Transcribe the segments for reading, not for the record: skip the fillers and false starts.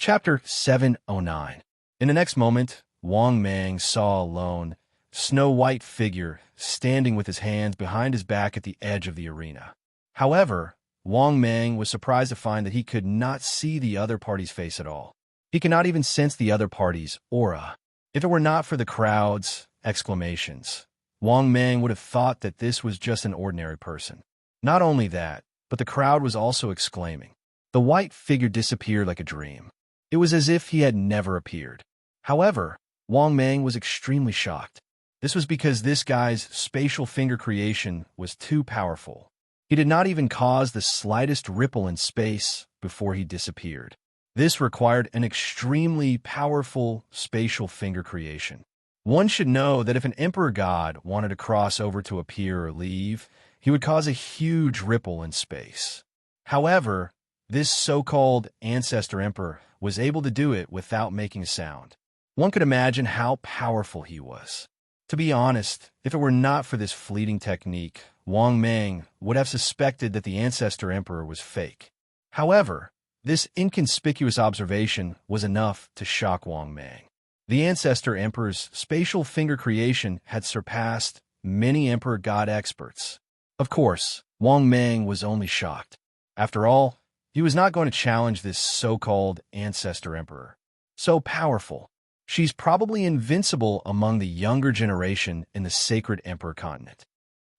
Chapter 709. In the next moment, Wang Mang saw a lone, snow-white figure standing with his hands behind his back at the edge of the arena. However, Wang Mang was surprised to find that he could not see the other party's face at all. He could not even sense the other party's aura. If it were not for the crowd's exclamations, Wang Mang would have thought that this was just an ordinary person. Not only that, but the crowd was also exclaiming. The white figure disappeared like a dream. It was as if he had never appeared. However, Wang Mang was extremely shocked. This was because this guy's spatial finger creation was too powerful. He did not even cause the slightest ripple in space before he disappeared. This required an extremely powerful spatial finger creation. One should know that if an emperor god wanted to cross over to appear or leave, he would cause a huge ripple in space. However, this so-called ancestor emperor was able to do it without making a sound. One could imagine how powerful he was. To be honest, if it were not for this fleeting technique, Wang Mang would have suspected that the ancestor emperor was fake. However, this inconspicuous observation was enough to shock Wang Mang. The ancestor emperor's spatial finger creation had surpassed many emperor god experts. Of course, Wang Mang was only shocked. After all, he was not going to challenge this so-called ancestor emperor. So powerful. She's probably invincible among the younger generation in the sacred emperor continent.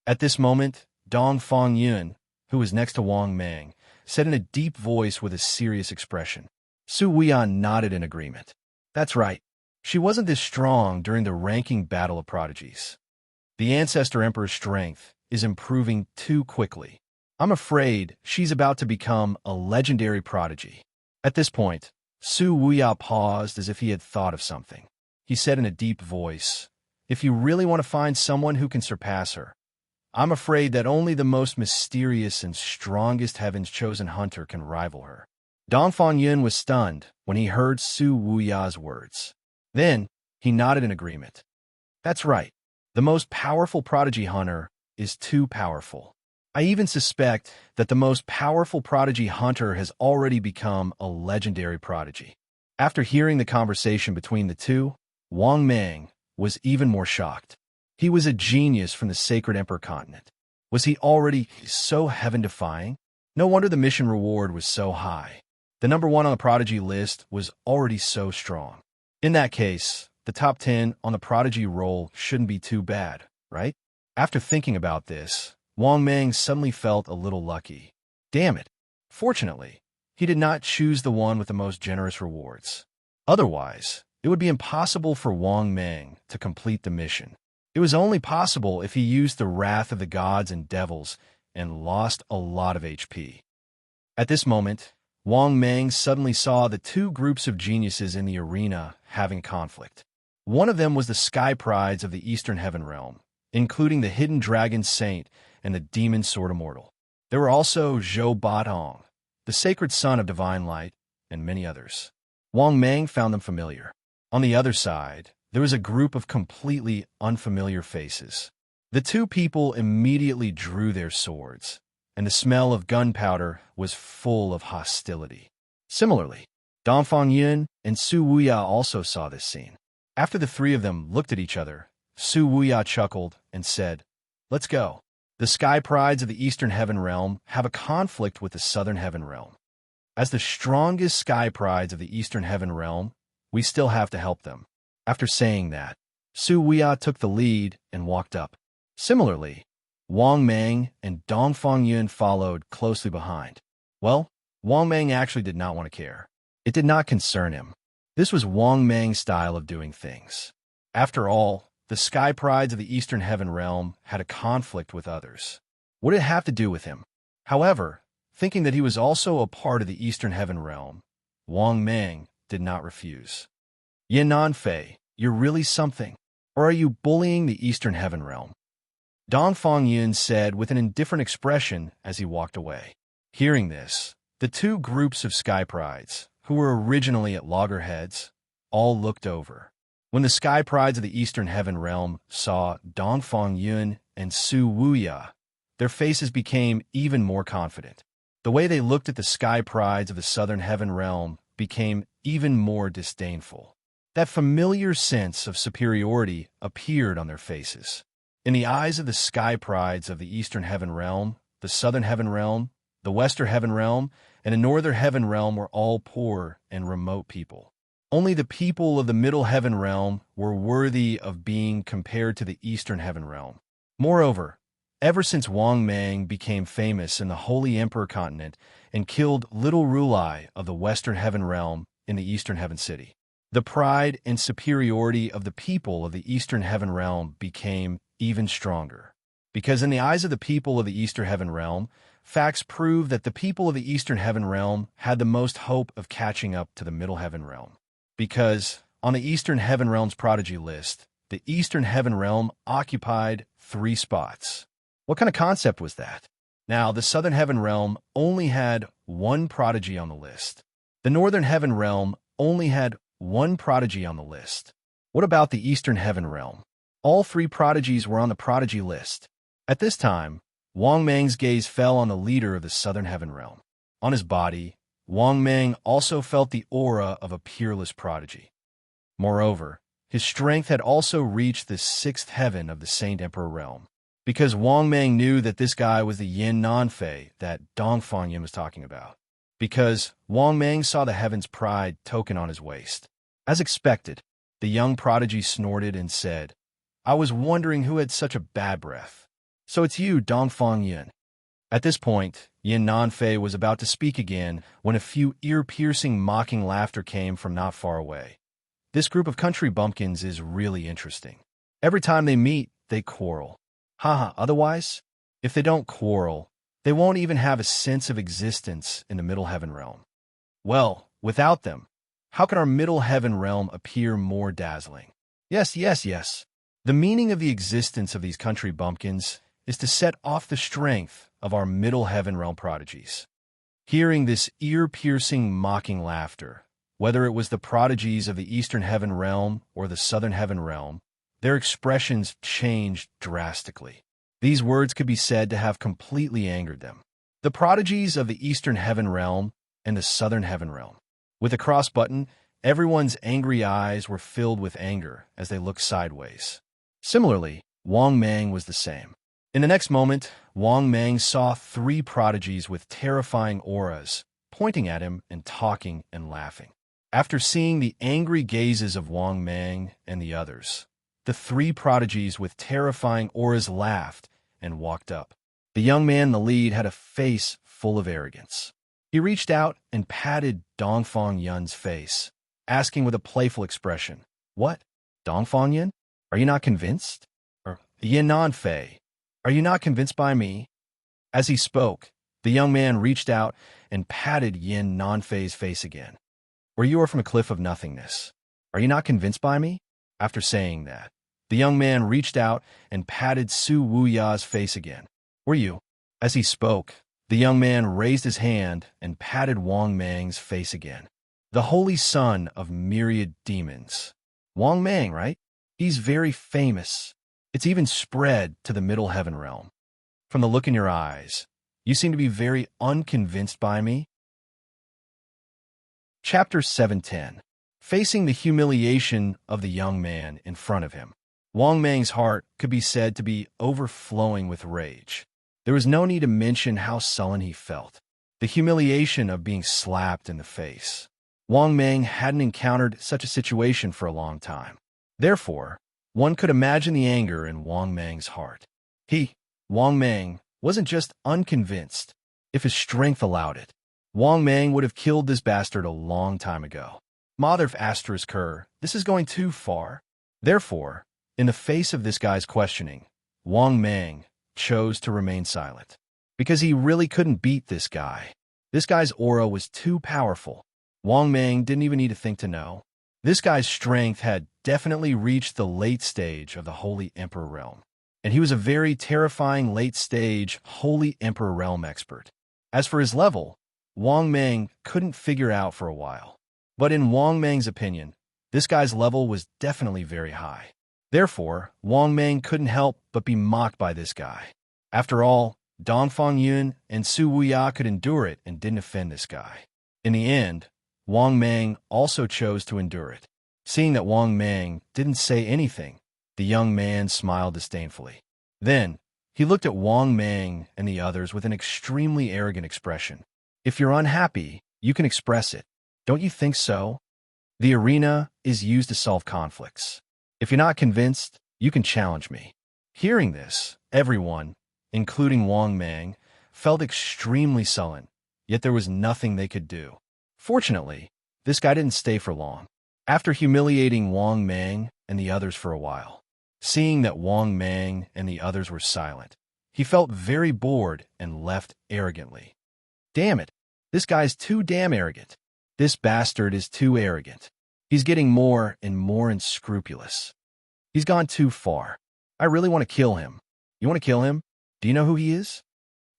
At this moment, Dong Fongyun, who was next to Wang Mang, said in a deep voice with a serious expression. Su Wuyan nodded in agreement. That's right. She wasn't this strong during the ranking battle of prodigies. The ancestor emperor's strength is improving too quickly. I'm afraid she's about to become a legendary prodigy. At this point, Su Wuya paused as if he had thought of something. He said in a deep voice, if you really want to find someone who can surpass her, I'm afraid that only the most mysterious and strongest heaven's chosen hunter can rival her. Dong Fongyun was stunned when he heard Su Wuya's words. Then, he nodded in agreement. That's right. The most powerful prodigy hunter is too powerful. I even suspect that the most powerful prodigy hunter has already become a legendary prodigy. After hearing the conversation between the two, Wang Mang was even more shocked. He was a genius from the sacred emperor continent. Was he already so heaven-defying? No wonder the mission reward was so high. The number 1 on the prodigy list was already so strong. In that case, the top 10 on the prodigy roll shouldn't be too bad, right? After thinking about this, Wang Mang suddenly felt a little lucky. Damn it. Fortunately, he did not choose the one with the most generous rewards. Otherwise, it would be impossible for Wang Mang to complete the mission. It was only possible if he used the wrath of the gods and devils and lost a lot of HP. At this moment, Wang Mang suddenly saw the two groups of geniuses in the arena having conflict. One of them was the sky prides of the Eastern Heaven Realm, including the hidden dragon saint and the demon sword immortal. There were also Zhou Batong, the sacred son of divine light, and many others. Wang Mang found them familiar. On the other side, there was a group of completely unfamiliar faces. The two people immediately drew their swords, and the smell of gunpowder was full of hostility. Similarly, Dong Fongyun and Su Wuya also saw this scene. After the three of them looked at each other, Su Wuya chuckled and said, Let's go. The sky prides of the Eastern Heaven Realm have a conflict with the Southern Heaven Realm. As the strongest sky prides of the Eastern Heaven Realm, we still have to help them. After saying that, Su Wuya took the lead and walked up. Similarly, Wang Mang and Dong Fongyun followed closely behind. Well, Wang Mang actually did not want to care. It did not concern him. This was Wang Mang's style of doing things. After all, the sky prides of the Eastern Heaven Realm had a conflict with others. What did it have to do with him? However, thinking that he was also a part of the Eastern Heaven Realm, Wang Mang did not refuse. Yan'an Fei, you're really something. Or are you bullying the Eastern Heaven Realm? Dong Fongyun said with an indifferent expression as he walked away. Hearing this, the two groups of sky prides, who were originally at loggerheads, all looked over. When the sky prides of the Eastern Heaven Realm saw Dong Fongyun and Su Wuya, their faces became even more confident. The way they looked at the sky prides of the Southern Heaven Realm became even more disdainful. That familiar sense of superiority appeared on their faces. In the eyes of the sky prides of the Eastern Heaven Realm, the Southern Heaven Realm, the Western Heaven Realm, and the Northern Heaven Realm were all poor and remote people. Only the people of the Middle Heaven Realm were worthy of being compared to the Eastern Heaven Realm. Moreover, ever since Wang Mang became famous in the Holy Emperor continent and killed Little Rulai of the Western Heaven Realm in the Eastern Heaven City, the pride and superiority of the people of the Eastern Heaven Realm became even stronger. Because in the eyes of the people of the Eastern Heaven Realm, facts prove that the people of the Eastern Heaven Realm had the most hope of catching up to the Middle Heaven Realm. Because on the Eastern Heaven Realm's prodigy list, the Eastern Heaven Realm occupied 3 spots. What kind of concept was that? Now, the Southern Heaven Realm only had 1 prodigy on the list. The Northern Heaven Realm only had 1 prodigy on the list. What about the Eastern Heaven Realm? All 3 prodigies were on the prodigy list. At this time, Wang Mang's gaze fell on the leader of the Southern Heaven Realm. On his body, Wang Mang also felt the aura of a peerless prodigy. Moreover, his strength had also reached the 6th heaven of the Saint Emperor Realm. Because Wang Mang knew that this guy was the Yin Nanfei that Dongfang Yin was talking about. Because Wang Mang saw the Heaven's Pride token on his waist. As expected, the young prodigy snorted and said, "I was wondering who had such a bad breath. So it's you, Dongfang Yin." At this point, Yin Nanfei was about to speak again when a few ear-piercing mocking laughter came from not far away. This group of country bumpkins is really interesting. Every time they meet, they quarrel. Haha, otherwise, if they don't quarrel, they won't even have a sense of existence in the Middle Heaven Realm. Well, without them, how can our Middle Heaven Realm appear more dazzling? Yes. The meaning of the existence of these country bumpkins is to set off the strength of our Middle Heaven Realm prodigies. Hearing this ear-piercing mocking laughter, whether it was the prodigies of the Eastern Heaven Realm or the Southern Heaven Realm, their expressions changed drastically. These words could be said to have completely angered them. The prodigies of the Eastern Heaven Realm and the Southern Heaven Realm. With a cross button, everyone's angry eyes were filled with anger as they looked sideways. Similarly, Wang Mang was the same. In the next moment, Wang Mang saw 3 prodigies with terrifying auras, pointing at him and talking and laughing. After seeing the angry gazes of Wang Mang and the others, the 3 prodigies with terrifying auras laughed and walked up. The young man in the lead had a face full of arrogance. He reached out and patted Dongfang Yun's face, asking with a playful expression, "What? Dongfang Yun? Are you not convinced? Or Yin Nanfei, are you not convinced by me?" As he spoke, the young man reached out and patted Yin Nanfei's face again. "Or you are from a cliff of nothingness. Are you not convinced by me?" After saying that, the young man reached out and patted Su Wuya's face again. "Were you?" As he spoke, the young man raised his hand and patted Wang Mang's face again. The holy son of myriad demons. Wang Mang, right? He's very famous. It's even spread to the Middle Heaven Realm. From the look in your eyes, you seem to be very unconvinced by me. Chapter 710. Facing the humiliation of the young man in front of him. Wang Mang's heart could be said to be overflowing with rage. There was no need to mention how sullen he felt. The humiliation of being slapped in the face. Wang Mang hadn't encountered such a situation for a long time. Therefore, one could imagine the anger in Wang Mang's heart. He, Wang Mang, wasn't just unconvinced. If his strength allowed it, Wang Mang would have killed this bastard a long time ago. Mother asterisk her, this is going too far. Therefore, in the face of this guy's questioning, Wang Mang chose to remain silent. Because he really couldn't beat this guy. This guy's aura was too powerful. Wang Mang didn't even need to think to know. This guy's strength had definitely reached the late stage of the Holy Emperor Realm. And he was a very terrifying late stage Holy Emperor Realm expert. As for his level, Wang Mang couldn't figure out for a while. But in Wang Mang's opinion, this guy's level was definitely very high. Therefore, Wang Mang couldn't help but be mocked by this guy. After all, Dongfang Yun and Su Wuya could endure it and didn't offend this guy. In the end, Wang Mang also chose to endure it. Seeing that Wang Mang didn't say anything, the young man smiled disdainfully. Then, he looked at Wang Mang and the others with an extremely arrogant expression. If you're unhappy, you can express it. Don't you think so? The arena is used to solve conflicts. If you're not convinced, you can challenge me. Hearing this, everyone, including Wang Mang, felt extremely sullen, yet there was nothing they could do. Fortunately, this guy didn't stay for long. After humiliating Wang Mang and the others for a while, seeing that Wang Mang and the others were silent, he felt very bored and left arrogantly. Damn it, this guy's too damn arrogant. This bastard is too arrogant. He's getting more and more unscrupulous. He's gone too far. I really want to kill him. You want to kill him? Do you know who he is?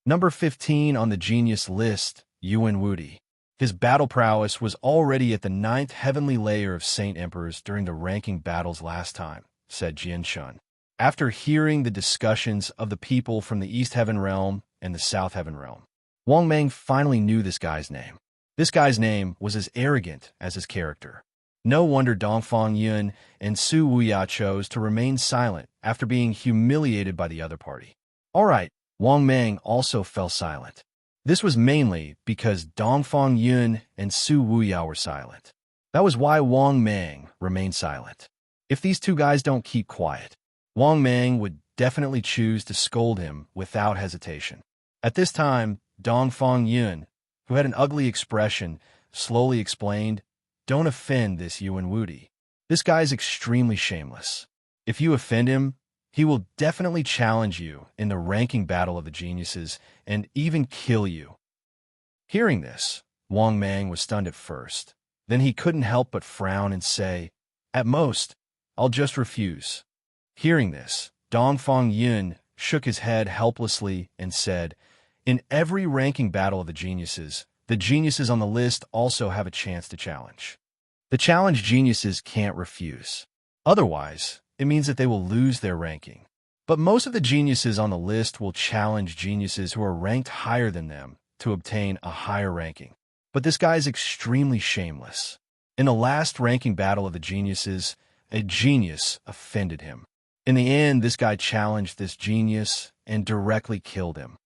Number 15 on the genius list, Yuan Wudi. His battle prowess was already at the 9th heavenly layer of Saint Emperors during the ranking battles last time, said Jian Shun. After hearing the discussions of the people from the East Heaven Realm and the South Heaven Realm, Wang Mang finally knew this guy's name. This guy's name was as arrogant as his character. No wonder Dongfang Yun and Su Wuya chose to remain silent after being humiliated by the other party. All right, Wang Mang also fell silent. This was mainly because Dongfang Yun and Su Wuya were silent. That was why Wang Mang remained silent. If these two guys don't keep quiet, Wang Mang would definitely choose to scold him without hesitation. At this time, Dongfang Yun, who had an ugly expression, slowly explained, "Don't offend this Yuan Wudi. This guy's extremely shameless. If you offend him, he will definitely challenge you in the ranking battle of the geniuses and even kill you." Hearing this, Wang Mang was stunned at first. Then he couldn't help but frown and say, "At most, I'll just refuse." Hearing this, Dongfang Yun shook his head helplessly and said, "In every ranking battle of the geniuses on the list also have a chance to challenge. The challenged geniuses can't refuse. Otherwise, it means that they will lose their ranking. But most of the geniuses on the list will challenge geniuses who are ranked higher than them to obtain a higher ranking. But this guy is extremely shameless. In the last ranking battle of the geniuses, a genius offended him. In the end, this guy challenged this genius and directly killed him."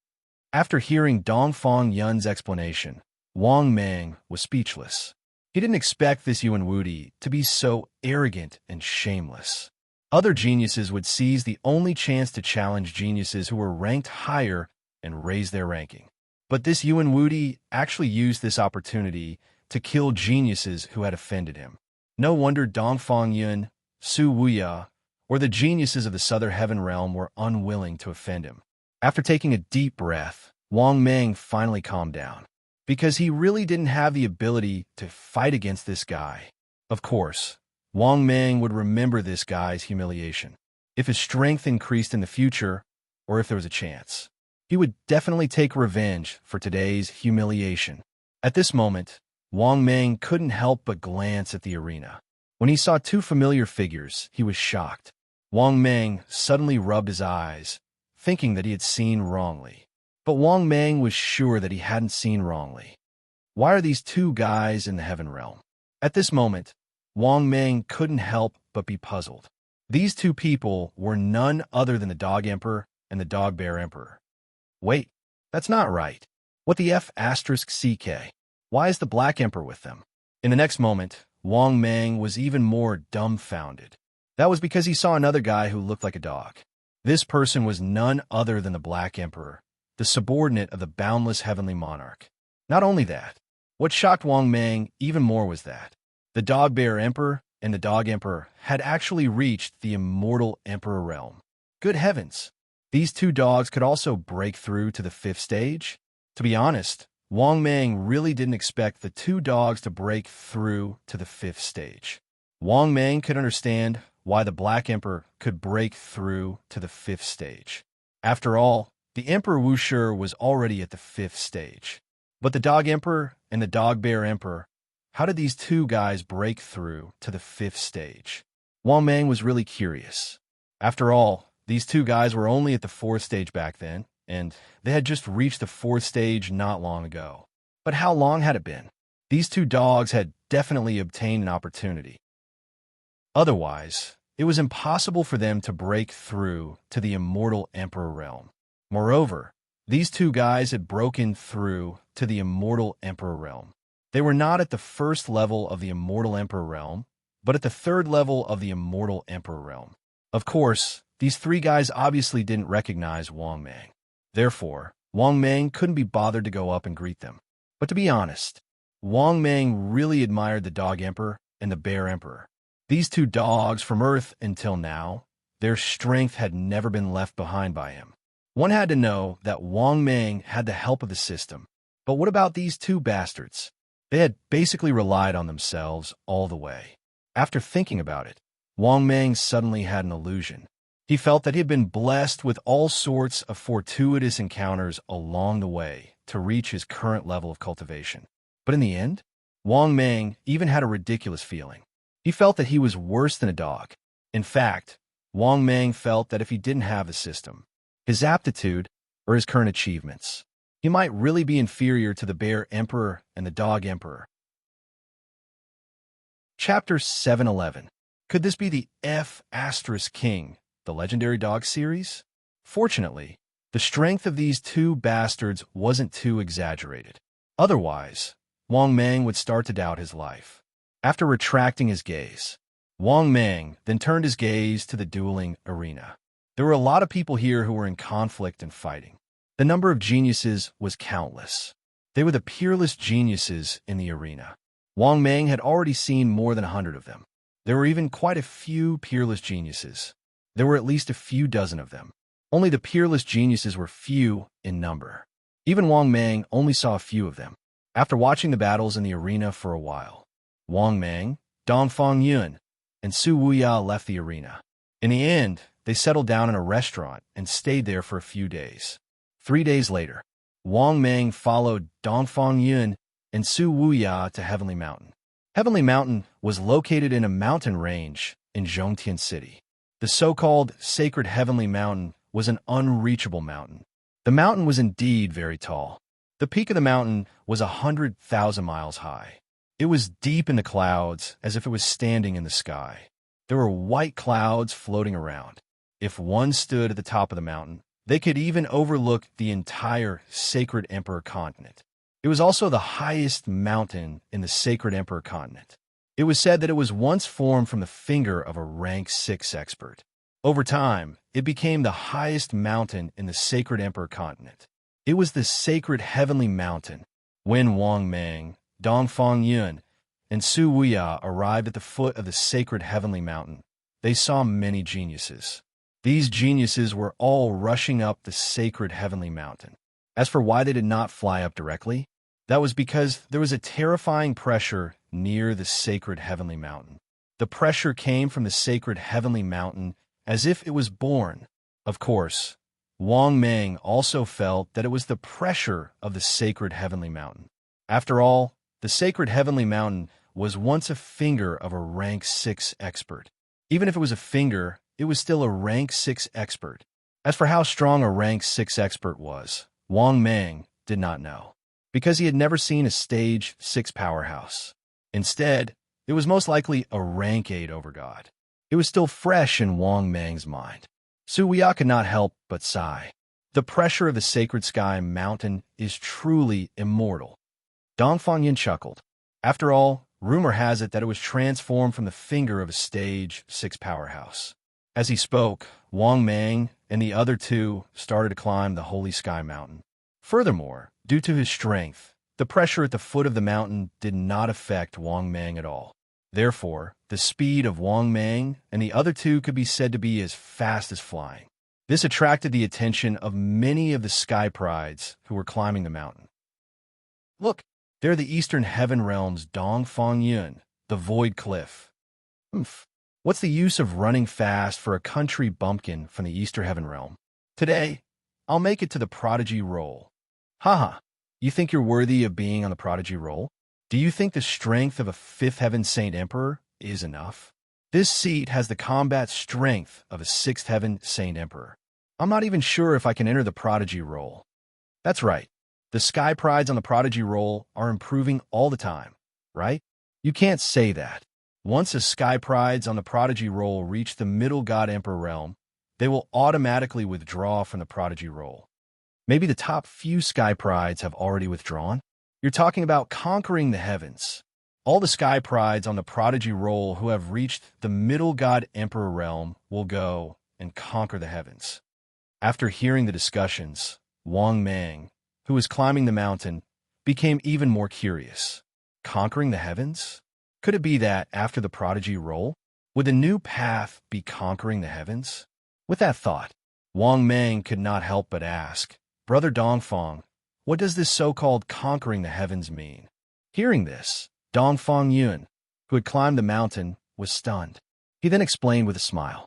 After hearing Dongfang Yun's explanation, Wang Mang was speechless. He didn't expect this Yuan Wudi to be so arrogant and shameless. Other geniuses would seize the only chance to challenge geniuses who were ranked higher and raise their ranking. But this Yuan Wudi actually used this opportunity to kill geniuses who had offended him. No wonder Dongfang Yun, Su Wuya, or the geniuses of the Southern Heaven Realm were unwilling to offend him. After taking a deep breath, Wang Mang finally calmed down, because he really didn't have the ability to fight against this guy. Of course, Wang Mang would remember this guy's humiliation. If his strength increased in the future, or if there was a chance, he would definitely take revenge for today's humiliation. At this moment, Wang Mang couldn't help but glance at the arena. When he saw two familiar figures, he was shocked. Wang Mang suddenly rubbed his eyes, thinking that he had seen wrongly. But Wang Mang was sure that he hadn't seen wrongly. Why are these two guys in the Heaven Realm? At this moment, Wang Mang couldn't help but be puzzled. These two people were none other than the Dog Emperor and the Dog Bear Emperor. Wait, that's not right. What the F***CK? Why is the Black Emperor with them? In the next moment, Wang Mang was even more dumbfounded. That was because he saw another guy who looked like a dog. This person was none other than the Black Emperor, the subordinate of the boundless heavenly monarch. Not only that, what shocked Wang Mang even more was that the Dog Bear Emperor and the Dog Emperor had actually reached the immortal Emperor realm. Good heavens! These two dogs could also break through to the 5th stage? To be honest, Wang Mang really didn't expect the two dogs to break through to the 5th stage. Wang Mang could understand why the Black Emperor could break through to the 5th stage. After all, the Emperor Wushi was already at the 5th stage. But the Dog Emperor and the Dog Bear Emperor, how did these two guys break through to the 5th stage? Wang Mang was really curious. After all, these two guys were only at the 4th stage back then, and they had just reached the 4th stage not long ago. But how long had it been? These two dogs had definitely obtained an opportunity. Otherwise, it was impossible for them to break through to the immortal Emperor realm. Moreover, these two guys had broken through to the immortal Emperor realm. They were not at the first level of the immortal Emperor realm, but at the third level of the immortal Emperor realm. Of course, these three guys obviously didn't recognize Wang Mang. Therefore, Wang Mang couldn't be bothered to go up and greet them. But to be honest, Wang Mang really admired the Dog Emperor and the Bear Emperor. These two dogs from Earth until now, their strength had never been left behind by him. One had to know that Wang Mang had the help of the system. But what about these two bastards? They had basically relied on themselves all the way. After thinking about it, Wang Mang suddenly had an illusion. He felt that he had been blessed with all sorts of fortuitous encounters along the way to reach his current level of cultivation. But in the end, Wang Mang even had a ridiculous feeling. He felt that he was worse than a dog. In fact, Wang Mang felt that if he didn't have the system, his aptitude, or his current achievements, he might really be inferior to the Bear Emperor and the Dog Emperor. Chapter 711. Could this be the F** King, the legendary dog series? Fortunately, the strength of these two bastards wasn't too exaggerated. Otherwise, Wang Mang would start to doubt his life. After retracting his gaze, Wang Mang then turned his gaze to the dueling arena. There were a lot of people here who were in conflict and fighting. The number of geniuses was countless. They were the peerless geniuses in the arena. Wang Mang had already seen more than 100 of them. There were even quite a few peerless geniuses. There were at least a few dozen of them. Only the peerless geniuses were few in number. Even Wang Mang only saw a few of them. After watching the battles in the arena for a while, Wang Mang, Dongfang Yun, and Su Wuya left the arena. In the end, they settled down in a restaurant and stayed there for a few days. 3 days later, Wang Mang followed Dongfang Yun and Su Wuya to Heavenly Mountain. Heavenly Mountain was located in a mountain range in Zhongtian City. The so-called Sacred Heavenly Mountain was an unreachable mountain. The mountain was indeed very tall. The peak of the mountain was 100,000 miles high. It was deep in the clouds as if it was standing in the sky. There were white clouds floating around. If one stood at the top of the mountain, they could even overlook the entire Sacred Emperor continent. It was also the highest mountain in the Sacred Emperor continent. It was said that it was once formed from the finger of a rank 6 expert. Over time, it became the highest mountain in the Sacred Emperor continent. It was the Sacred Heavenly Mountain. When Wang Mang, Dongfang Yun, and Su Wuya arrived at the foot of the Sacred Heavenly Mountain, they saw many geniuses. These geniuses were all rushing up the Sacred Heavenly Mountain. As for why they did not fly up directly, that was because there was a terrifying pressure near the Sacred Heavenly Mountain. The pressure came from the Sacred Heavenly Mountain as if it was born. Of course, Wang Mang also felt that it was the pressure of the Sacred Heavenly Mountain. After all, the Sacred Heavenly Mountain was once a finger of a rank 6 expert. Even if it was a finger, it was still a rank 6 expert. As for how strong a rank 6 expert was, Wang Mang did not know, because he had never seen a stage 6 powerhouse. Instead, it was most likely a rank 8 overgod. It was still fresh in Wang Mang's mind. Su Wuya could not help but sigh. The pressure of the Sacred Sky Mountain is truly immortal. Dongfang Yin chuckled. After all, rumor has it that it was transformed from the finger of a stage 6 powerhouse. As he spoke, Wang Mang and the other two started to climb the Holy Sky Mountain. Furthermore, due to his strength, the pressure at the foot of the mountain did not affect Wang Mang at all. Therefore, the speed of Wang Mang and the other two could be said to be as fast as flying. This attracted the attention of many of the sky prides who were climbing the mountain. Look, there the Eastern Heaven Realm's Dongfang Yun, the Void Cliff. What's the use of running fast for a country bumpkin from the Eastern Heaven Realm? Today, I'll make it to the Prodigy Roll. Haha, you think you're worthy of being on the Prodigy Roll? Do you think the strength of a 5th Heaven Saint Emperor is enough? This seat has the combat strength of a 6th Heaven Saint Emperor. I'm not even sure if I can enter the Prodigy Roll. That's right. The Sky Prides on the Prodigy Roll are improving all the time. right? You can't say that. Once a sky prides on the prodigy roll reach the middle god emperor realm, they will automatically withdraw from the prodigy roll. Maybe the top few sky prides have already withdrawn? You're talking about conquering the heavens. All the sky prides on the prodigy roll who have reached the middle god emperor realm will go and conquer the heavens. After hearing the discussions, Wang Mang, who was climbing the mountain, became even more curious. Conquering the heavens? Could it be that, after the prodigy roll, would the new path be conquering the heavens? With that thought, Wang Mang could not help but ask, "Brother Dongfang, what does this so-called conquering the heavens mean?" Hearing this, Dongfang Yun, who had climbed the mountain, was stunned. He then explained with a smile,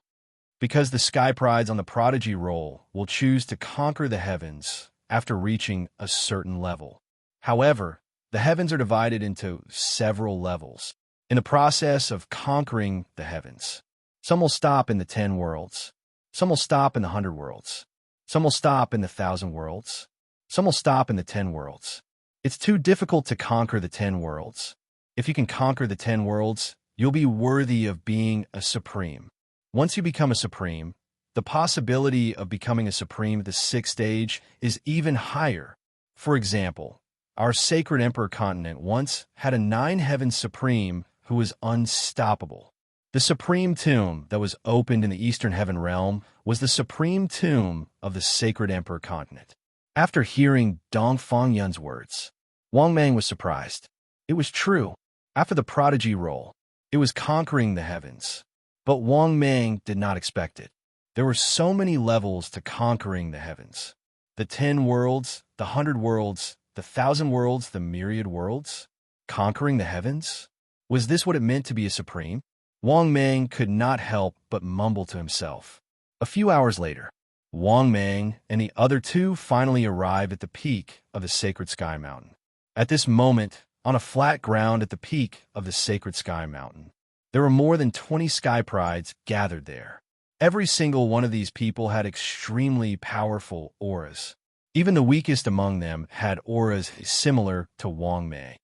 "Because the sky prides on the prodigy roll will choose to conquer the heavens after reaching a certain level. However, the heavens are divided into several levels. In the process of conquering the heavens, some will stop in the 10 worlds, some will stop in the 100 worlds, some will stop in the 1,000 worlds, some will stop in the 10 worlds. It's too difficult to conquer the 10 worlds. If you can conquer the 10 worlds, you'll be worthy of being a supreme. Once you become a supreme, the possibility of becoming a supreme at the 6th stage is even higher. For example, our sacred emperor continent once had a 9-heaven supreme who was unstoppable. The supreme tomb that was opened in the eastern heaven realm was the supreme tomb of the sacred emperor continent. After hearing Dongfang Yun's words, Wang Mang was surprised. It was true. After the prodigy roll, it was conquering the heavens. But Wang Mang did not expect it. There were so many levels to conquering the heavens. The 10 worlds, the 100 worlds, the 1,000 worlds, the myriad worlds. Conquering the heavens? Was this what it meant to be a supreme? Wang Mang could not help but mumble to himself. A few hours later, Wang Mang and the other two finally arrived at the peak of the sacred sky mountain. At this moment, on a flat ground at the peak of the sacred sky mountain, there were more than 20 sky prides gathered there. Every single one of these people had extremely powerful auras. Even the weakest among them had auras similar to Wang Mang.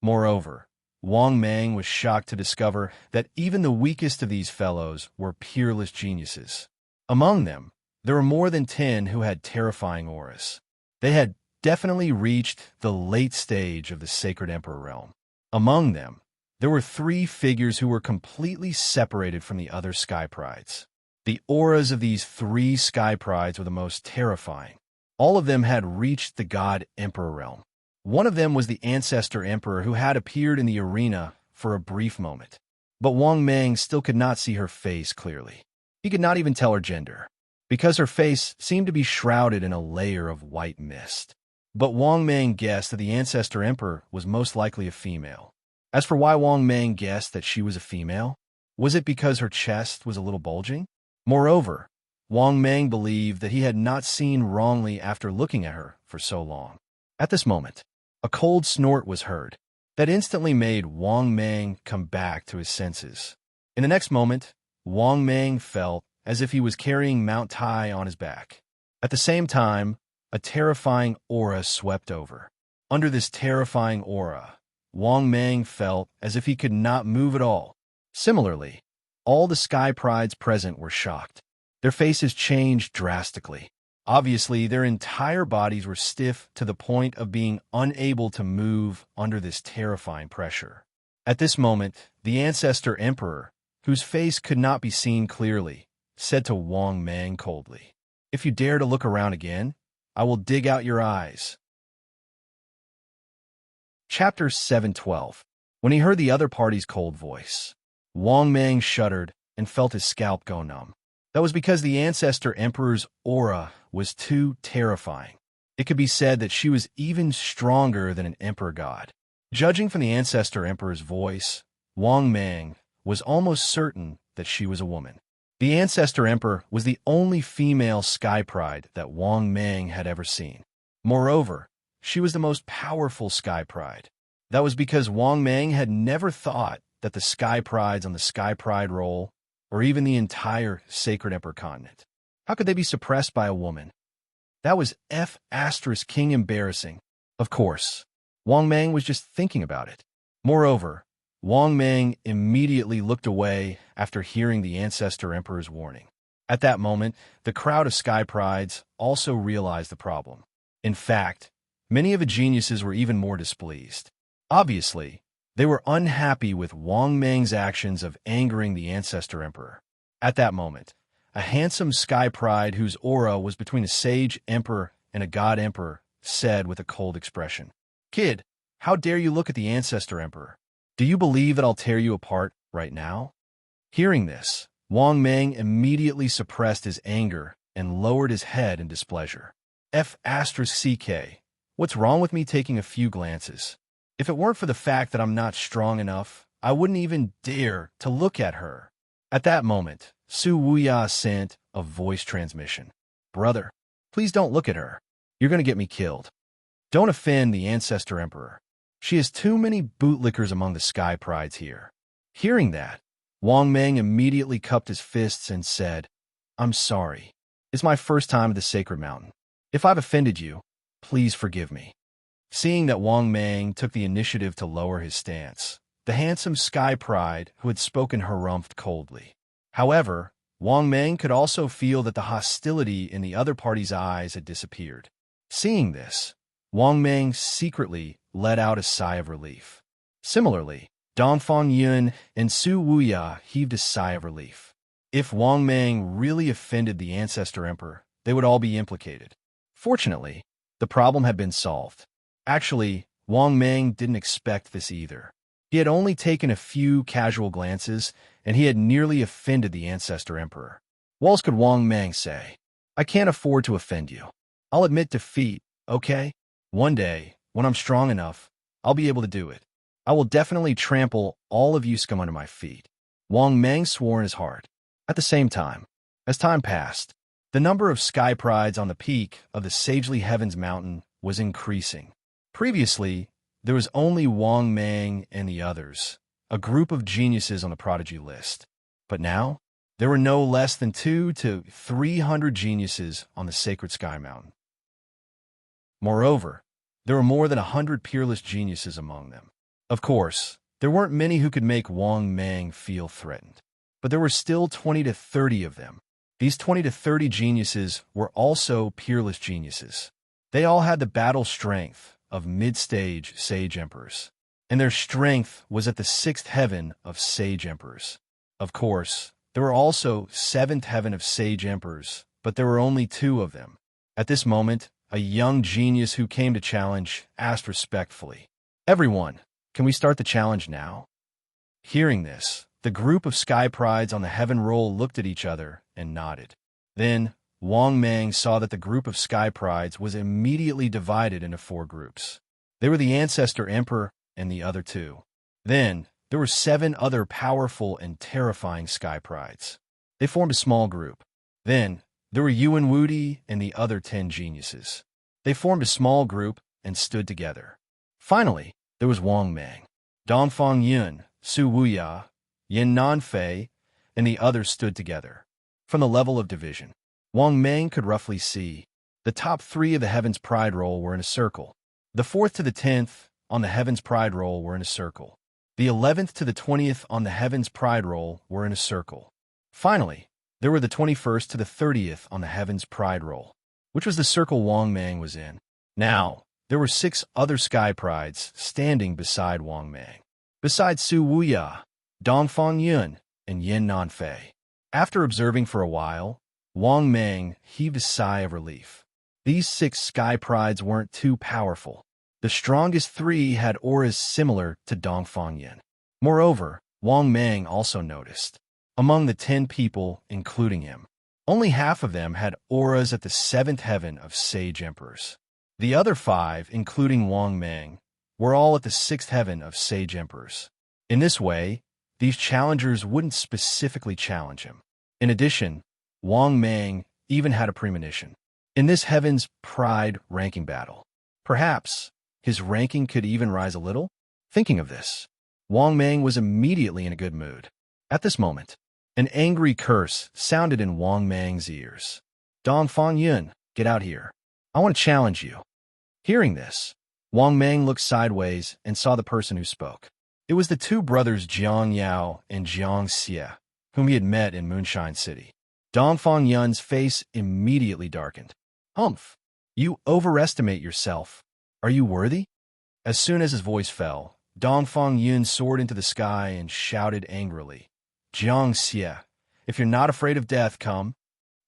Moreover, Wang Mang was shocked to discover that even the weakest of these fellows were peerless geniuses. Among them, there were more than 10 who had terrifying auras. They had definitely reached the late stage of the sacred emperor realm. Among them, there were 3 figures who were completely separated from the other sky prides. The auras of these 3 sky prides were the most terrifying. All of them had reached the god emperor realm. One of them was the ancestor emperor who had appeared in the arena for a brief moment. But Wang Mang still could not see her face clearly. He could not even tell her gender, because her face seemed to be shrouded in a layer of white mist. But Wang Mang guessed that the ancestor emperor was most likely a female. As for why Wang Mang guessed that she was a female, was it because her chest was a little bulging? Moreover, Wang Mang believed that he had not seen wrongly after looking at her for so long. At this moment, a cold snort was heard that instantly made Wang Mang come back to his senses. In the next moment, Wang Mang felt as if he was carrying Mount Tai on his back. At the same time, a terrifying aura swept over. Under this terrifying aura, Wang Mang felt as if he could not move at all. Similarly, all the sky prides present were shocked. Their faces changed drastically. Obviously, their entire bodies were stiff to the point of being unable to move under this terrifying pressure. At this moment, the ancestor emperor, whose face could not be seen clearly, said to Wang Mang coldly, "If you dare to look around again, I will dig out your eyes." Chapter 712. When he heard the other party's cold voice, Wang Mang shuddered and felt his scalp go numb. That was because the ancestor emperor's aura was too terrifying. It could be said that she was even stronger than an emperor god. Judging from the ancestor emperor's voice, Wang Mang was almost certain that she was a woman. The ancestor emperor was the only female sky pride that Wang Mang had ever seen. Moreover, she was the most powerful sky pride. That was because Wang Mang had never thought that the sky prides on the sky pride roll, or even the entire sacred emperor continent, how could they be suppressed by a woman? That was F*** king embarrassing. Of course, Wang Mang was just thinking about it. Moreover, Wang Mang immediately looked away after hearing the Ancestor Emperor's warning. At that moment, the crowd of Sky Prides also realized the problem. In fact, many of the geniuses were even more displeased. Obviously, they were unhappy with Wang Mang's actions of angering the Ancestor Emperor. At that moment, a handsome Sky Pride whose aura was between a Sage Emperor and a God Emperor said with a cold expression, "Kid, how dare you look at the Ancestor Emperor? Do you believe that I'll tear you apart right now?" Hearing this, Wang Mang immediately suppressed his anger and lowered his head in displeasure. F***CK. What's wrong with me taking a few glances? If it weren't for the fact that I'm not strong enough, I wouldn't even dare to look at her. At that moment, Su Wuya sent a voice transmission. "Brother, please don't look at her. You're going to get me killed. Don't offend the Ancestor Emperor. She has too many bootlickers among the Sky Prides here." Hearing that, Wang Mang immediately cupped his fists and said, "I'm sorry. It's my first time at the Sacred Mountain. If I've offended you, please forgive me." Seeing that Wang Mang took the initiative to lower his stance, the handsome Sky Pride who had spoken harumphed coldly. However, Wang Mang could also feel that the hostility in the other party's eyes had disappeared. Seeing this, Wang Mang secretly let out a sigh of relief. Similarly, Dongfang Yun and Su Wuya heaved a sigh of relief. If Wang Mang really offended the Ancestor Emperor, they would all be implicated. Fortunately, the problem had been solved. Actually, Wang Mang didn't expect this either. He had only taken a few casual glances, and he had nearly offended the Ancestor Emperor. What else could Wang Mang say? "I can't afford to offend you. I'll admit defeat, okay? One day, when I'm strong enough, I'll be able to do it. I will definitely trample all of you scum under my feet." Wang Mang swore in his heart. At the same time, as time passed, the number of Sky Prides on the peak of the Sagely Heavens Mountain was increasing. Previously, there was only Wang Mang and the others, a group of geniuses on the prodigy list. But now, there were no less than 200 to 300 geniuses on the Sacred Sky Mountain. Moreover, there were more than 100 peerless geniuses among them. Of course, there weren't many who could make Wang Mang feel threatened, but there were still 20 to 30 of them. These 20 to 30 geniuses were also peerless geniuses. They all had the battle strength of mid-stage Sage Emperors, and their strength was at the 6th heaven of Sage Emperors. Of course, there were also 7th heaven of Sage Emperors, but there were only 2 of them. At this moment, a young genius who came to challenge asked respectfully, "Everyone, can we start the challenge now?" Hearing this, the group of Sky Prides on the heaven roll looked at each other and nodded. Then, Wang Mang saw that the group of Sky Prides was immediately divided into 4 groups. They were the Ancestor Emperor and the other 2. Then, there were 7 other powerful and terrifying Sky Prides. They formed a small group. Then, there were Yuan Wudi and the other 10 geniuses. They formed a small group and stood together. Finally, there was Wang Mang, Dongfang Yun, Su Wuya, Yin Nanfei, and the others stood together. From the level of division, Wang Mang could roughly see the top 3 of the Heaven's Pride roll were in a circle. The 4th to the 10th on the Heaven's Pride roll were in a circle. The 11th to the 20th on the Heaven's Pride roll were in a circle. Finally, there were the 21st to the 30th on the Heaven's Pride roll, which was the circle Wang Mang was in. Now, there were 6 other Sky Prides standing beside Wang Mang, besides Su Wuya, Dongfang Yun, and Yin Nanfei. After observing for a while, Wang Mang heaved a sigh of relief. These 6 Sky Prides weren't too powerful. The strongest 3 had auras similar to Dongfang Yun. Moreover, Wang Mang also noticed, among the 10 people, including him, only half of them had auras at the 7th heaven of Sage Emperors. The other 5, including Wang Mang, were all at the 6th heaven of Sage Emperors. In this way, these challengers wouldn't specifically challenge him. In addition, Wang Mang even had a premonition. In this Heaven's Pride ranking battle, perhaps his ranking could even rise a little? Thinking of this, Wang Mang was immediately in a good mood. At this moment, an angry curse sounded in Wang Mang's ears. "Dongfang Yun, get out here. I want to challenge you." Hearing this, Wang Mang looked sideways and saw the person who spoke. It was the two brothers Jiang Yao and Jiang Xie, whom he had met in Moonshine City. Dongfang Yun's face immediately darkened. Humph! You overestimate yourself. Are you worthy? As soon as his voice fell, Dongfang Yun soared into the sky and shouted angrily, Jiang Xie, if you're not afraid of death, come.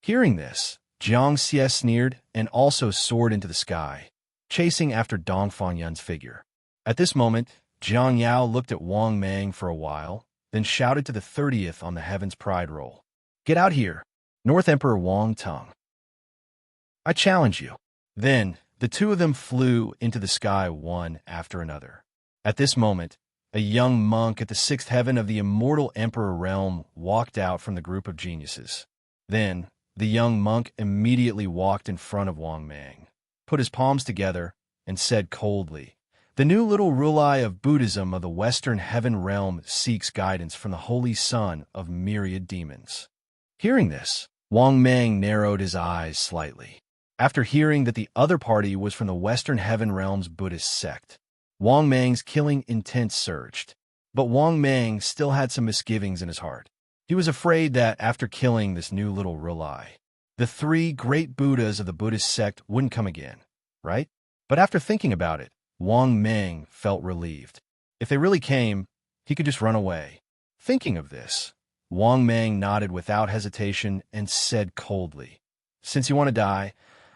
Hearing this, Jiang Xie sneered and also soared into the sky, chasing after Dongfang Yun's figure. At this moment, Jiang Yao looked at Wang Mang for a while, then shouted to the 30th on the Heaven's Pride roll, Get out here, North Emperor Wang Tung. I challenge you. Then, the two of them flew into the sky one after another. At this moment, a young monk at the 6th heaven of the immortal Emperor realm walked out from the group of geniuses. Then, the young monk immediately walked in front of Wang Mang, put his palms together, and said coldly, The new little Rulai of Buddhism of the Western Heaven realm seeks guidance from the Holy Son of myriad demons. Hearing this, Wang Mang narrowed his eyes slightly. After hearing that the other party was from the Western Heaven realm's Buddhist sect, Wang Mang's killing intent surged. But Wang Mang still had some misgivings in his heart. He was afraid that after killing this new little Rulai, the three great Buddhas of the Buddhist sect wouldn't come again, right? But after thinking about it, Wang Mang felt relieved. If they really came, he could just run away. Thinking of this, Wang Mang nodded without hesitation and said coldly, Since you want to die,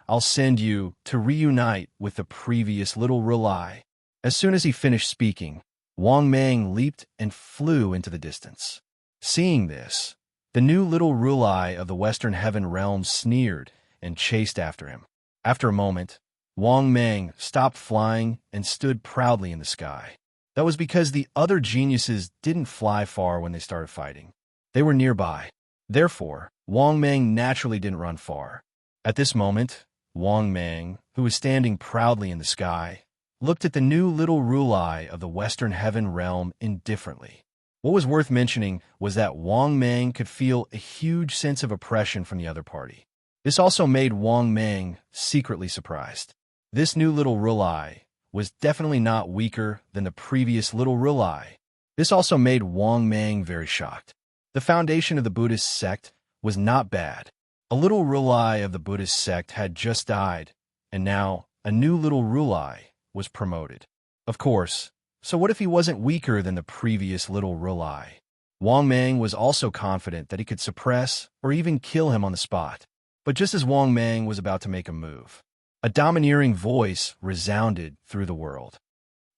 I'll send you to reunite with the previous little Rulai. As soon as he finished speaking, Wang Mang leaped and flew into the distance. Seeing this, the new little Rulai of the Western Heaven realm sneered and chased after him. After a moment, Wang Mang stopped flying and stood proudly in the sky. That was because the other geniuses didn't fly far when they started fighting. They were nearby. Therefore, Wang Mang naturally didn't run far. At this moment, Wang Mang, who was standing proudly in the sky, looked at the new little Rulai of the Western Heaven realm indifferently. What was worth mentioning was that Wang Mang could feel a huge sense of oppression from the other party. This also made Wang Mang secretly surprised. This new little Rulai was definitely not weaker than the previous little Rulai. This also made Wang Mang very shocked. The foundation of the Buddhist sect was not bad. A little Rulai of the Buddhist sect had just died, and now a new little Rulai was promoted. Of course, so what if he wasn't weaker than the previous little Rulai? Wang Mang was also confident that he could suppress or even kill him on the spot. But just as Wang Mang was about to make a move, a domineering voice resounded through the world.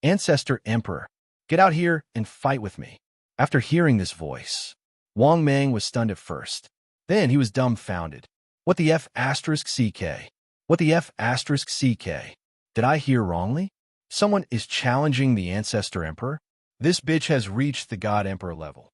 Ancestor Emperor, get out here and fight with me. After hearing this voice, Wang Mang was stunned at first. Then he was dumbfounded. What the F asterisk CK? What the F asterisk CK? Did I hear wrongly? Someone is challenging the Ancestor Emperor? This bitch has reached the God Emperor level.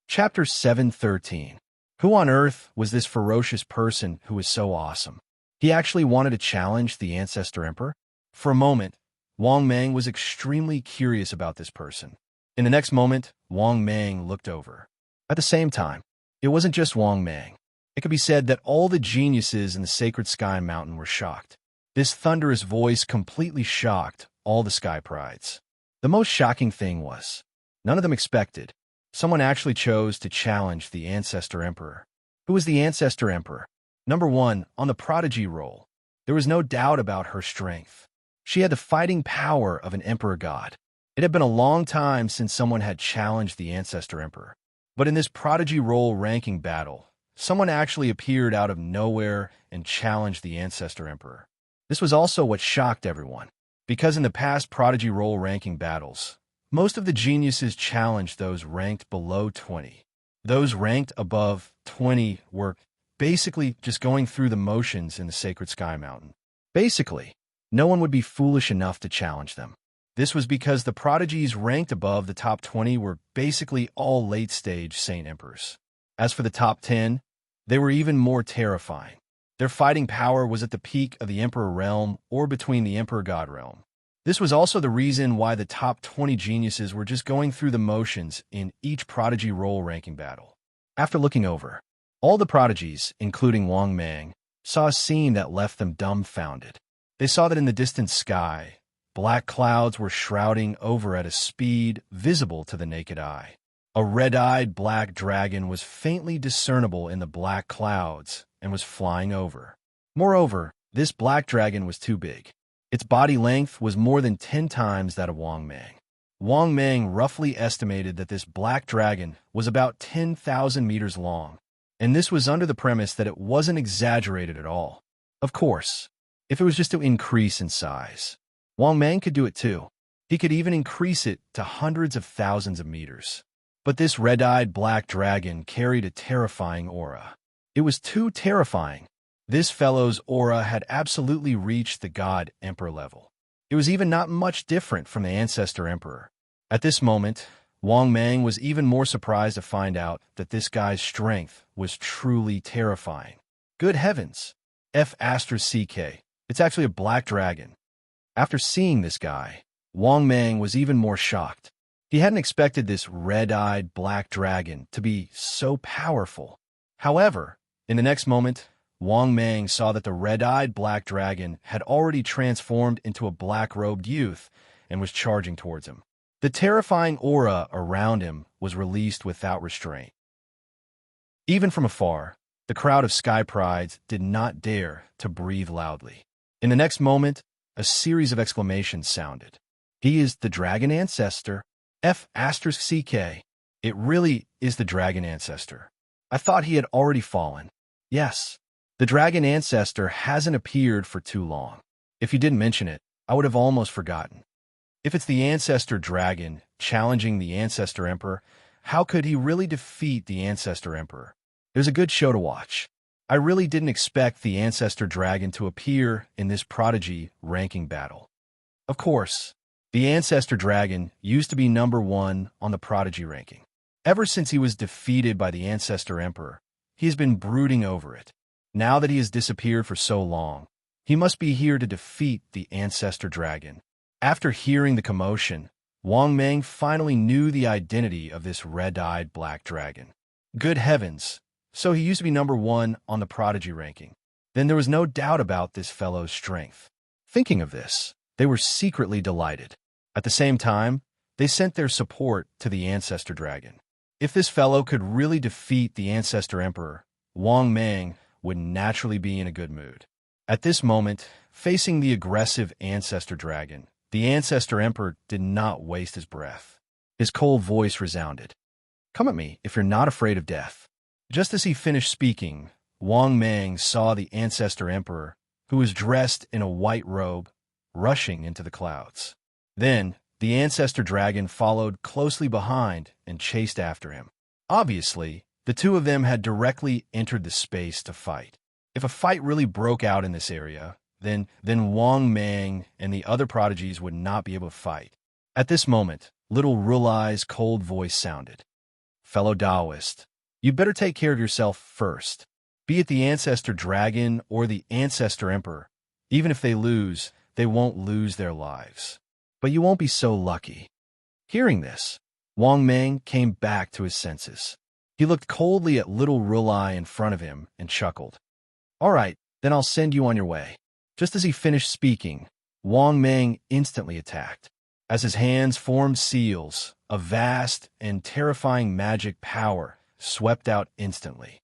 Chapter 713. Who on earth was this ferocious person who was so awesome? He actually wanted to challenge the Ancestor Emperor? For a moment, Wang Mang was extremely curious about this person. In the next moment, Wang Mang looked over. At the same time, it wasn't just Wang Mang. It could be said that all the geniuses in the Sacred Sky Mountain were shocked. This thunderous voice completely shocked all the Sky Prides. The most shocking thing was, none of them expected. Someone actually chose to challenge the Ancestor Emperor. Who was the Ancestor Emperor? Number 1, on the Prodigy roll. There was no doubt about her strength. She had the fighting power of an Emperor God. It had been a long time since someone had challenged the Ancestor Emperor. But in this Prodigy roll ranking battle, someone actually appeared out of nowhere and challenged the Ancestor Emperor. This was also what shocked everyone, because in the past Prodigy roll ranking battles, most of the geniuses challenged those ranked below 20. Those ranked above 20 were basically just going through the motions in the Sacred Sky Mountain. Basically, no one would be foolish enough to challenge them. This was because the prodigies ranked above the top 20 were basically all late-stage Saint Emperors. As for the top 10, they were even more terrifying. Their fighting power was at the peak of the Emperor realm or between the Emperor God realm. This was also the reason why the top 20 geniuses were just going through the motions in each prodigy roll ranking battle. After looking over, all the prodigies, including Wang Mang, saw a scene that left them dumbfounded. They saw that in the distant sky, black clouds were shrouding over at a speed visible to the naked eye. A red-eyed black dragon was faintly discernible in the black clouds and was flying over. Moreover, this black dragon was too big. Its body length was more than 10 times that of Wang Mang. Wang Mang roughly estimated that this black dragon was about 10,000 meters long, and this was under the premise that it wasn't exaggerated at all. Of course, if it was just to increase in size, Wang Mang could do it too. He could even increase it to hundreds of thousands of meters. But this red-eyed black dragon carried a terrifying aura. It was too terrifying. This fellow's aura had absolutely reached the God Emperor level. It was even not much different from the Ancestor Emperor. At this moment, Wang Mang was even more surprised to find out that this guy's strength was truly terrifying. Good heavens! F***CK. It's actually a black dragon. After seeing this guy, Wang Mang was even more shocked. He hadn't expected this red-eyed black dragon to be so powerful. However, in the next moment, Wang Mang saw that the red-eyed black dragon had already transformed into a black-robed youth and was charging towards him. The terrifying aura around him was released without restraint. Even from afar, the crowd of Sky Prides did not dare to breathe loudly. In the next moment, a series of exclamations sounded. "He is the Dragon Ancestor. F***CK. It really is the Dragon Ancestor. I thought he had already fallen. Yes, the Dragon Ancestor hasn't appeared for too long. If you didn't mention it, I would have almost forgotten. If it's the Ancestor Dragon challenging the Ancestor Emperor, how could he really defeat the Ancestor Emperor? It was a good show to watch. I really didn't expect the Ancestor Dragon to appear in this Prodigy ranking battle. Of course, the Ancestor Dragon used to be number 1 on the Prodigy ranking. Ever since he was defeated by the Ancestor Emperor, he has been brooding over it. Now that he has disappeared for so long, he must be here to defeat the Ancestor Dragon. After hearing the commotion, Wang Mang finally knew the identity of this red-eyed black dragon. Good heavens! So he used to be number 1 on the Prodigy ranking. Then there was no doubt about this fellow's strength. Thinking of this, they were secretly delighted. At the same time, they sent their support to the Ancestor Dragon. If this fellow could really defeat the Ancestor Emperor, Wang Mang would naturally be in a good mood. At this moment, facing the aggressive Ancestor Dragon, the Ancestor Emperor did not waste his breath. His cold voice resounded. "Come at me if you're not afraid of death." Just as he finished speaking, Wang Mang saw the Ancestor Emperor, who was dressed in a white robe, rushing into the clouds. Then, the Ancestor Dragon followed closely behind and chased after him. Obviously, the two of them had directly entered the space to fight. If a fight really broke out in this area, then Wang Mang and the other prodigies would not be able to fight. At this moment, little Rulai's cold voice sounded. "Fellow Taoist, you'd better take care of yourself first. Be it the Ancestor Dragon or the Ancestor Emperor, even if they lose, they won't lose their lives. But you won't be so lucky." Hearing this, Wang Mang came back to his senses. He looked coldly at little Rulai in front of him and chuckled. "All right, then I'll send you on your way." Just as he finished speaking, Wang Mang instantly attacked. As his hands formed seals, a vast and terrifying magic power swept out instantly.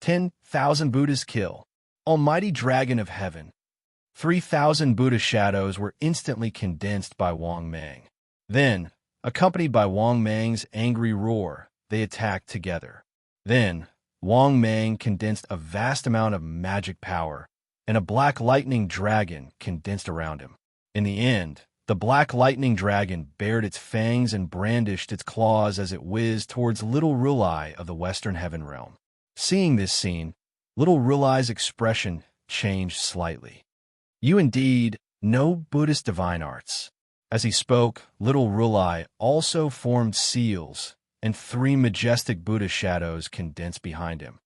10,000 Buddhas kill. Almighty Dragon of Heaven. 3,000 Buddha shadows were instantly condensed by Wang Mang. Then, accompanied by Wang Mang's angry roar, they attacked together. Then, Wang Mang condensed a vast amount of magic power, and a black lightning dragon condensed around him. In the end, the black lightning dragon bared its fangs and brandished its claws as it whizzed towards little Rulai of the Western Heaven Realm. Seeing this scene, little Rulai's expression changed slightly. "You indeed know Buddhist divine arts." As he spoke, little Rulai also formed seals, and 3 majestic Buddha shadows condensed behind him.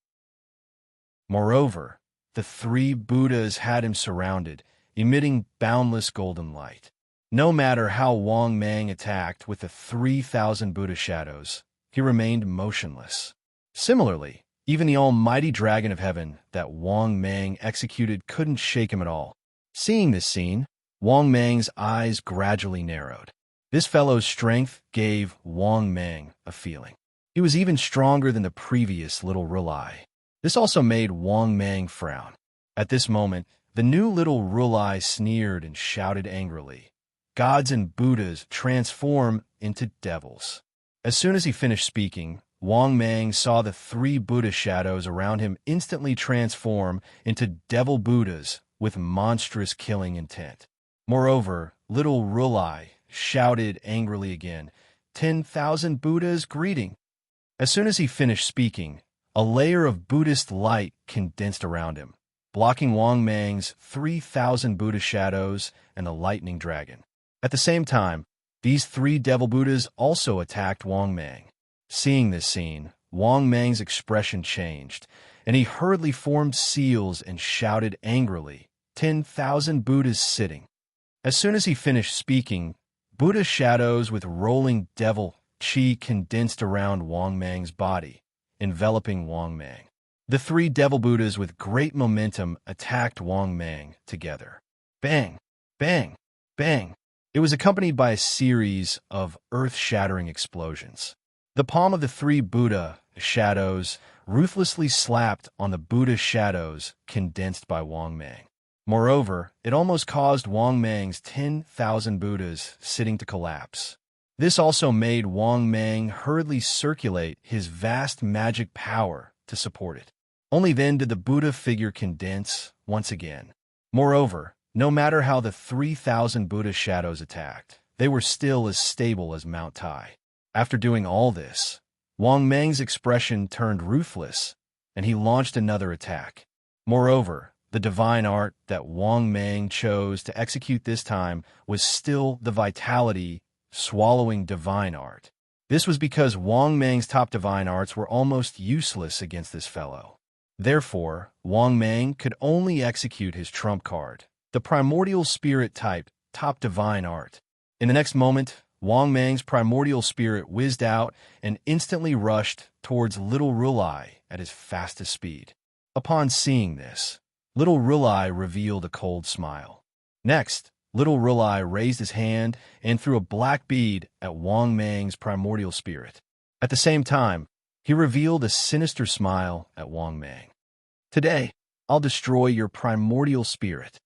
Moreover, the 3 Buddhas had him surrounded, emitting boundless golden light. No matter how Wang Mang attacked with the 3,000 Buddha shadows, he remained motionless. Similarly, even the almighty Dragon of Heaven that Wang Mang executed couldn't shake him at all. Seeing this scene, Wang Mang's eyes gradually narrowed. This fellow's strength gave Wang Mang a feeling. He was even stronger than the previous little Rulai. This also made Wang Mang frown. At this moment, the new little Rulai sneered and shouted angrily, "Gods and Buddhas transform into devils." As soon as he finished speaking, Wang Mang saw the 3 Buddha shadows around him instantly transform into devil Buddhas with monstrous killing intent. Moreover, little Rulai shouted angrily again, 10,000 Buddhas greeting." As soon as he finished speaking, a layer of Buddhist light condensed around him, blocking Wang Mang's 3,000 Buddha shadows and the lightning dragon. At the same time, these 3 devil Buddhas also attacked Wang Mang. Seeing this scene, Wang Mang's expression changed, and he hurriedly formed seals and shouted angrily, 10,000 Buddhas sitting. As soon as he finished speaking, Buddha shadows with rolling devil chi condensed around Wang Mang's body, enveloping Wang Mang. The 3 devil Buddhas with great momentum attacked Wang Mang together. Bang! Bang! Bang! It was accompanied by a series of earth-shattering explosions. The palm of the 3 Buddha shadows ruthlessly slapped on the Buddha shadows condensed by Wang Mang. Moreover, it almost caused Wang Mang's 10,000 Buddhas sitting to collapse. This also made Wang Mang hurriedly circulate his vast magic power to support it. Only then did the Buddha figure condense once again. Moreover, no matter how the 3,000 Buddha shadows attacked, they were still as stable as Mount Tai. After doing all this, Wang Mang's expression turned ruthless, and he launched another attack. Moreover, the divine art that Wang Mang chose to execute this time was still the vitality swallowing divine art. This was because Wang Mang's top divine arts were almost useless against this fellow. Therefore, Wang Mang could only execute his trump card, the primordial spirit type top divine art. In the next moment, Wang Mang's primordial spirit whizzed out and instantly rushed towards little Rulai at his fastest speed. Upon seeing this, little Rulai revealed a cold smile. Next, little Rulai raised his hand and threw a black bead at Wang Mang's primordial spirit. At the same time, he revealed a sinister smile at Wang Mang. "Today, I'll destroy your primordial spirit."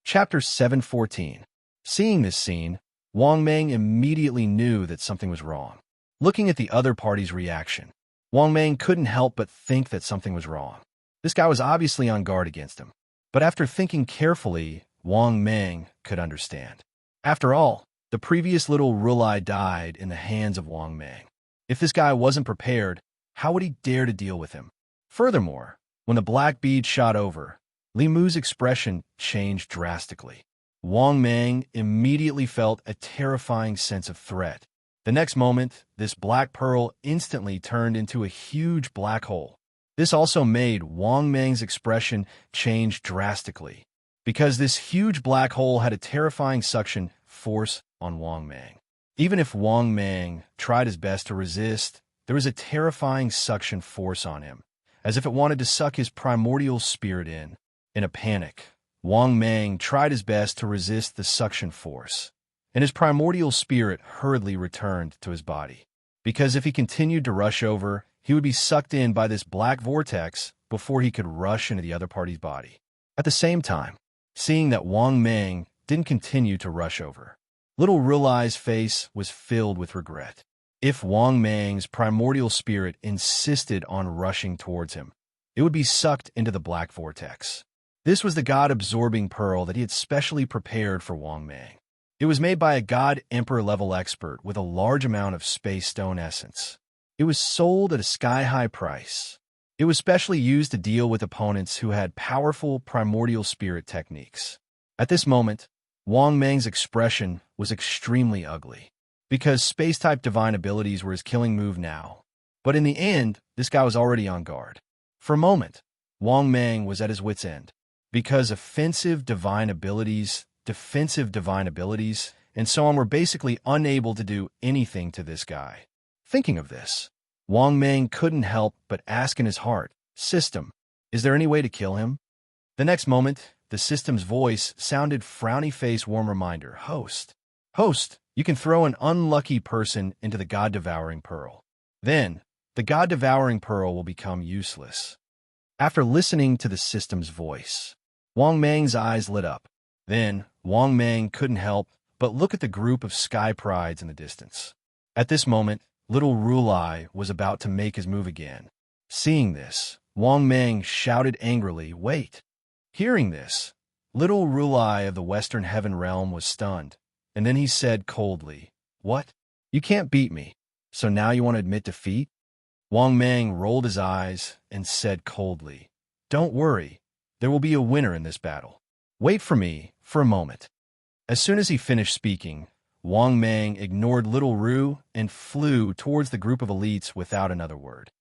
Chapter 714. Seeing this scene, Wang Mang immediately knew that something was wrong. Looking at the other party's reaction, Wang Mang couldn't help but think that something was wrong. This guy was obviously on guard against him. But after thinking carefully, Wang Mang could understand. After all, the previous little Rulai died in the hands of Wang Mang. If this guy wasn't prepared, how would he dare to deal with him? Furthermore, when the black bead shot over, Li Mu's expression changed drastically. Wang Mang immediately felt a terrifying sense of threat. The next moment, this black pearl instantly turned into a huge black hole. This also made Wang Mang's expression change drastically, because this huge black hole had a terrifying suction force on Wang Mang. Even if Wang Mang tried his best to resist, there was a terrifying suction force on him, as if it wanted to suck his primordial spirit in. In a panic, Wang Mang tried his best to resist the suction force, and his primordial spirit hurriedly returned to his body, because if he continued to rush over, he would be sucked in by this black vortex before he could rush into the other party's body. At the same time, seeing that Wang Mang didn't continue to rush over, little Rulai's face was filled with regret. If Wang Mang's primordial spirit insisted on rushing towards him, it would be sucked into the black vortex. This was the god-absorbing pearl that he had specially prepared for Wang Mang. It was made by a god emperor level expert with a large amount of space stone essence. It was sold at a sky-high price. It was specially used to deal with opponents who had powerful primordial spirit techniques. At this moment, Wang Mang's expression was extremely ugly, because space-type divine abilities were his killing move now. But in the end, this guy was already on guard. For a moment, Wang Mang was at his wit's end, because offensive divine abilities, defensive divine abilities, and so on were basically unable to do anything to this guy. Thinking of this, Wang Mang couldn't help but ask in his heart, "System, is there any way to kill him?" The next moment, the system's voice sounded frowny-face warm reminder. Host, you can throw an unlucky person into the God-devouring pearl. Then, the God-devouring pearl will become useless. After listening to the system's voice, Wang Mang's eyes lit up. Then, Wang Mang couldn't help but look at the group of sky prides in the distance. At this moment, little Rulai was about to make his move again. Seeing this, Wang Mang shouted angrily, "Wait!" Hearing this, little Rulai of the Western Heaven Realm was stunned, and then he said coldly, "What? You can't beat me, so now you want to admit defeat?" Wang Mang rolled his eyes and said coldly, "Don't worry, there will be a winner in this battle. Wait for me for a moment." As soon as he finished speaking, Wang Mang ignored little Ru and flew towards the group of elites without another word.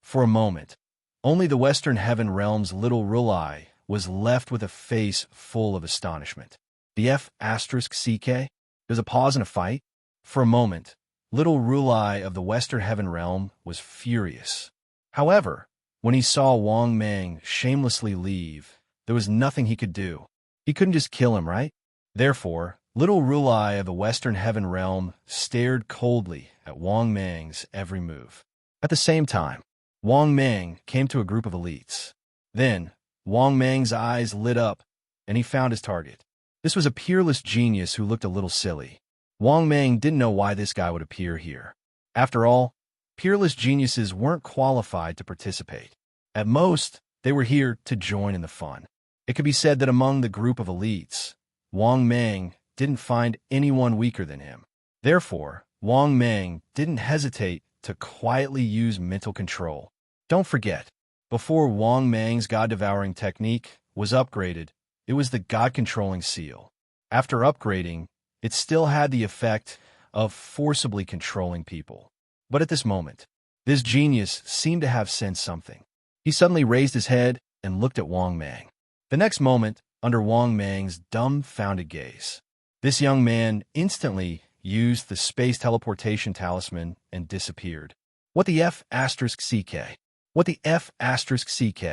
For a moment, only the Western Heaven Realm's little Rulai was left with a face full of astonishment. The F***CK? There's a pause in a fight? For a moment, little Rulai of the Western Heaven Realm was furious. However, when he saw Wang Mang shamelessly leave, there was nothing he could do. He couldn't just kill him, right? Therefore, little Rulai of the Western Heaven Realm stared coldly at Wang Mang's every move. At the same time, Wang Mang came to a group of elites. Then, Wang Mang's eyes lit up, and he found his target. This was a peerless genius who looked a little silly. Wang Mang didn't know why this guy would appear here. After all, peerless geniuses weren't qualified to participate. At most, they were here to join in the fun. It could be said that among the group of elites, Wang Mang didn't find anyone weaker than him. Therefore, Wang Mang didn't hesitate to quietly use mental control. Don't forget, before Wang Mang's God-devouring technique was upgraded, it was the God-controlling seal. After upgrading, it still had the effect of forcibly controlling people. But at this moment, this genius seemed to have sensed something. He suddenly raised his head and looked at Wang Mang. The next moment, under Wang Mang's dumbfounded gaze, this young man instantly used the space teleportation talisman and disappeared. What the F***CK? What the F***CK?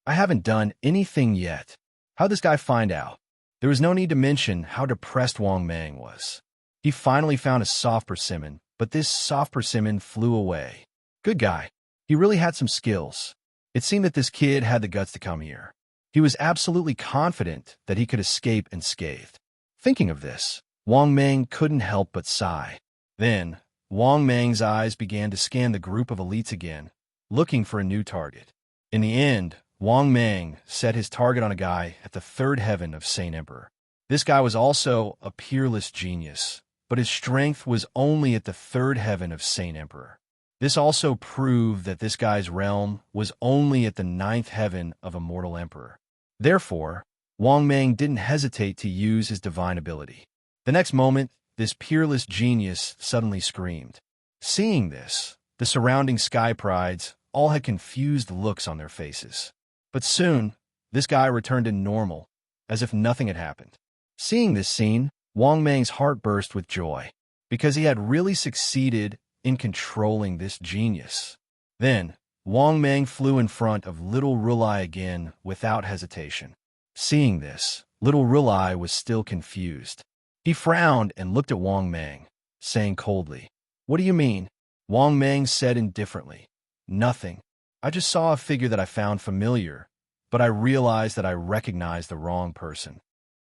I haven't done anything yet. How'd this guy find out? There was no need to mention how depressed Wang Mang was. He finally found a soft persimmon, but this soft persimmon flew away. Good guy. He really had some skills. It seemed that this kid had the guts to come here. He was absolutely confident that he could escape unscathed. Thinking of this, Wang Mang couldn't help but sigh. Then, Wang Mang's eyes began to scan the group of elites again, looking for a new target. In the end, Wang Mang set his target on a guy at the third heaven of Saint Emperor. This guy was also a peerless genius, but his strength was only at the third heaven of Saint Emperor. This also proved that this guy's realm was only at the ninth heaven of Immortal Emperor. Therefore, Wang Mang didn't hesitate to use his divine ability. The next moment, this peerless genius suddenly screamed. Seeing this, the surrounding sky prides all had confused looks on their faces. But soon, this guy returned to normal, as if nothing had happened. Seeing this scene, Wang Mang's heart burst with joy, because he had really succeeded in controlling this genius. Then, Wang Mang flew in front of little Rulai again without hesitation. Seeing this, little Rulai was still confused. He frowned and looked at Wang Mang, saying coldly, "What do you mean?" Wang Mang said indifferently, "Nothing. I just saw a figure that I found familiar, but I realized that I recognized the wrong person."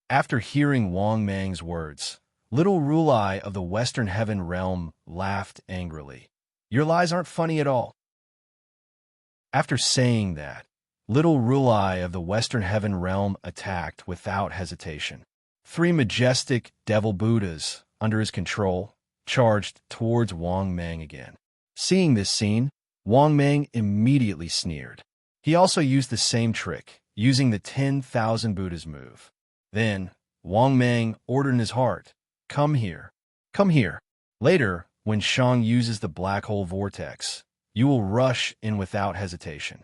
After hearing Wang Mang's words, little Rulai of the Western Heaven Realm laughed angrily. "Your lies aren't funny at all." After saying that, little Rulai of the Western Heaven Realm attacked without hesitation. 3 majestic devil Buddhas, under his control, charged towards Wang Mang again. Seeing this scene, Wang Mang immediately sneered. He also used the same trick, using the 10,000 Buddhas move. Then, Wang Mang ordered in his heart, "Come here. Come here." Later, when Shang uses the black hole vortex, you will rush in without hesitation.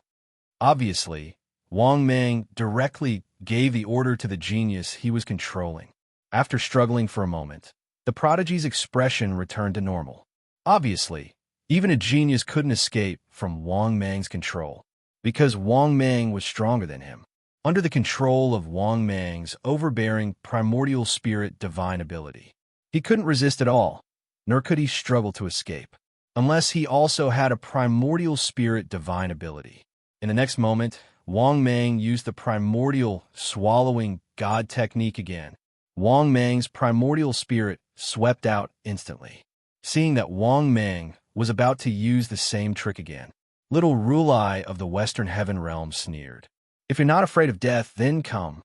Obviously, Wang Mang directly gave the order to the genius he was controlling. After struggling for a moment, the prodigy's expression returned to normal. Obviously, even a genius couldn't escape from Wang Mang's control, because Wang Mang was stronger than him. under the control of Wang Mang's overbearing primordial spirit divine ability. He couldn't resist at all, nor could he struggle to escape, unless he also had a primordial spirit divine ability. In the next moment, Wang Mang used the primordial swallowing god technique again. Wang Mang's primordial spirit swept out instantly. Seeing that Wang Mang was about to use the same trick again, little Rulai of the Western Heaven Realm sneered. "If you're not afraid of death, then come."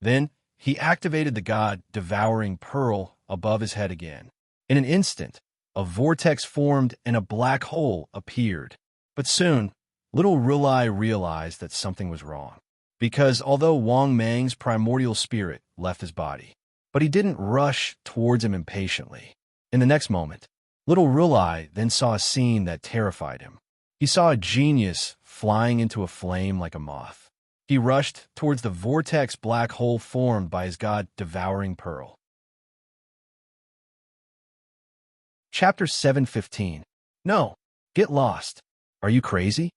Then he activated the god-devouring pearl above his head again. In an instant, a vortex formed and a black hole appeared. But soon, little Rulai realized that something was wrong. Because although Wang Mang's primordial spirit left his body, but he didn't rush towards him impatiently. In the next moment, little Rulai then saw a scene that terrified him. He saw a genius flying into a flame like a moth. He rushed towards the vortex black hole formed by his god-devouring pearl. Chapter 7:15. No, get lost. Are you crazy?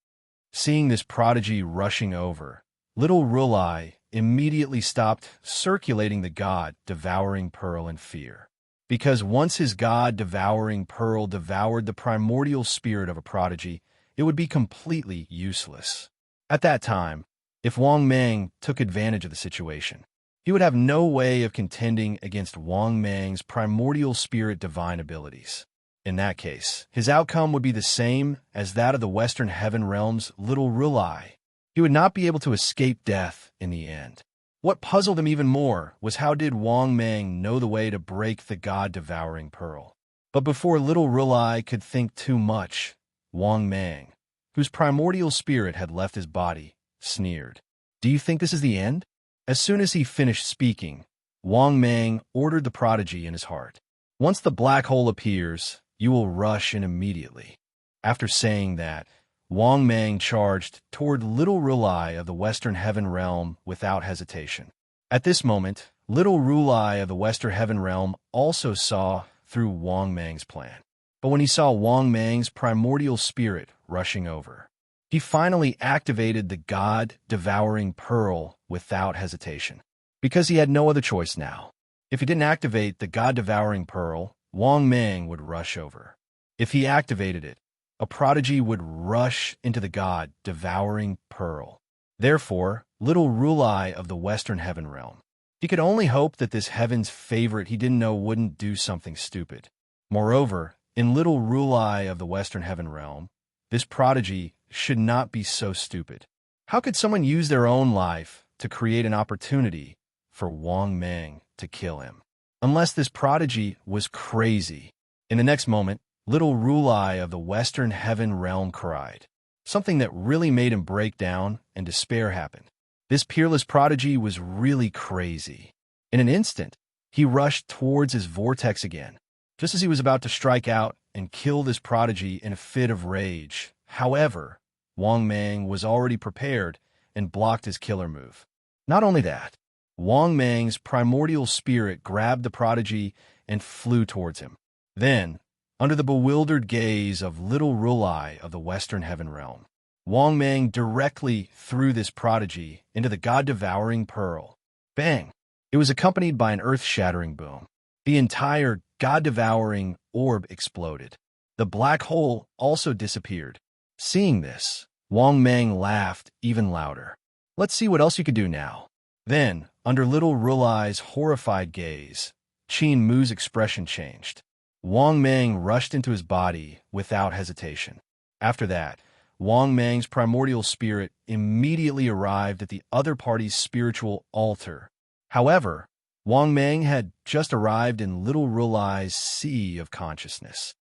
Seeing this prodigy rushing over, little Rulai immediately stopped circulating the god-devouring pearl in fear. Because once his god-devouring pearl devoured the primordial spirit of a prodigy, it would be completely useless. At that time, if Wang Mang took advantage of the situation, he would have no way of contending against Wang Mang's primordial spirit divine abilities. In that case, his outcome would be the same as that of the Western Heaven Realm's little Rulai. He would not be able to escape death in the end. What puzzled him even more was how did Wang Mang know the way to break the god-devouring pearl. But before little Rulai could think too much, Wang Mang, whose primordial spirit had left his body, sneered. "Do you think this is the end?" As soon as he finished speaking, Wang Mang ordered the prodigy in his heart. "Once the black hole appears, you will rush in immediately." After saying that, Wang Mang charged toward little Rulai of the Western Heaven Realm without hesitation. At this moment, little Rulai of the Western Heaven Realm also saw through Wang Mang's plan. But when he saw Wang Mang's primordial spirit rushing over, he finally activated the god-devouring pearl without hesitation, because he had no other choice now. If he didn't activate the god-devouring pearl, Wang Mang would rush over. If he activated it, a prodigy would rush into the god-devouring pearl. Therefore, little Rulai of the Western Heaven Realm, he could only hope that this heaven's favorite he didn't know wouldn't do something stupid. Moreover, in little Rulai of the Western Heaven Realm, this prodigy should not be so stupid. How could someone use their own life to create an opportunity for Wang Mang to kill him? Unless this prodigy was crazy. In the next moment, little Rulai of the Western Heaven Realm cried. Something that really made him break down and despair happened. This peerless prodigy was really crazy. In an instant, he rushed towards his vortex again, just as he was about to strike out and kill this prodigy in a fit of rage. However, Wang Mang was already prepared and blocked his killer move. Not only that, Wang Mang's primordial spirit grabbed the prodigy and flew towards him. Then, under the bewildered gaze of little Rulai of the Western Heaven Realm, Wang Mang directly threw this prodigy into the god-devouring pearl. Bang! It was accompanied by an earth-shattering boom. The entire god-devouring orb exploded. The black hole also disappeared. Seeing this, Wang Mang laughed even louder. "Let's see what else you could do now." Then, under little Rulai's horrified gaze, Qin Mu's expression changed. Wang Mang rushed into his body without hesitation. After that, Wang Mang's primordial spirit immediately arrived at the other party's spiritual altar. However, Wang Mang had just arrived in little Rulai's sea of consciousness.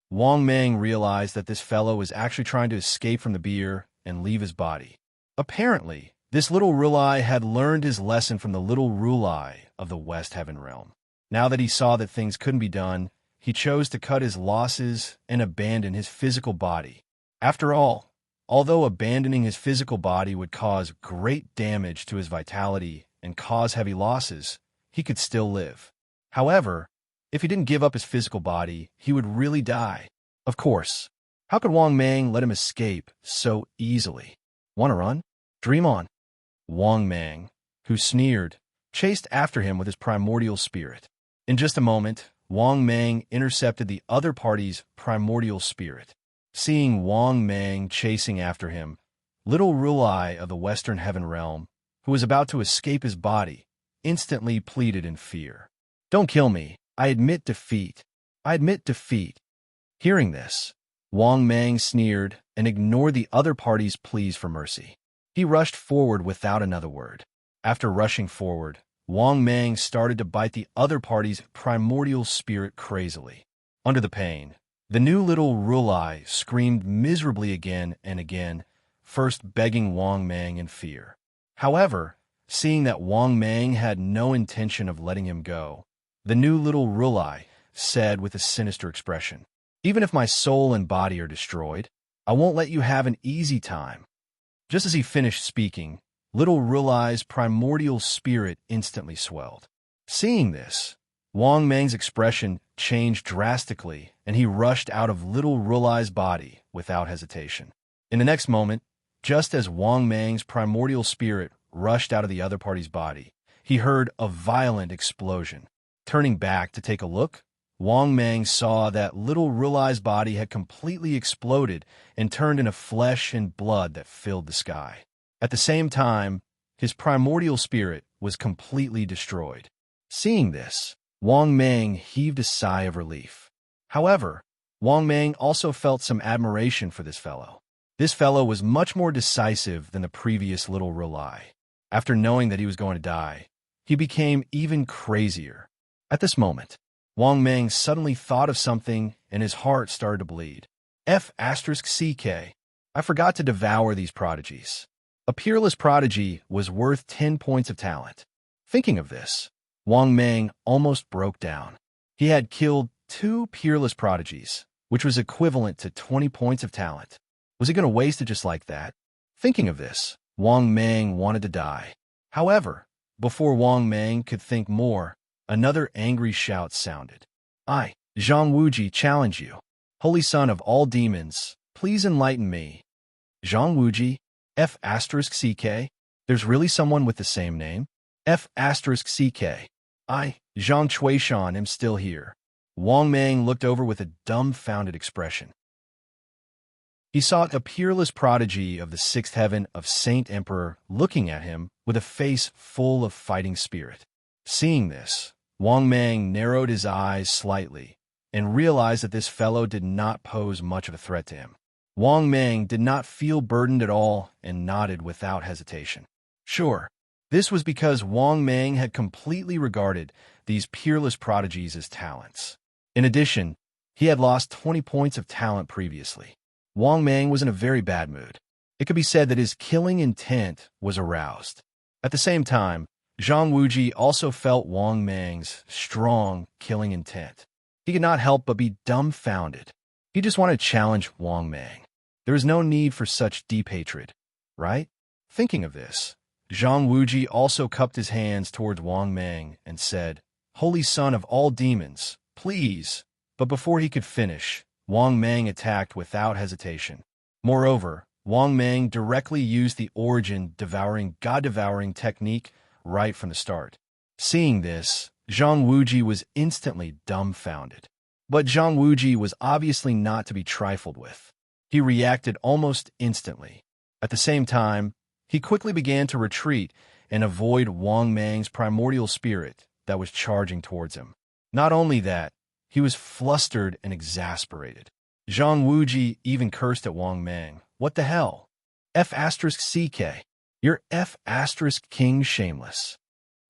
Wang Mang realized that this fellow was actually trying to escape from the beer and leave his body. Apparently, this little Rulai had learned his lesson from the little Rulai of the West Heaven Realm. Now that he saw that things couldn't be done, he chose to cut his losses and abandon his physical body. After all, although abandoning his physical body would cause great damage to his vitality and cause heavy losses, he could still live. However, if he didn't give up his physical body, he would really die. Of course, how could Wang Mang let him escape so easily? Want to run? Dream on. Wang Mang, who sneered, chased after him with his primordial spirit. In just a moment, Wang Mang intercepted the other party's primordial spirit. Seeing Wang Mang chasing after him, little Rulai of the Western Heaven Realm, who was about to escape his body, instantly pleaded in fear. "Don't kill me. I admit defeat. I admit defeat." Hearing this, Wang Mang sneered and ignored the other party's pleas for mercy. He rushed forward without another word. After rushing forward, Wang Mang started to bite the other party's primordial spirit crazily. Under the pain, the new little Rulai screamed miserably again and again, first begging Wang Mang in fear. However, seeing that Wang Mang had no intention of letting him go, the new little Rulai said with a sinister expression, "Even if my soul and body are destroyed, I won't let you have an easy time." Just as he finished speaking, little Rulai's primordial spirit instantly swelled. Seeing this, Wang Mang's expression changed drastically, and he rushed out of little Rulai's body without hesitation. In the next moment, just as Wang Mang's primordial spirit rushed out of the other party's body, he heard a violent explosion. Turning back to take a look, Wang Mang saw that little Rulai's body had completely exploded and turned into flesh and blood that filled the sky. At the same time, his primordial spirit was completely destroyed. Seeing this, Wang Mang heaved a sigh of relief. However, Wang Mang also felt some admiration for this fellow. This fellow was much more decisive than the previous little Rulai. After knowing that he was going to die, he became even crazier. At this moment, Wang Mang suddenly thought of something and his heart started to bleed. F***CK. I forgot to devour these prodigies. A peerless prodigy was worth 10 points of talent. Thinking of this, Wang Mang almost broke down. He had killed 2 peerless prodigies, which was equivalent to 20 points of talent. Was he going to waste it just like that? Thinking of this, Wang Mang wanted to die. However, before Wang Mang could think more, another angry shout sounded. "I, Zhang Wuji, challenge you. Holy son of all demons, please enlighten me." Zhang Wuji, F***CK. There's really someone with the same name? F***CK. I, Zhang Chuishan, am still here. Wang Mang looked over with a dumbfounded expression. He saw a peerless prodigy of the 6th heaven of Saint Emperor looking at him with a face full of fighting spirit. Seeing this, Wang Mang narrowed his eyes slightly and realized that this fellow did not pose much of a threat to him. Wang Mang did not feel burdened at all and nodded without hesitation. Sure, this was because Wang Mang had completely regarded these peerless prodigies as talents. In addition, he had lost 20 points of talent previously. Wang Mang was in a very bad mood. It could be said that his killing intent was aroused. At the same time, Zhang Wuji also felt Wang Mang's strong killing intent. He could not help but be dumbfounded. He just wanted to challenge Wang Mang. There is no need for such deep hatred, right? Thinking of this, Zhang Wuji also cupped his hands towards Wang Mang and said, "Holy son of all demons, please." But before he could finish, Wang Mang attacked without hesitation. Moreover, Wang Mang directly used the origin God-devouring technique right from the start. Seeing this, Zhang Wuji was instantly dumbfounded. But Zhang Wuji was obviously not to be trifled with. He reacted almost instantly. At the same time, he quickly began to retreat and avoid Wang Mang's primordial spirit that was charging towards him. Not only that, he was flustered and exasperated. Zhang Wuji even cursed at Wang Mang. "What the hell? F***CK. You're F***King shameless.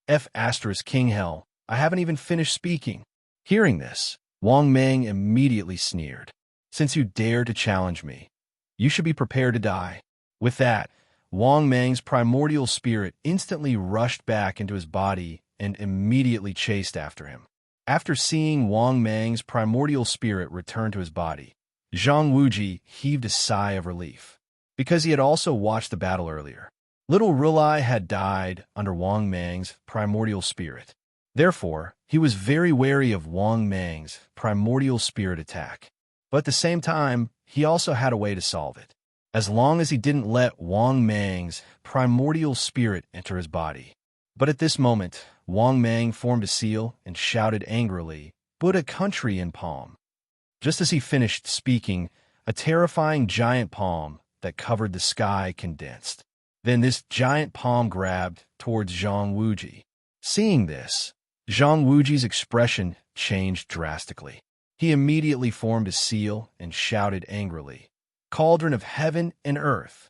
F***King hell. I haven't even finished speaking." Hearing this, Wang Mang immediately sneered. "Since you dare to challenge me, you should be prepared to die." With that, Wang Mang's primordial spirit instantly rushed back into his body and immediately chased after him. After seeing Wang Mang's primordial spirit return to his body, Zhang Wuji heaved a sigh of relief, because he had also watched the battle earlier. Little Rulai had died under Wang Mang's primordial spirit. Therefore, he was very wary of Wang Mang's primordial spirit attack. But at the same time, he also had a way to solve it. as long as he didn't let Wang Mang's primordial spirit enter his body. But at this moment, Wang Mang formed a seal and shouted angrily, "Buddha country in palm." Just as he finished speaking, a terrifying giant palm that covered the sky condensed. Then this giant palm grabbed towards Zhang Wuji. Seeing this, Zhang Wuji's expression changed drastically. He immediately formed a seal and shouted angrily, "Cauldron of heaven and earth."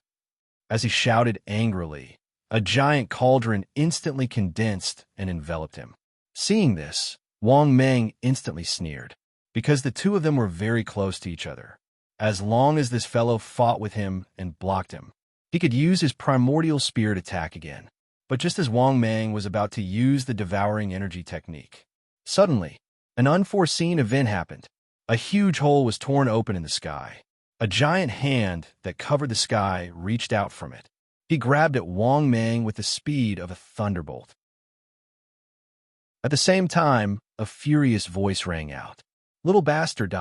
As he shouted angrily, a giant cauldron instantly condensed and enveloped him. Seeing this, Wang Mang instantly sneered, because the two of them were very close to each other. As long as this fellow fought with him and blocked him, he could use his primordial spirit attack again. But just as Wang Mang was about to use the devouring energy technique, suddenly, an unforeseen event happened. A huge hole was torn open in the sky. A giant hand that covered the sky reached out from it. He grabbed at Wang Mang with the speed of a thunderbolt. At the same time, a furious voice rang out. "Little bastard!"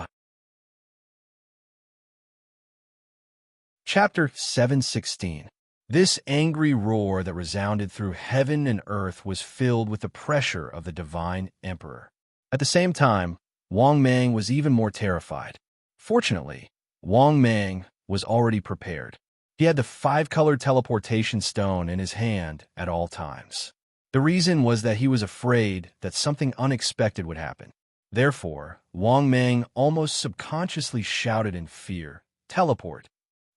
Chapter 716. This angry roar that resounded through heaven and earth was filled with the pressure of the divine emperor. At the same time, Wang Mang was even more terrified. Fortunately, Wang Mang was already prepared. He had the 5-colored teleportation stone in his hand at all times. The reason was that he was afraid that something unexpected would happen. Therefore, Wang Mang almost subconsciously shouted in fear, "Teleport!"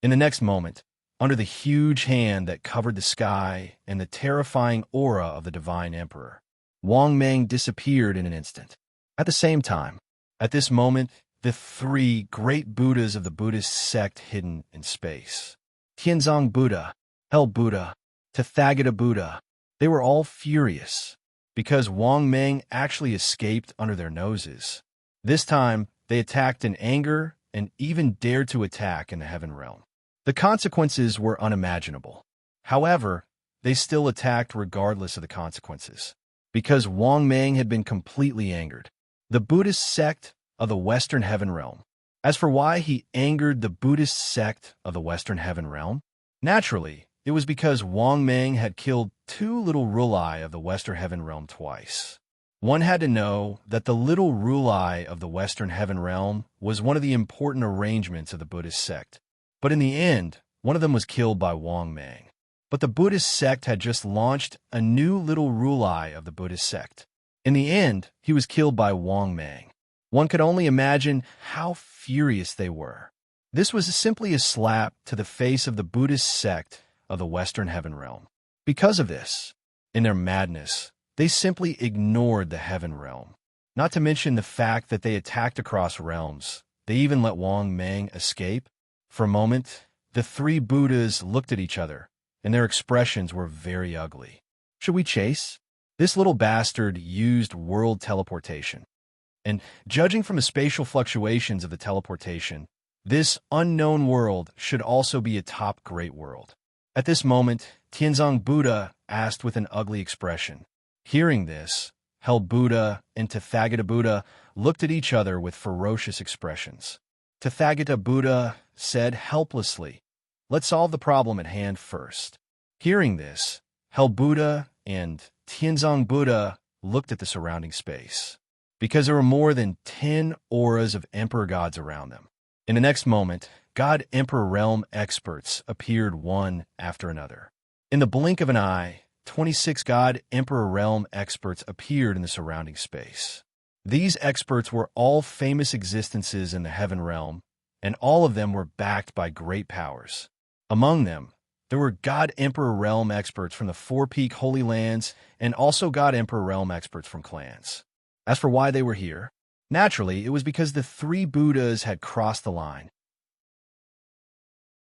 In the next moment, under the huge hand that covered the sky and the terrifying aura of the divine emperor, Wang Mang disappeared in an instant. At the same time, at this moment, the 3 great Buddhas of the Buddhist sect hidden in space, Tianzong Buddha, Hell Buddha, Tathagata Buddha, they were all furious because Wang Mang actually escaped under their noses. This time, they attacked in anger and even dared to attack in the heaven realm. The consequences were unimaginable. However, they still attacked regardless of the consequences, because Wang Mang had been completely angered. The Buddhist sect of the Western Heaven Realm. As for why he angered the Buddhist sect of the Western Heaven Realm, naturally, it was because Wang Mang had killed 2 little Rulai of the Western Heaven Realm twice. One had to know that the little Rulai of the Western Heaven Realm was one of the important arrangements of the Buddhist sect. But in the end, one of them was killed by Wang Mang. But the Buddhist sect had just launched a new little Rulai of the Buddhist sect. In the end, he was killed by Wang Mang. One could only imagine how furious they were. This was simply a slap to the face of the Buddhist sect of the Western Heaven Realm. Because of this, in their madness, they simply ignored the Heaven Realm. Not to mention the fact that they attacked across realms. They even let Wang Mang escape. For a moment, the 3 Buddhas looked at each other, and their expressions were very ugly. Should we chase? This little bastard used world teleportation. And judging from the spatial fluctuations of the teleportation, this unknown world should also be a top great world. At this moment, Tianzong Buddha asked with an ugly expression. Hearing this, Hell Buddha and Tathagata Buddha looked at each other with ferocious expressions. Tathagata Buddha said helplessly, "Let's solve the problem at hand first." Hearing this, Hell Buddha and Tianzong Buddha looked at the surrounding space, because there were more than 10 auras of Emperor gods around them. In the next moment, God Emperor Realm experts appeared one after another. In the blink of an eye, 26 God Emperor Realm experts appeared in the surrounding space. These experts were all famous existences in the Heaven Realm, and all of them were backed by great powers. Among them, there were God Emperor Realm experts from the 4 Peak Holy Lands and also God Emperor Realm experts from clans. As for why they were here, naturally, it was because the 3 Buddhas had crossed the line.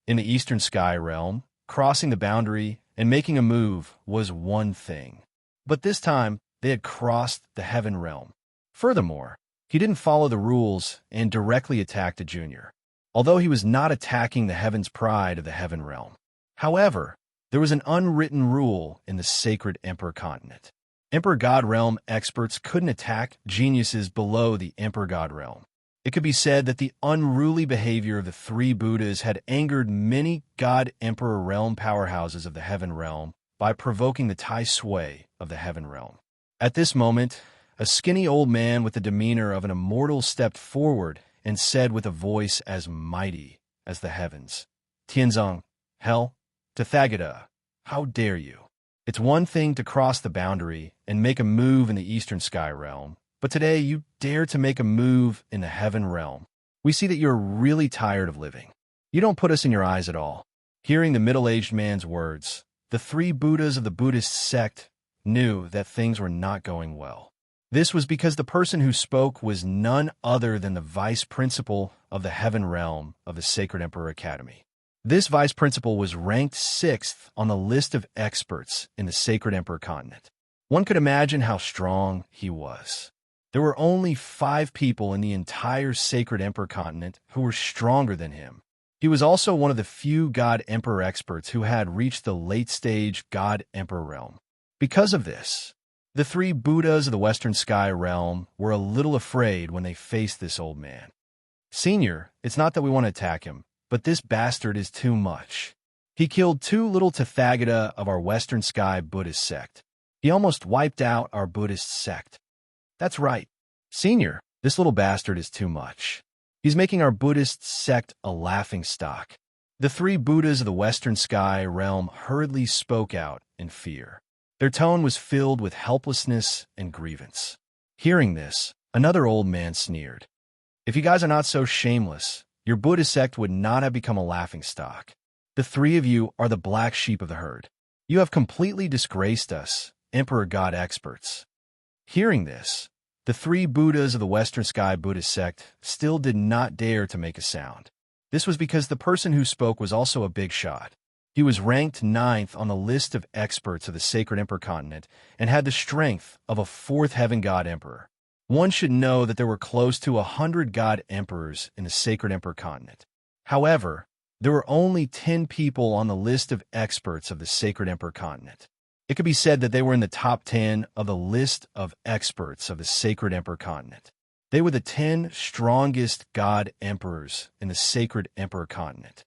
In the Eastern Sky Realm, crossing the boundary and making a move was one thing. But this time, they had crossed the Heaven Realm. Furthermore, he didn't follow the rules and directly attacked a junior, although he was not attacking the Heaven's pride of the Heaven Realm. However, there was an unwritten rule in the sacred Emperor continent. Emperor God Realm experts couldn't attack geniuses below the Emperor God Realm. It could be said that the unruly behavior of the three Buddhas had angered many God-Emperor realm powerhouses of the heaven realm by provoking the Tai Sui of the heaven realm. At this moment, a skinny old man with the demeanor of an immortal stepped forward and said with a voice as mighty as the heavens, "Tianzong, hell, Tathagata, how dare you? It's one thing to cross the boundary and make a move in the eastern sky realm, but today you dare to make a move in the heaven realm. We see that you're really tired of living. You don't put us in your eyes at all." Hearing the middle-aged man's words, the three Buddhas of the Buddhist sect knew that things were not going well. This was because the person who spoke was none other than the vice principal of the heaven realm of the Sacred Emperor Academy. This vice principal was ranked 6th on the list of experts in the Sacred Emperor continent. One could imagine how strong he was. There were only 5 people in the entire Sacred Emperor continent who were stronger than him. He was also one of the few God-Emperor experts who had reached the late-stage God-Emperor realm. Because of this, the 3 Buddhas of the Western Sky realm were a little afraid when they faced this old man. "Senior, it's not that we want to attack him, but this bastard is too much. He killed 2 little Tathagata of our Western Sky Buddhist sect. He almost wiped out our Buddhist sect." "That's right. Senior, this little bastard is too much. He's making our Buddhist sect a laughingstock." The 3 Buddhas of the Western Sky realm hurriedly spoke out in fear. Their tone was filled with helplessness and grievance. Hearing this, another old man sneered. "If you guys are not so shameless, your Buddhist sect would not have become a laughingstock. The 3 of you are the black sheep of the herd. You have completely disgraced us, Emperor God experts." Hearing this, the 3 Buddhas of the Western Sky Buddhist sect still did not dare to make a sound. This was because the person who spoke was also a big shot. He was ranked 9th on the list of experts of the Sacred Emperor continent and had the strength of a 4th heaven god emperor. One should know that there were close to 100 god emperors in the Sacred Emperor continent. However, there were only 10 people on the list of experts of the Sacred Emperor continent. It could be said that they were in the top 10 of the list of experts of the Sacred Emperor continent. They were the 10 strongest god emperors in the Sacred Emperor continent.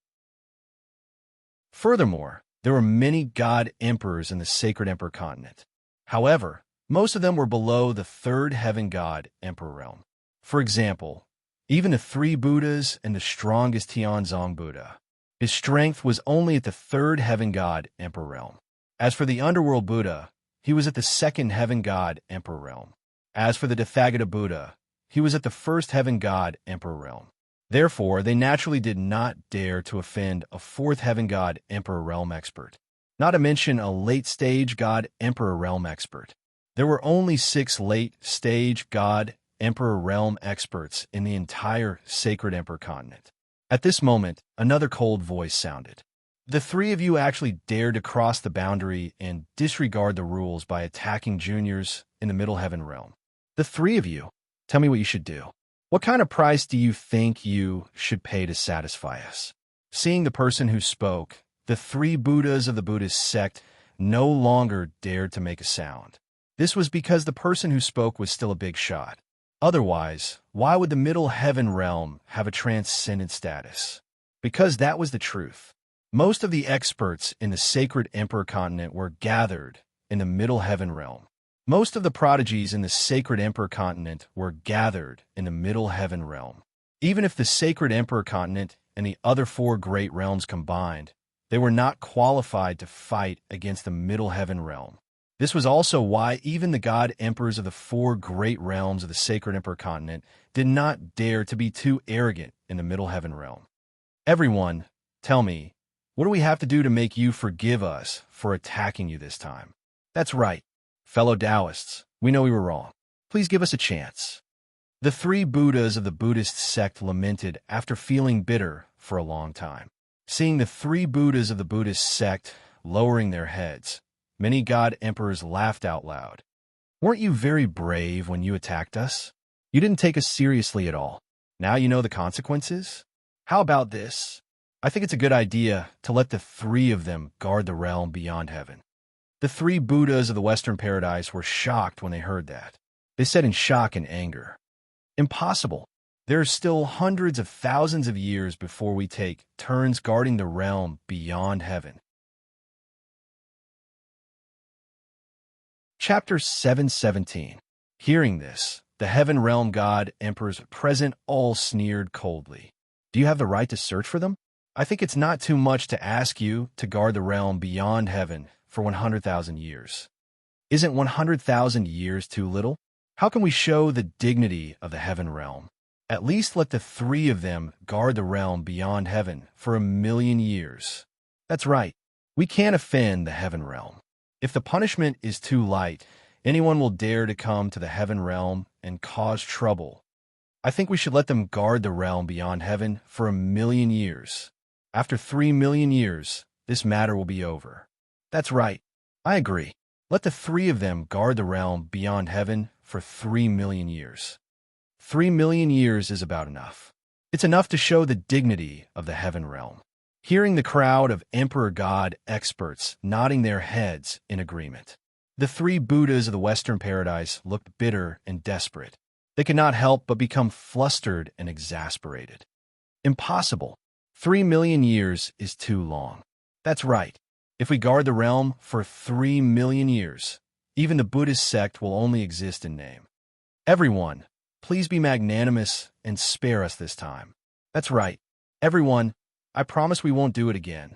Furthermore, there were many god emperors in the Sacred Emperor continent. However, most of them were below the 3rd heaven god emperor realm. For example, even the 3 Buddhas and the strongest Tianzong Buddha, his strength was only at the 3rd heaven god emperor realm. As for the underworld Buddha, he was at the 2nd heaven god emperor realm. As for the Tathagata Buddha, he was at the 1st heaven god emperor realm. Therefore, they naturally did not dare to offend a 4th heaven god emperor realm expert, not to mention a late-stage god emperor realm expert. There were only 6 late-stage god emperor realm experts in the entire Sacred Emperor continent. At this moment, another cold voice sounded. "The 3 of you actually dared to cross the boundary and disregard the rules by attacking juniors in the Middle Heaven realm. The 3 of you, tell me what you should do. What kind of price do you think you should pay to satisfy us?" Seeing the person who spoke, the 3 Buddhas of the Buddhist sect no longer dared to make a sound. This was because the person who spoke was still a big shot. Otherwise, why would the Middle Heaven realm have a transcendent status? Because that was the truth. Most of the experts in the Sacred Emperor continent were gathered in the Middle Heaven realm. Most of the prodigies in the Sacred Emperor continent were gathered in the Middle Heaven realm. Even if the Sacred Emperor continent and the other 4 great realms combined, they were not qualified to fight against the Middle Heaven realm. This was also why even the god emperors of the 4 great realms of the Sacred Emperor continent did not dare to be too arrogant in the Middle Heaven realm. "Everyone, tell me, what do we have to do to make you forgive us for attacking you this time?" "That's right. Fellow Taoists, we know we were wrong. Please give us a chance." The 3 Buddhas of the Buddhist sect lamented after feeling bitter for a long time. Seeing the 3 Buddhas of the Buddhist sect lowering their heads, many god emperors laughed out loud. "Weren't you very brave when you attacked us? You didn't take us seriously at all. Now you know the consequences? How about this? I think it's a good idea to let the 3 of them guard the realm beyond heaven." The 3 Buddhas of the Western Paradise were shocked when they heard that. They said in shock and anger, "Impossible. There are still hundreds of thousands of years before we take turns guarding the realm beyond heaven. Chapter 717. Hearing this, the heaven realm god emperors present all sneered coldly. Do you have the right to search for them? I think it's not too much to ask you to guard the realm beyond heaven for 100,000 years. Isn't 100,000 years too little? How can we show the dignity of the heaven realm? At least let the three of them guard the realm beyond heaven for 1,000,000 years. That's right. We can't offend the heaven realm. If the punishment is too light, anyone will dare to come to the heaven realm and cause trouble. I think we should let them guard the realm beyond heaven for 1,000,000 years. After 3,000,000 years, this matter will be over. That's right. I agree. Let the three of them guard the realm beyond heaven for 3,000,000 years. 3,000,000 years is about enough. It's enough to show the dignity of the heaven realm. Hearing the crowd of Emperor God experts nodding their heads in agreement, the three Buddhas of the Western paradise looked bitter and desperate. They could not help but become flustered and exasperated. Impossible. 3,000,000 years is too long. That's right. If we guard the realm for 3,000,000 years, even the Buddhist sect will only exist in name. Everyone, please be magnanimous and spare us this time. That's right. Everyone, I promise we won't do it again.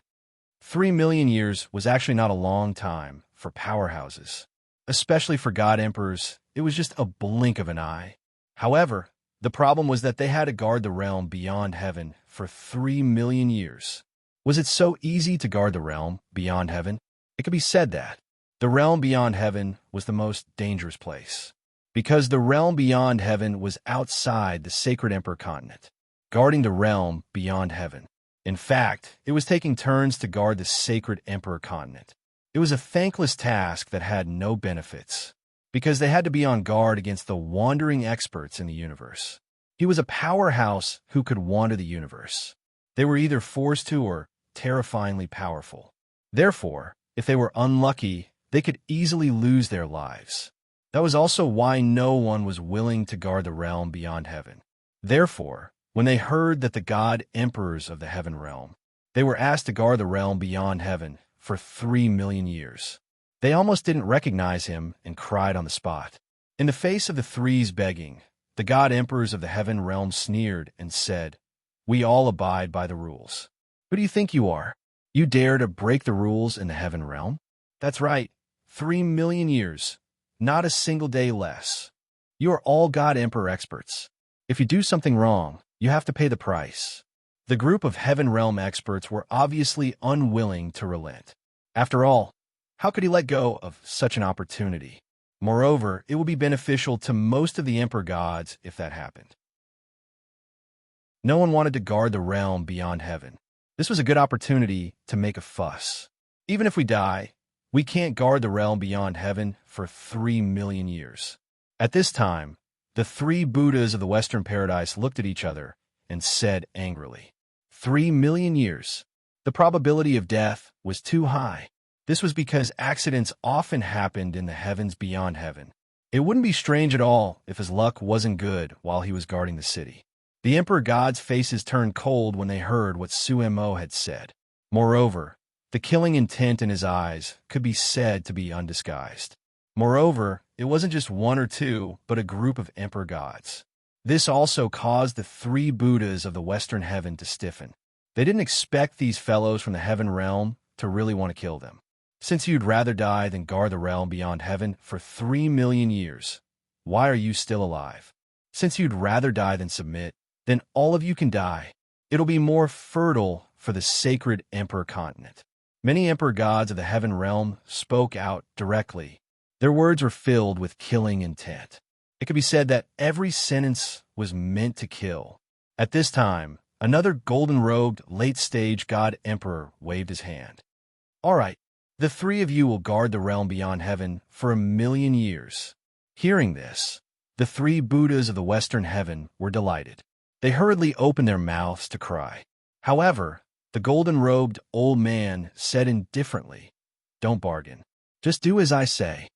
3,000,000 years was actually not a long time for powerhouses. Especially for god emperors, it was just a blink of an eye. However, the problem was that they had to guard the realm beyond heaven for 3,000,000 years. Was it so easy to guard the realm beyond heaven? It could be said that the realm beyond heaven was the most dangerous place, because the realm beyond heaven was outside the sacred emperor continent, guarding the realm beyond heaven. In fact, it was taking turns to guard the sacred emperor continent. It was a thankless task that had no benefits, because they had to be on guard against the wandering experts in the universe. He was a powerhouse who could wander the universe. They were either forced to or terrifyingly powerful. Therefore, if they were unlucky, they could easily lose their lives. That was also why no one was willing to guard the realm beyond heaven. Therefore, when they heard that the god emperors of the heaven realm, they were asked to guard the realm beyond heaven for 3,000,000 years. They almost didn't recognize him and cried on the spot. In the face of the three's begging, the god emperors of the heaven realm sneered and said, "We all abide by the rules. Who do you think you are? You dare to break the rules in the heaven realm? That's right, 3,000,000 years, not a single day less. You are all god emperor experts. If you do something wrong, you have to pay the price." The group of heaven realm experts were obviously unwilling to relent. After all, how could he let go of such an opportunity? Moreover, it would be beneficial to most of the emperor gods if that happened. No one wanted to guard the realm beyond heaven. This was a good opportunity to make a fuss. Even if we die, we can't guard the realm beyond heaven for 3,000,000 years. At this time, the three Buddhas of the Western paradise looked at each other and said angrily, 3,000,000 years. The probability of death was too high. This was because accidents often happened in the heavens beyond heaven. It wouldn't be strange at all if his luck wasn't good while he was guarding the city. The emperor gods' faces turned cold when they heard what Suemo had said. Moreover, the killing intent in his eyes could be said to be undisguised. Moreover, it wasn't just one or two, but a group of emperor gods. This also caused the three Buddhas of the Western heaven to stiffen. They didn't expect these fellows from the heaven realm to really want to kill them. Since you'd rather die than guard the realm beyond heaven for 3,000,000 years, why are you still alive? Since you'd rather die than submit, then all of you can die. It'll be more fertile for the sacred emperor continent. Many emperor gods of the heaven realm spoke out directly. Their words were filled with killing intent. It could be said that every sentence was meant to kill. At this time, another golden-robed, late-stage god emperor waved his hand. All right, the three of you will guard the realm beyond heaven for 1,000,000 years. Hearing this, the three Buddhas of the Western heaven were delighted. They hurriedly opened their mouths to cry. However, the golden-robed old man said indifferently, "Don't bargain. Just do as I say."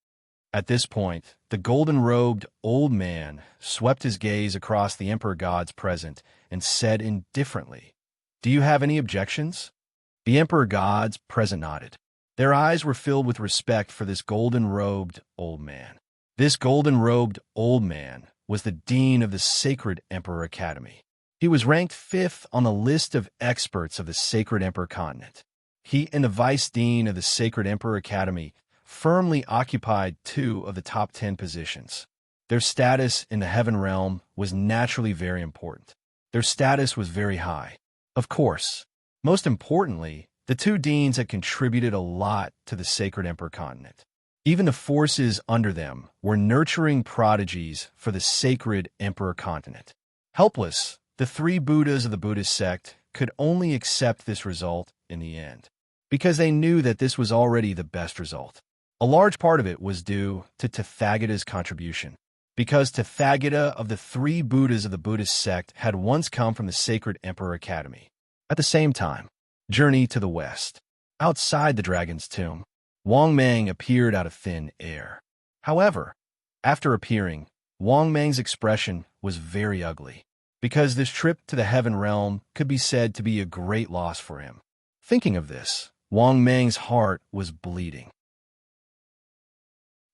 At this point, the golden-robed old man swept his gaze across the emperor gods present and said indifferently, "Do you have any objections?" The emperor gods present nodded. Their eyes were filled with respect for this golden-robed old man. This golden-robed old man was the dean of the Sacred Emperor Academy. He was ranked 5th on the list of experts of the Sacred Emperor Continent. He and the vice dean of the Sacred Emperor Academy firmly occupied 2 of the top 10 positions. Their status in the heaven realm was naturally very important. Their status was very high. Of course, most importantly, the 2 deans had contributed a lot to the Sacred Emperor Continent. Even the forces under them were nurturing prodigies for the Sacred Emperor Continent. Helpless, the 3 Buddhas of the Buddhist sect could only accept this result in the end, because they knew that this was already the best result. A large part of it was due to Tathagata's contribution, because Tathagata of the 3 Buddhas of the Buddhist sect had once come from the Sacred Emperor Academy. At the same time, journey to the west. Outside the dragon's tomb, Wang Mang appeared out of thin air. However, after appearing, Wang Mang's expression was very ugly, because this trip to the heaven realm could be said to be a great loss for him. Thinking of this, Wang Mang's heart was bleeding,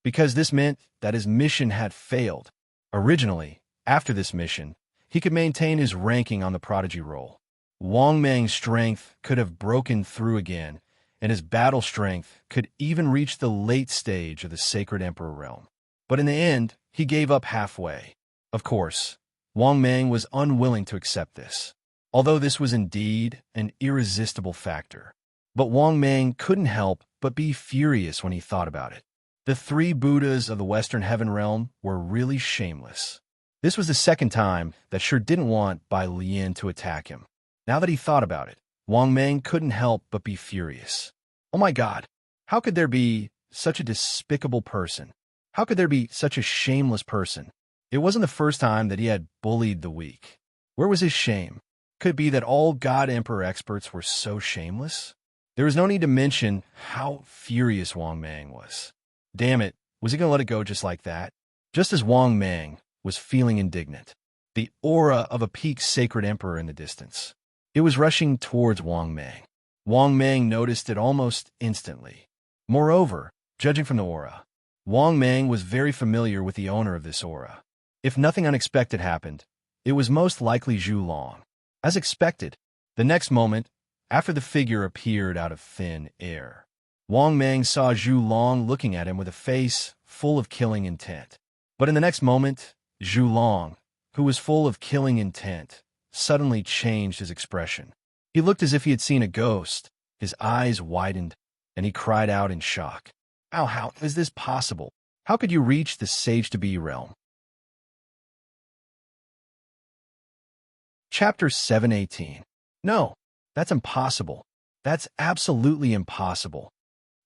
because this meant that his mission had failed. Originally, after this mission, he could maintain his ranking on the prodigy roll. Wang Mang's strength could have broken through again, and his battle strength could even reach the late stage of the Sacred Emperor realm. But in the end, he gave up halfway. Of course, Wang Mang was unwilling to accept this, although this was indeed an irresistible factor. But Wang Mang couldn't help but be furious when he thought about it. The 3 Buddhas of the Western Heaven Realm were really shameless. This was the second time that Shi didn't want Bai Lian to attack him. Now that he thought about it, Wang Mang couldn't help but be furious. Oh my God, how could there be such a despicable person? How could there be such a shameless person? It wasn't the first time that he had bullied the weak. Where was his shame? Could it be that all God Emperor experts were so shameless? There was no need to mention how furious Wang Mang was. Damn it, was he going to let it go just like that? Just as Wang Mang was feeling indignant, the aura of a peak sacred emperor in the distance. It was rushing towards Wang Mang. Wang Mang noticed it almost instantly. Moreover, judging from the aura, Wang Mang was very familiar with the owner of this aura. If nothing unexpected happened, it was most likely Zhu Long. As expected, the next moment, after the figure appeared out of thin air, Wang Mang saw Zhu Long looking at him with a face full of killing intent. But in the next moment, Zhu Long, who was full of killing intent, suddenly changed his expression. He looked as if he had seen a ghost. His eyes widened, and he cried out in shock. How is this possible? How could you reach the sage-to-be realm? Chapter 718. No, that's impossible. That's absolutely impossible.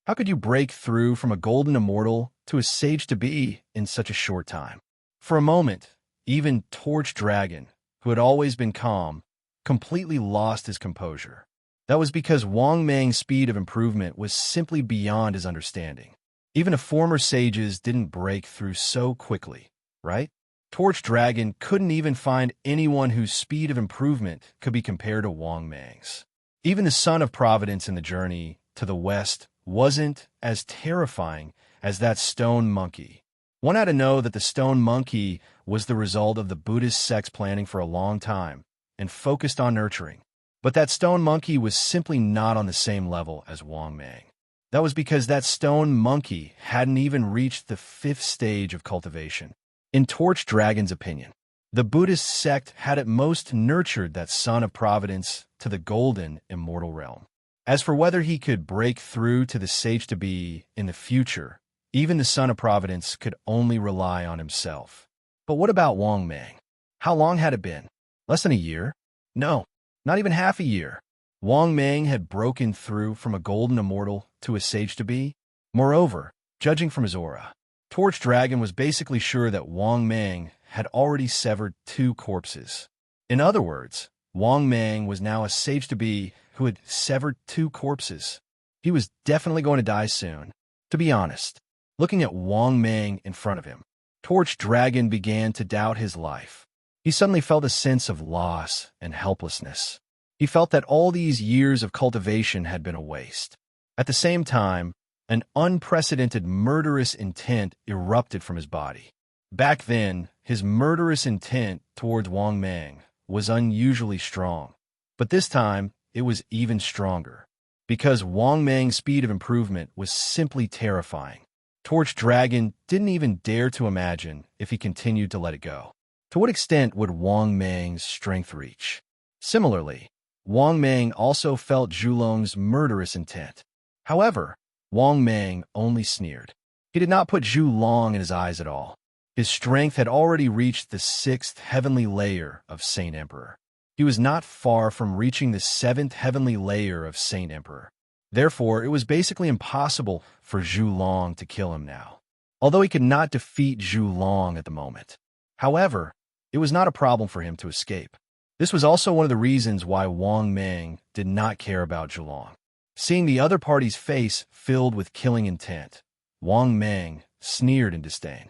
How could you break through from a golden immortal to a sage-to-be in such a short time? For a moment, even Torch Dragon, who had always been calm, completely lost his composure. That was because Wang Mang's speed of improvement was simply beyond his understanding. Even if former sages didn't break through so quickly, right? Torch Dragon couldn't even find anyone whose speed of improvement could be compared to Wang Mang's. Even the Son of Providence in the journey to the west wasn't as terrifying as that stone monkey. One had to know that the stone monkey was the result of the Buddhist sect's planning for a long time and focused on nurturing. But that stone monkey was simply not on the same level as Wang Mang. That was because that stone monkey hadn't even reached the 5th stage of cultivation. In Torch Dragon's opinion, the Buddhist sect had at most nurtured that Son of Providence to the golden immortal realm. As for whether he could break through to the sage-to-be in the future, even the Son of Providence could only rely on himself. But what about Wang Mang? How long had it been? Less than a year? No, not even half a year. Wang Mang had broken through from a golden immortal to a sage-to-be. Moreover, judging from his aura, Torch Dragon was basically sure that Wang Mang had already severed 2 corpses. In other words, Wang Mang was now a sage-to-be who had severed 2 corpses. He was definitely going to die soon. To be honest, looking at Wang Mang in front of him. Torch Dragon began to doubt his life. He suddenly felt a sense of loss and helplessness. He felt that all these years of cultivation had been a waste. At the same time, an unprecedented murderous intent erupted from his body. Back then, his murderous intent towards Wang Mang was unusually strong. But this time, it was even stronger. Because Wang Mang's speed of improvement was simply terrifying. Torch Dragon didn't even dare to imagine if he continued to let it go. To what extent would Wang Mang's strength reach? Similarly, Wang Mang also felt Zhulong's murderous intent. However, Wang Mang only sneered. He did not put Zhulong in his eyes at all. His strength had already reached the 6th heavenly layer of Saint Emperor. He was not far from reaching the 7th heavenly layer of Saint Emperor. Therefore, it was basically impossible for Zhulong to kill him now, although he could not defeat Zhulong at the moment. However, it was not a problem for him to escape. This was also one of the reasons why Wang Mang did not care about Zhulong. Seeing the other party's face filled with killing intent, Wang Mang sneered in disdain.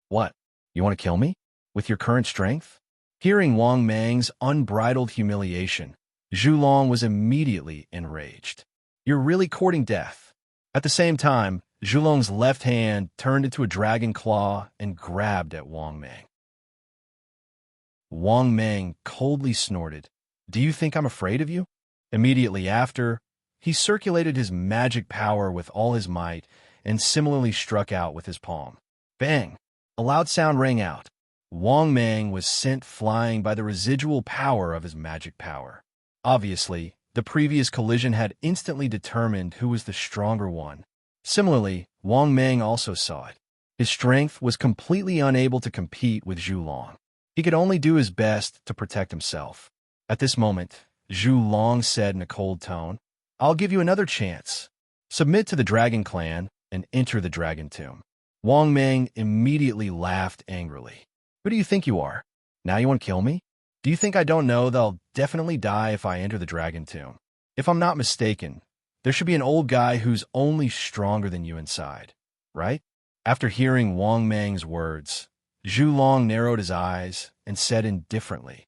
What? You want to kill me? With your current strength? Hearing Wang Mang's unbridled humiliation, Zhulong was immediately enraged. You're really courting death. At the same time, Zhulong's left hand turned into a dragon claw and grabbed at Wang Mang. Wang Mang coldly snorted, "Do you think I'm afraid of you?" Immediately after, he circulated his magic power with all his might and similarly struck out with his palm. Bang! A loud sound rang out. Wang Mang was sent flying by the residual power of his magic power. Obviously, the previous collision had instantly determined who was the stronger one. Similarly, Wang Mang also saw it. His strength was completely unable to compete with Zhulong. He could only do his best to protect himself. At this moment, Zhulong said in a cold tone, "I'll give you another chance. Submit to the Dragon Clan and enter the Dragon Tomb." Wang Mang immediately laughed angrily. "Who do you think you are? Now you want to kill me? Do you think I don't know that I'll definitely die if I enter the Dragon Tomb? If I'm not mistaken, there should be an old guy who's only stronger than you inside, right?" After hearing Wang Mang's words, Zhulong narrowed his eyes and said indifferently,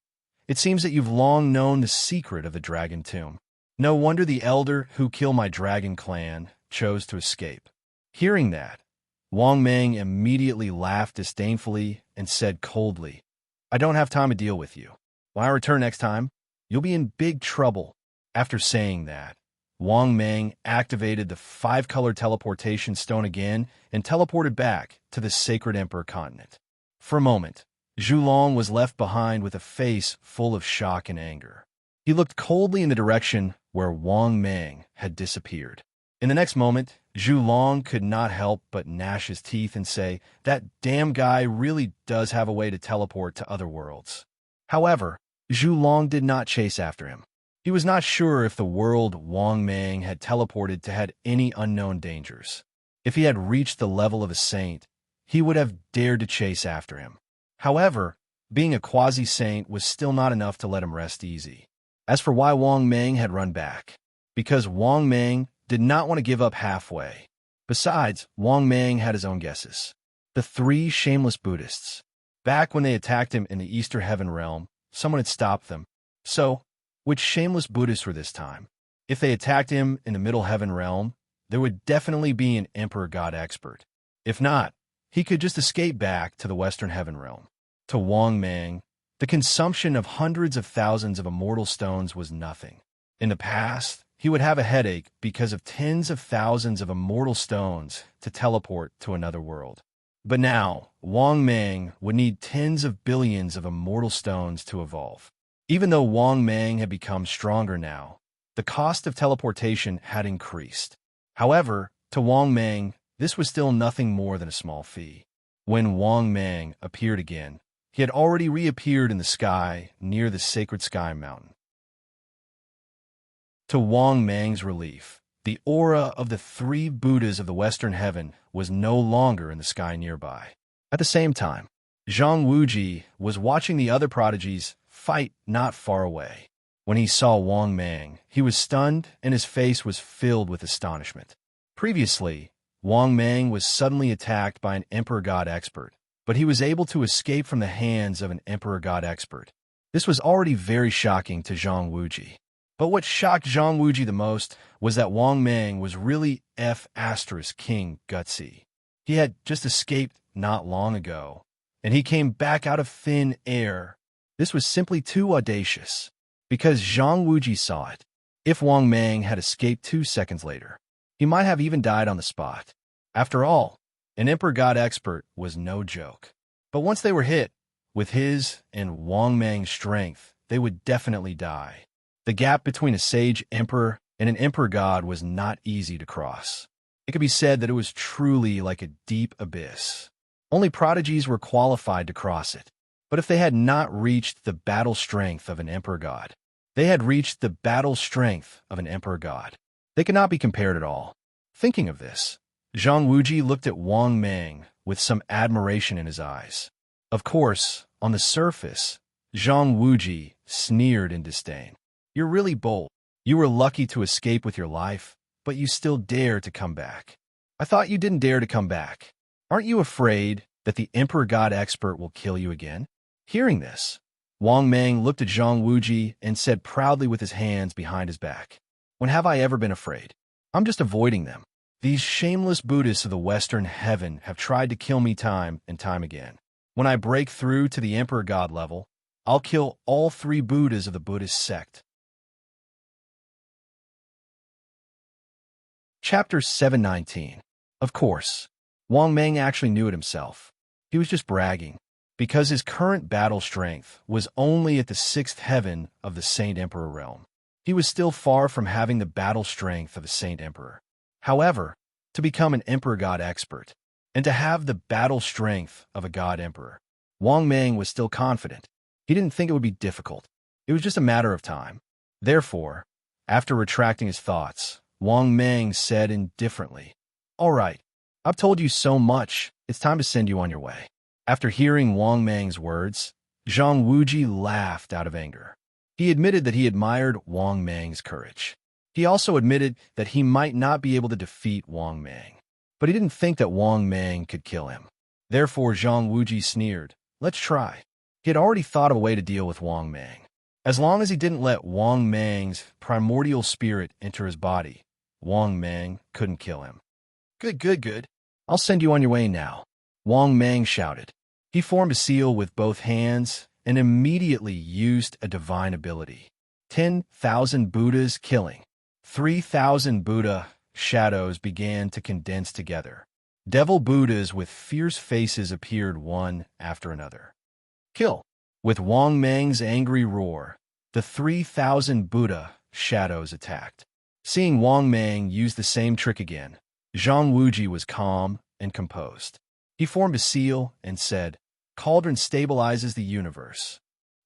"It seems that you've long known the secret of the Dragon Tomb. No wonder the elder who killed my Dragon Clan chose to escape." Hearing that, Wang Mang immediately laughed disdainfully and said coldly, "I don't have time to deal with you. When I return next time, you'll be in big trouble." After saying that, Wang Mang activated the 5-color teleportation stone again and teleported back to the Sacred Emperor continent. For a moment, Zhulong was left behind with a face full of shock and anger. He looked coldly in the direction where Wang Mang had disappeared. In the next moment, Zhulong could not help but gnash his teeth and say, "That damn guy really does have a way to teleport to other worlds." However, Zhulong did not chase after him. He was not sure if the world Wang Mang had teleported to had any unknown dangers. If he had reached the level of a saint, he would have dared to chase after him. However, being a quasi-saint was still not enough to let him rest easy. As for why Wang Mang had run back, because Wang Mang did not want to give up halfway. Besides, Wang Mang had his own guesses. The 3 shameless Buddhists. Back when they attacked him in the Eastern Heaven Realm, someone had stopped them. So, which shameless Buddhists were this time? If they attacked him in the Middle Heaven Realm, there would definitely be an Emperor God expert. If not, he could just escape back to the Western Heaven Realm. To Wang Mang, the consumption of hundreds of thousands of immortal stones was nothing. In the past, he would have a headache because of tens of thousands of immortal stones to teleport to another world. But now, Wang Mang would need tens of billions of immortal stones to evolve. Even though Wang Mang had become stronger now, the cost of teleportation had increased. However, to Wang Mang, this was still nothing more than a small fee. When Wang Mang appeared again, he had already reappeared in the sky near the Sacred Sky Mountain. To Wang Mang's relief, the aura of the 3 Buddhas of the Western Heaven was no longer in the sky nearby. At the same time, Zhang Wuji was watching the other prodigies fight not far away. When he saw Wang Mang, he was stunned and his face was filled with astonishment. Previously, Wang Mang was suddenly attacked by an Emperor God expert, but he was able to escape from the hands of an Emperor God expert. This was already very shocking to Zhang Wuji. But what shocked Zhang Wuji the most was that Wang Mang was really King Gutsy. He had just escaped not long ago, and he came back out of thin air. This was simply too audacious, because Zhang Wuji saw it. If Wang Mang had escaped 2 seconds later, he might have even died on the spot. After all, an Emperor God expert was no joke. But once they were hit, with his and Wang Mang's strength, they would definitely die. The gap between a sage emperor and an emperor god was not easy to cross. It could be said that it was truly like a deep abyss. Only prodigies were qualified to cross it. But if they had not reached the battle strength of an emperor god, they had reached the battle strength of an emperor god. They could not be compared at all. Thinking of this, Zhang Wuji looked at Wang Mang with some admiration in his eyes. Of course, on the surface, Zhang Wuji sneered in disdain. You're really bold. You were lucky to escape with your life, but you still dare to come back. I thought you didn't dare to come back. Aren't you afraid that the Emperor God expert will kill you again? Hearing this, Wang Mang looked at Zhang Wuji and said proudly with his hands behind his back, "When have I ever been afraid? I'm just avoiding them. These shameless Buddhists of the Western heaven have tried to kill me time and time again. When I break through to the Emperor God level, I'll kill all 3 Buddhas of the Buddhist sect." Chapter 719. Of course, Wang Mang actually knew it himself. He was just bragging, because his current battle strength was only at the 6th heaven of the Saint Emperor realm. He was still far from having the battle strength of a Saint Emperor. However, to become an Emperor God expert, and to have the battle strength of a God Emperor, Wang Mang was still confident. He didn't think it would be difficult. It was just a matter of time. Therefore, after retracting his thoughts, Wang Mang said indifferently, "All right, I've told you so much, it's time to send you on your way." After hearing Wang Mang's words, Zhang Wuji laughed out of anger. He admitted that he admired Wang Mang's courage. He also admitted that he might not be able to defeat Wang Mang, but he didn't think that Wang Mang could kill him. Therefore, Zhang Wuji sneered, "Let's try." He had already thought of a way to deal with Wang Mang. As long as he didn't let Wang Mang's primordial spirit enter his body, Wang Mang couldn't kill him. Good. I'll send you on your way now," Wang Mang shouted. He formed a seal with both hands and immediately used a divine ability. 10,000 Buddhas killing. 3,000 Buddha shadows began to condense together. Devil Buddhas with fierce faces appeared one after another. Kill! With Wang Mang's angry roar, the 3,000 Buddha shadows attacked. Seeing Wang Mang use the same trick again, Zhang Wuji was calm and composed. He formed a seal and said, "Cauldron stabilizes the universe."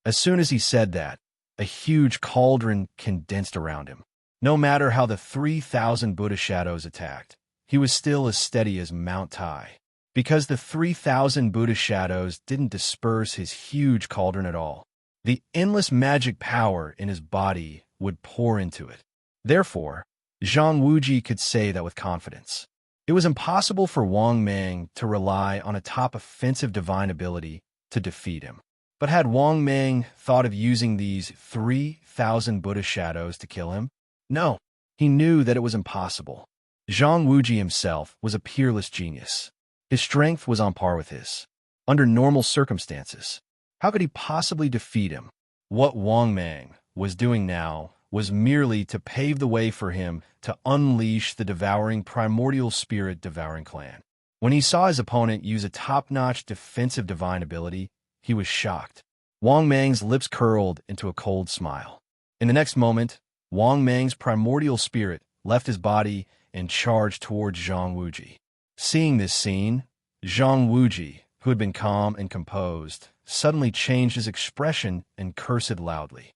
As soon as he said that, a huge cauldron condensed around him. No matter how the 3,000 Buddha shadows attacked, he was still as steady as Mount Tai, because the 3,000 Buddha shadows didn't disperse his huge cauldron at all. The endless magic power in his body would pour into it. Therefore, Zhang Wuji could say that with confidence. It was impossible for Wang Mang to rely on a top offensive divine ability to defeat him. But had Wang Mang thought of using these 3,000 Buddha shadows to kill him? No, he knew that it was impossible. Zhang Wuji himself was a peerless genius. His strength was on par with his. Under normal circumstances, how could he possibly defeat him? What Wang Mang was doing now was merely to pave the way for him to unleash the devouring primordial spirit devouring clan. When he saw his opponent use a top-notch defensive divine ability, he was shocked. Wang Mang's lips curled into a cold smile. In the next moment, Wang Mang's primordial spirit left his body and charged towards Zhang Wuji. Seeing this scene, Zhang Wuji, who had been calm and composed, suddenly changed his expression and cursed loudly.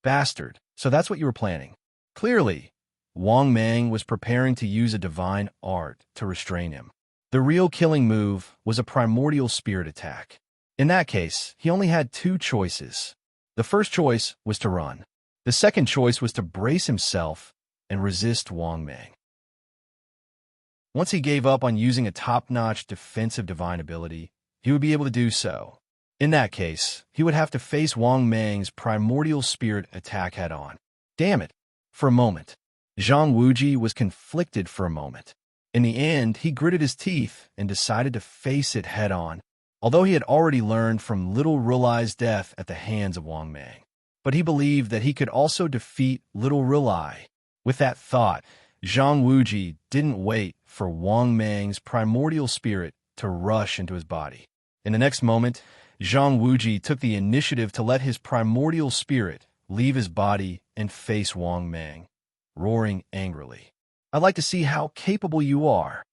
"Bastard, so that's what you were planning." Clearly, Wang Mang was preparing to use a divine art to restrain him. The real killing move was a primordial spirit attack. In that case, he only had 2 choices. The first choice was to run. The second choice was to brace himself and resist Wang Mang. Once he gave up on using a top-notch defensive divine ability, he would be able to do so. In that case, he would have to face Wang Mang's primordial spirit attack head-on. Damn it! For a moment, Zhang Wuji was conflicted for a moment. In the end, he gritted his teeth and decided to face it head-on, although he had already learned from Little Rulai's death at the hands of Wang Mang. But he believed that he could also defeat Little Rulai. With that thought, Zhang Wuji didn't wait for Wang Mang's primordial spirit to rush into his body. In the next moment, Zhang Wuji took the initiative to let his primordial spirit leave his body and face Wang Mang, roaring angrily. "I'd like to see how capable you are."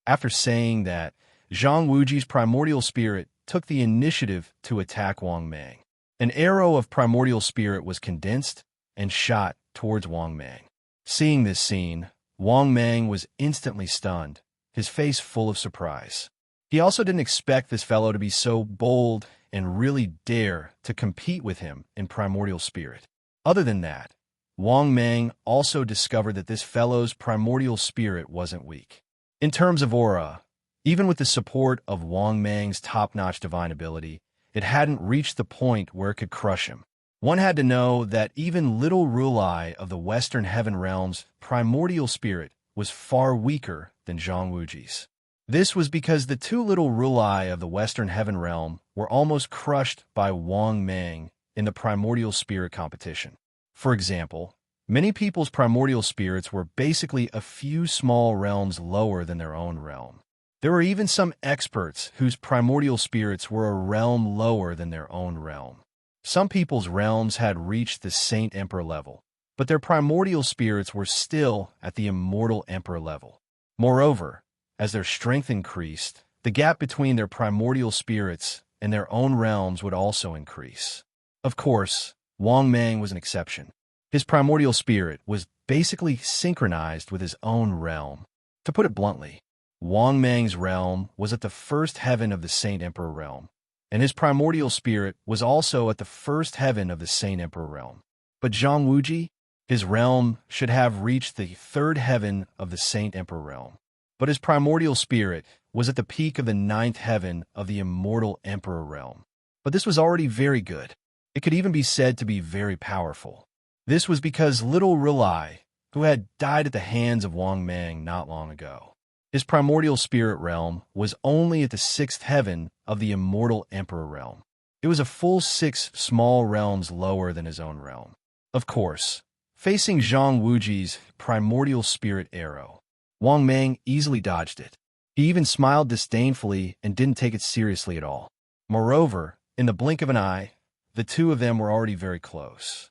After saying that, Zhang Wuji's primordial spirit took the initiative to attack Wang Mang. An arrow of primordial spirit was condensed and shot towards Wang Mang. Seeing this scene, Wang Mang was instantly stunned, his face full of surprise. He also didn't expect this fellow to be so bold and really dare to compete with him in primordial spirit. Other than that, Wang Mang also discovered that this fellow's primordial spirit wasn't weak. In terms of aura, even with the support of Wang Mang's top-notch divine ability, it hadn't reached the point where it could crush him. One had to know that even Little Rulai of the Western Heaven Realm's primordial spirit was far weaker than Zhang Wuji's. This was because the two Little Rulai of the Western Heaven Realm were almost crushed by Wang Mang in the primordial spirit competition. For example, many people's primordial spirits were basically a few small realms lower than their own realm. There were even some experts whose primordial spirits were a realm lower than their own realm. Some people's realms had reached the Saint Emperor level, but their primordial spirits were still at the Immortal Emperor level. Moreover, as their strength increased, the gap between their primordial spirits and their own realms would also increase. Of course, Wang Mang was an exception. His primordial spirit was basically synchronized with his own realm. To put it bluntly, Wang Mang's realm was at the first heaven of the Saint Emperor realm, and his primordial spirit was also at the first heaven of the Saint Emperor realm. But Zhang Wuji, his realm should have reached the third heaven of the Saint Emperor realm. But his primordial spirit was at the peak of the ninth heaven of the Immortal Emperor realm. But this was already very good. It could even be said to be very powerful. This was because Little Rulai, who had died at the hands of Wang Mang not long ago, his primordial spirit realm was only at the sixth heaven of the Immortal Emperor realm. It was a full 6 small realms lower than his own realm. Of course, facing Zhang Wuji's primordial spirit arrow, Wang Mang easily dodged it. He even smiled disdainfully and didn't take it seriously at all. Moreover, in the blink of an eye, the two of them were already very close.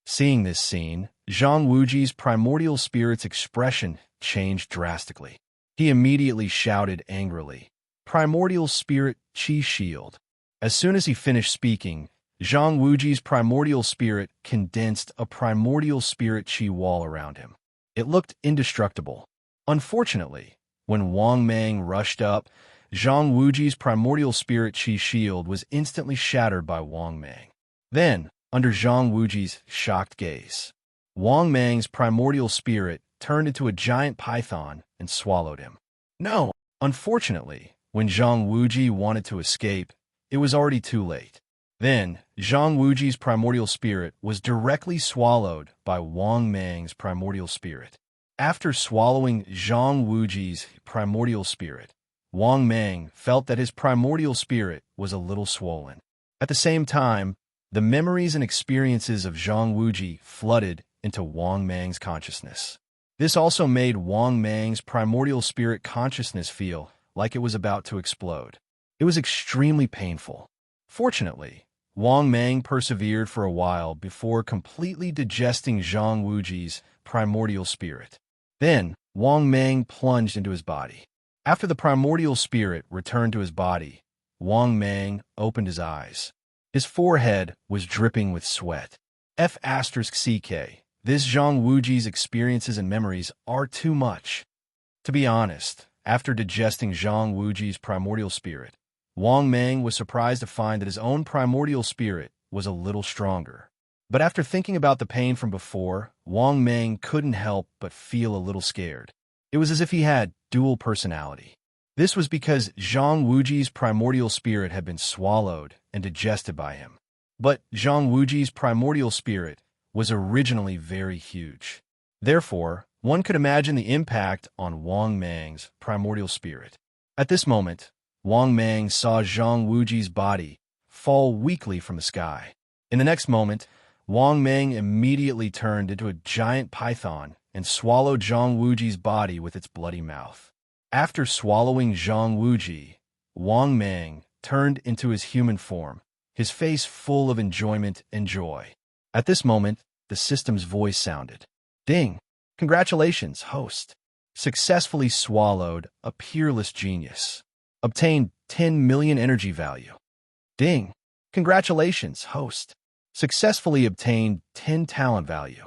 Seeing this scene, Zhang Wuji's primordial spirit's expression changed drastically. He immediately shouted angrily, "Primordial Spirit Qi Shield." As soon as he finished speaking, Zhang Wuji's primordial spirit condensed a primordial spirit Qi wall around him. It looked indestructible. Unfortunately, when Wang Mang rushed up, Zhang Wuji's primordial spirit Qi shield was instantly shattered by Wang Mang. Then, under Zhang Wuji's shocked gaze, Wang Mang's primordial spirit turned into a giant python and swallowed him. No, unfortunately, when Zhang Wuji wanted to escape, it was already too late. Then, Zhang Wuji's primordial spirit was directly swallowed by Wang Mang's primordial spirit. After swallowing Zhang Wuji's primordial spirit, Wang Mang felt that his primordial spirit was a little swollen. At the same time, the memories and experiences of Zhang Wuji flooded into Wang Mang's consciousness. This also made Wang Mang's primordial spirit consciousness feel like it was about to explode. It was extremely painful. Fortunately, Wang Mang persevered for a while before completely digesting Zhang Wuji's primordial spirit. Then, Wang Mang plunged into his body. After the primordial spirit returned to his body, Wang Mang opened his eyes. His forehead was dripping with sweat. F***CK. This Zhang Wuji's experiences and memories are too much. To be honest, after digesting Zhang Wuji's primordial spirit, Wang Mang was surprised to find that his own primordial spirit was a little stronger. But after thinking about the pain from before, Wang Mang couldn't help but feel a little scared. It was as if he had dual personality. This was because Zhang Wuji's primordial spirit had been swallowed and digested by him. But Zhang Wuji's primordial spirit was originally very huge. Therefore, one could imagine the impact on Wang Mang's primordial spirit. At this moment, Wang Mang saw Zhang Wuji's body fall weakly from the sky. In the next moment, Wang Mang immediately turned into a giant python and swallowed Zhang Wuji's body with its bloody mouth. After swallowing Zhang Wuji, Wang Mang turned into his human form, his face full of enjoyment and joy. At this moment, the system's voice sounded. Ding! Congratulations, host. Successfully swallowed a peerless genius. Obtained 10 million energy value. Ding! Congratulations, host. Successfully obtained 10 talent value.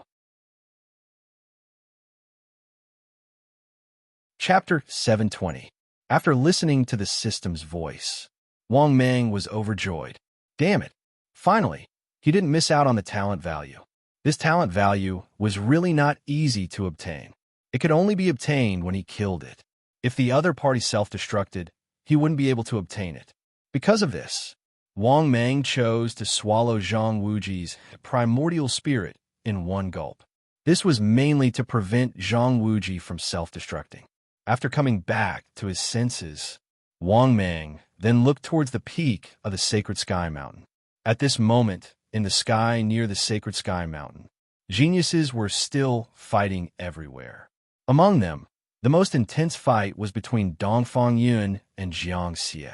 Chapter 720. After listening to the system's voice, Wang Mang was overjoyed. Damn it! Finally, he didn't miss out on the talent value. This talent value was really not easy to obtain. It could only be obtained when he killed it. If the other party self-destructed, he wouldn't be able to obtain it. Because of this, Wang Mang chose to swallow Zhang Wuji's primordial spirit in one gulp. This was mainly to prevent Zhang Wuji from self-destructing. After coming back to his senses, Wang Mang then looked towards the peak of the Sacred Sky Mountain. At this moment, in the sky near the Sacred Sky Mountain, geniuses were still fighting everywhere. Among them, the most intense fight was between Dongfang Yun and Jiang Xie.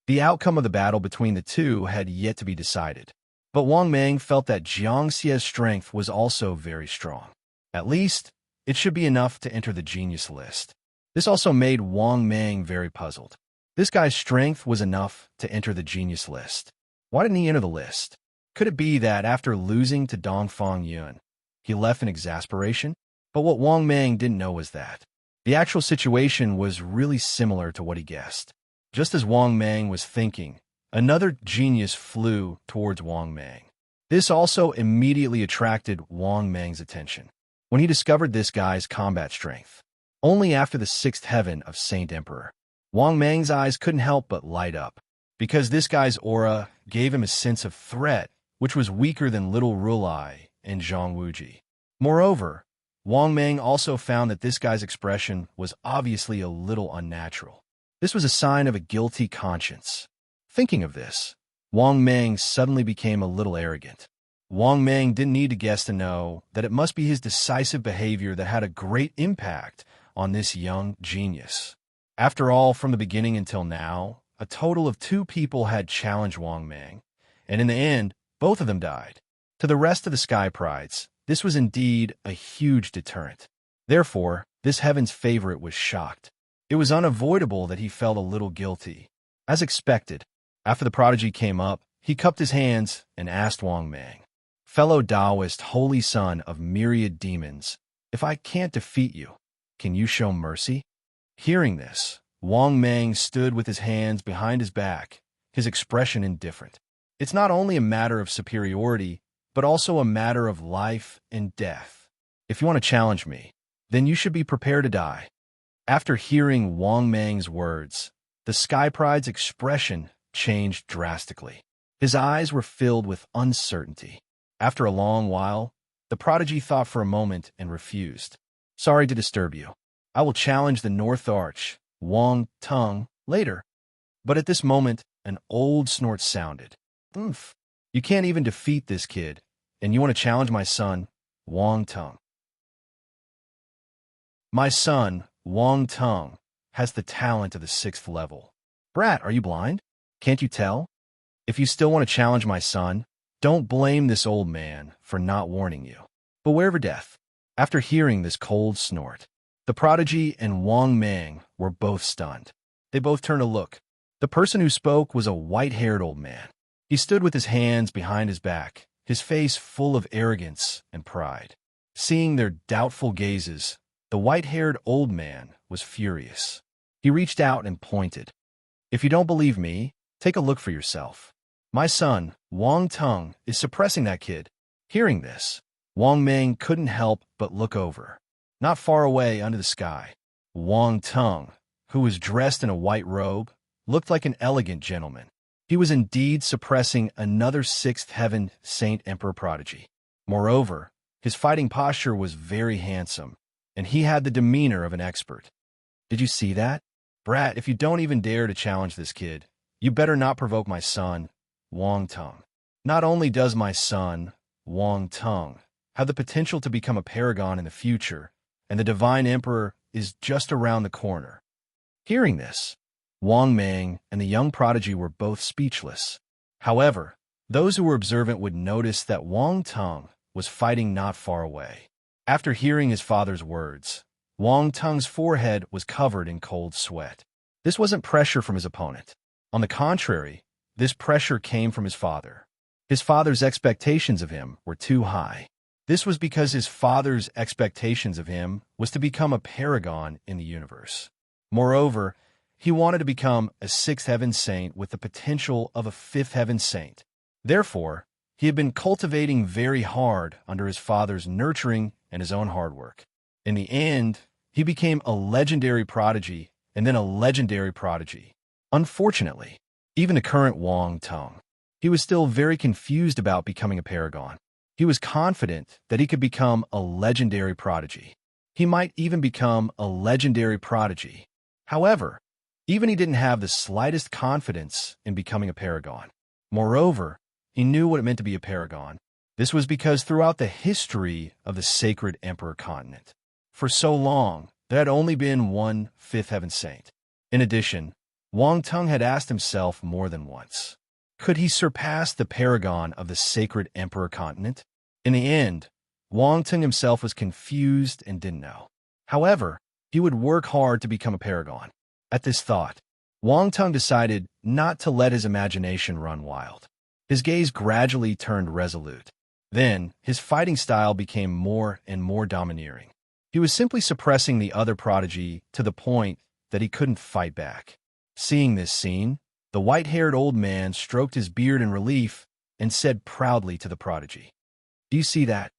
The outcome of the battle between the two had yet to be decided, but Wang Mang felt that Jiang Xie's strength was also very strong. At least, it should be enough to enter the genius list. This also made Wang Mang very puzzled. This guy's strength was enough to enter the genius list. Why didn't he enter the list? Could it be that after losing to Dongfang Yun, he left in exasperation? But what Wang Mang didn't know was that the actual situation was really similar to what he guessed. Just as Wang Mang was thinking, another genius flew towards Wang Mang. This also immediately attracted Wang Mang's attention. When he discovered this guy's combat strength, only after the sixth heaven of Saint Emperor, Wang Mang's eyes couldn't help but light up, because this guy's aura gave him a sense of threat, which was weaker than Little Rulai and Zhang Wuji. Moreover, Wang Mang also found that this guy's expression was obviously a little unnatural. This was a sign of a guilty conscience. Thinking of this, Wang Mang suddenly became a little arrogant. Wang Mang didn't need to guess to know that it must be his decisive behavior that had a great impact on this young genius. After all, from the beginning until now, a total of 2 people had challenged Wang Mang, and in the end, both of them died. To the rest of the Sky Prides, this was indeed a huge deterrent. Therefore, this heaven's favorite was shocked. It was unavoidable that he felt a little guilty. As expected, after the prodigy came up, he cupped his hands and asked Wang Mang, "Fellow Taoist, holy son of myriad demons, if I can't defeat you, can you show mercy?" Hearing this, Wang Mang stood with his hands behind his back, his expression indifferent. It's not only a matter of superiority, but also a matter of life and death. If you want to challenge me, then you should be prepared to die. After hearing Wang Mang's words, the Sky Pride's expression changed drastically. His eyes were filled with uncertainty. After a long while, the prodigy thought for a moment and refused. "Sorry to disturb you. I will challenge the North Arch, Wang Tung, later." But at this moment, an old snort sounded. "Oomph. You can't even defeat this kid, and you want to challenge my son, Wang Tung." "My son, Wang Tung, has the talent of the 6th level. Brat, are you blind? Can't you tell? If you still want to challenge my son, don't blame this old man for not warning you. Beware of death." After hearing this cold snort, the prodigy and Wang Mang were both stunned. They both turned to look. The person who spoke was a white-haired old man. He stood with his hands behind his back, his face full of arrogance and pride. Seeing their doubtful gazes, the white-haired old man was furious. He reached out and pointed. "If you don't believe me, take a look for yourself. My son, Wang Tung, is suppressing that kid." Hearing this, Wang Mang couldn't help but look over. Not far away under the sky, Wang Tung, who was dressed in a white robe, looked like an elegant gentleman. He was indeed suppressing another sixth heaven saint emperor prodigy. Moreover, his fighting posture was very handsome, and he had the demeanor of an expert. Did you see that? Brat, if you don't even dare to challenge this kid, you better not provoke my son, Wang Tung. Not only does my son, Wang Tung, have the potential to become a paragon in the future, and the divine emperor is just around the corner. Hearing this, Wang Mang and the young prodigy were both speechless. However, those who were observant would notice that Wang Tung was fighting not far away. After hearing his father's words, Wang Tung's forehead was covered in cold sweat. This wasn't pressure from his opponent. On the contrary, this pressure came from his father. His father's expectations of him were too high. This was because his father's expectations of him was to become a paragon in the universe. Moreover, he wanted to become a sixth heaven saint with the potential of a fifth heaven saint. Therefore, he had been cultivating very hard under his father's nurturing and his own hard work. In the end, he became a legendary prodigy and then a legendary prodigy. Unfortunately, even the current Wang Tung, he was still very confused about becoming a paragon. He was confident that he could become a legendary prodigy. He might even become a legendary prodigy. However, even he didn't have the slightest confidence in becoming a paragon. Moreover, he knew what it meant to be a paragon. This was because throughout the history of the sacred emperor continent, for so long, there had only been one fifth heaven saint. In addition, Wang Tung had asked himself more than once, could he surpass the paragon of the sacred emperor continent? In the end, Wang Tung himself was confused and didn't know. However, he would work hard to become a paragon. At this thought, Wang Tung decided not to let his imagination run wild. His gaze gradually turned resolute. Then, his fighting style became more and more domineering. He was simply suppressing the other prodigy to the point that he couldn't fight back. Seeing this scene, the white-haired old man stroked his beard in relief and said proudly to the prodigy, "Do you see that?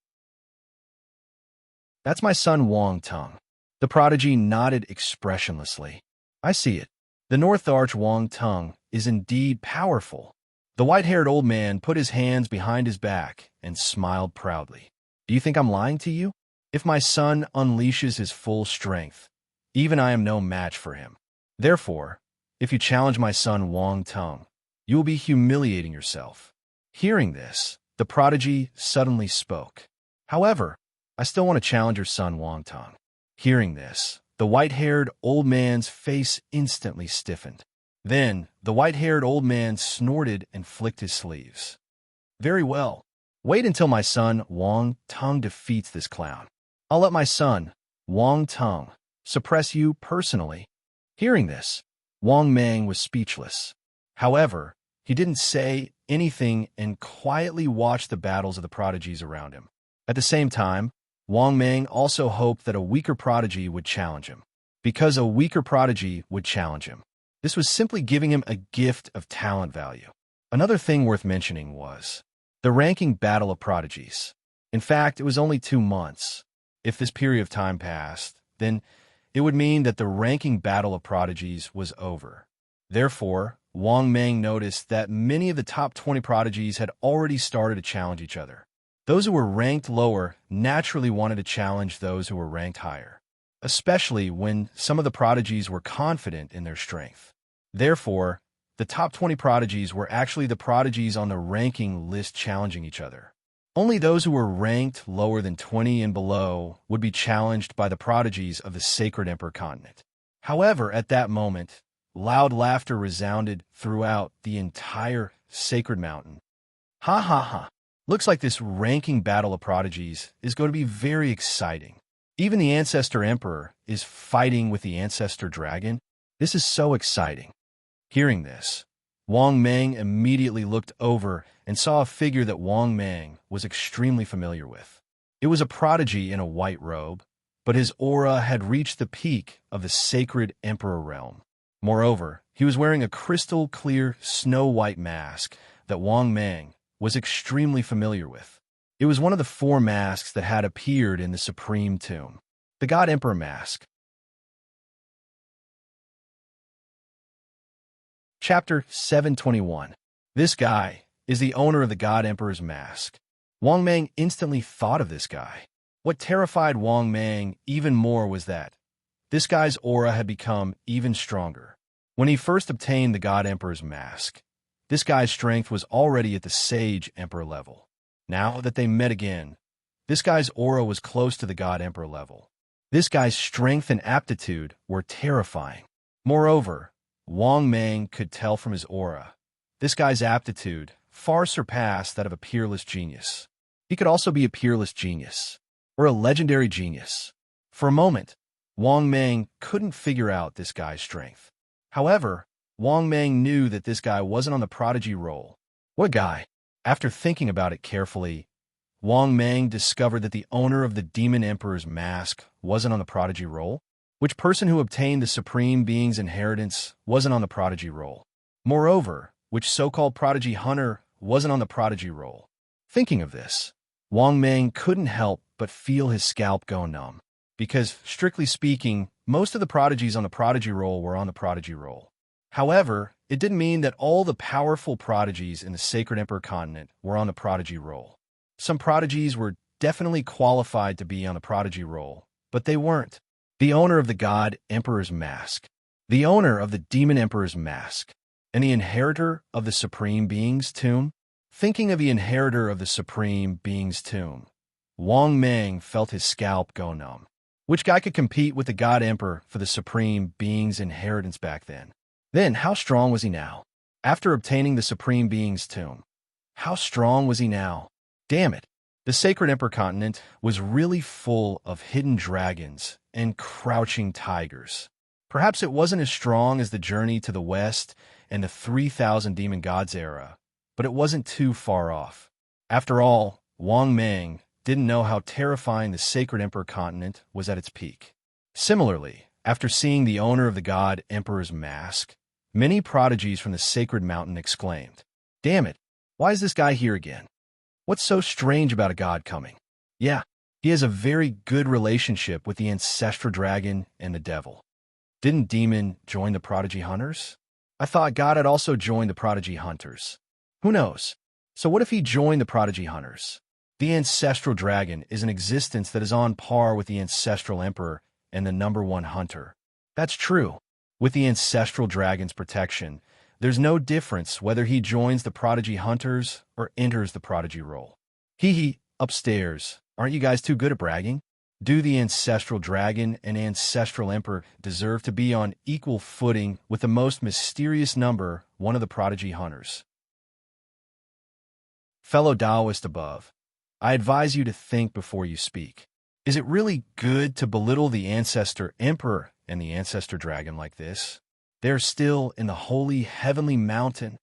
That's my son Wang Tung." The prodigy nodded expressionlessly. "I see it. The North Arch Wang Tung is indeed powerful." The white-haired old man put his hands behind his back and smiled proudly. "Do you think I'm lying to you? If my son unleashes his full strength, even I am no match for him. Therefore, if you challenge my son Wang Tung, you will be humiliating yourself." Hearing this, the prodigy suddenly spoke. "However, I still want to challenge your son Wang Tung." Hearing this, the white-haired old man's face instantly stiffened. Then, the white-haired old man snorted and flicked his sleeves. "Very well. Wait until my son Wang Tung defeats this clown. I'll let my son, Wang Tung, suppress you personally." Hearing this, Wang Mang was speechless. However, he didn't say anything and quietly watched the battles of the prodigies around him. At the same time, Wang Mang also hoped that a weaker prodigy would challenge him. Because a weaker prodigy would challenge him, this was simply giving him a gift of talent value. Another thing worth mentioning was the ranking battle of prodigies. In fact, it was only 2 months. If this period of time passed, then it would mean that the ranking battle of prodigies was over. Therefore, Wang Mang noticed that many of the top 20 prodigies had already started to challenge each other. Those who were ranked lower naturally wanted to challenge those who were ranked higher, especially when some of the prodigies were confident in their strength. Therefore, the top 20 prodigies were actually the prodigies on the ranking list challenging each other. Only those who were ranked lower than 20 and below would be challenged by the prodigies of the sacred emperor continent. However, at that moment, loud laughter resounded throughout the entire sacred mountain. "Ha ha ha. Looks like this ranking battle of prodigies is going to be very exciting. Even the ancestor emperor is fighting with the ancestor dragon. This is so exciting." Hearing this, Wang Mang immediately looked over and saw a figure that Wang Mang was extremely familiar with. It was a prodigy in a white robe, but his aura had reached the peak of the sacred emperor realm. Moreover, he was wearing a crystal-clear, snow-white mask that Wang Mang was extremely familiar with. It was one of the 4 masks that had appeared in the Supreme Tomb, the God Emperor mask. Chapter 721. This guy is the owner of the God Emperor's mask. Wang Mang instantly thought of this guy. What terrified Wang Mang even more was that this guy's aura had become even stronger. When he first obtained the God Emperor's mask, this guy's strength was already at the Sage Emperor level. Now that they met again, this guy's aura was close to the God Emperor level. This guy's strength and aptitude were terrifying. Moreover, Wang Mang could tell from his aura, this guy's aptitude far surpassed that of a peerless genius. He could also be a peerless genius, or a legendary genius. For a moment, Wang Mang couldn't figure out this guy's strength. However, Wang Mang knew that this guy wasn't on the prodigy roll. What guy? After thinking about it carefully, Wang Mang discovered that the owner of the Demon Emperor's mask wasn't on the prodigy roll. Which person who obtained the Supreme Being's inheritance wasn't on the prodigy roll? Moreover, which so-called prodigy hunter wasn't on the prodigy roll? Thinking of this, Wang Mang couldn't help but feel his scalp go numb. Because, strictly speaking, most of the prodigies on the prodigy roll were on the prodigy roll. However, it didn't mean that all the powerful prodigies in the Sacred Emperor continent were on the prodigy roll. Some prodigies were definitely qualified to be on the prodigy roll, but they weren't. The owner of the God Emperor's mask, the owner of the Demon Emperor's mask, and the inheritor of the Supreme Being's tomb? Thinking of the inheritor of the Supreme Being's tomb, Wang Mang felt his scalp go numb. Which guy could compete with the God Emperor for the Supreme Being's inheritance back then? Then, how strong was he now? After obtaining the Supreme Being's tomb, how strong was he now? Damn it! The Sacred Emperor continent was really full of hidden dragons and crouching tigers. Perhaps it wasn't as strong as the journey to the west and the 3,000 Demon Gods era, but it wasn't too far off. After all, Wang Mang didn't know how terrifying the Sacred Emperor continent was at its peak. Similarly, after seeing the owner of the God Emperor's mask, many prodigies from the Sacred Mountain exclaimed, "Damn it, why is this guy here again? What's so strange about a god coming? Yeah, he has a very good relationship with the ancestral dragon and the devil. Didn't Demon join the prodigy hunters? I thought God had also joined the prodigy hunters. Who knows? So what if he joined the prodigy hunters? The ancestral dragon is an existence that is on par with the ancestral emperor and the #1 hunter. That's true. With the ancestral dragon's protection, there's no difference whether he joins the prodigy hunters or enters the prodigy roll. Hee, upstairs. Aren't you guys too good at bragging? Do the ancestral dragon and ancestral emperor deserve to be on equal footing with the most mysterious number, one of the prodigy hunters? Fellow Taoist above, I advise you to think before you speak. Is it really good to belittle the ancestor emperor and the ancestor dragon like this? They're still in the holy heavenly mountain.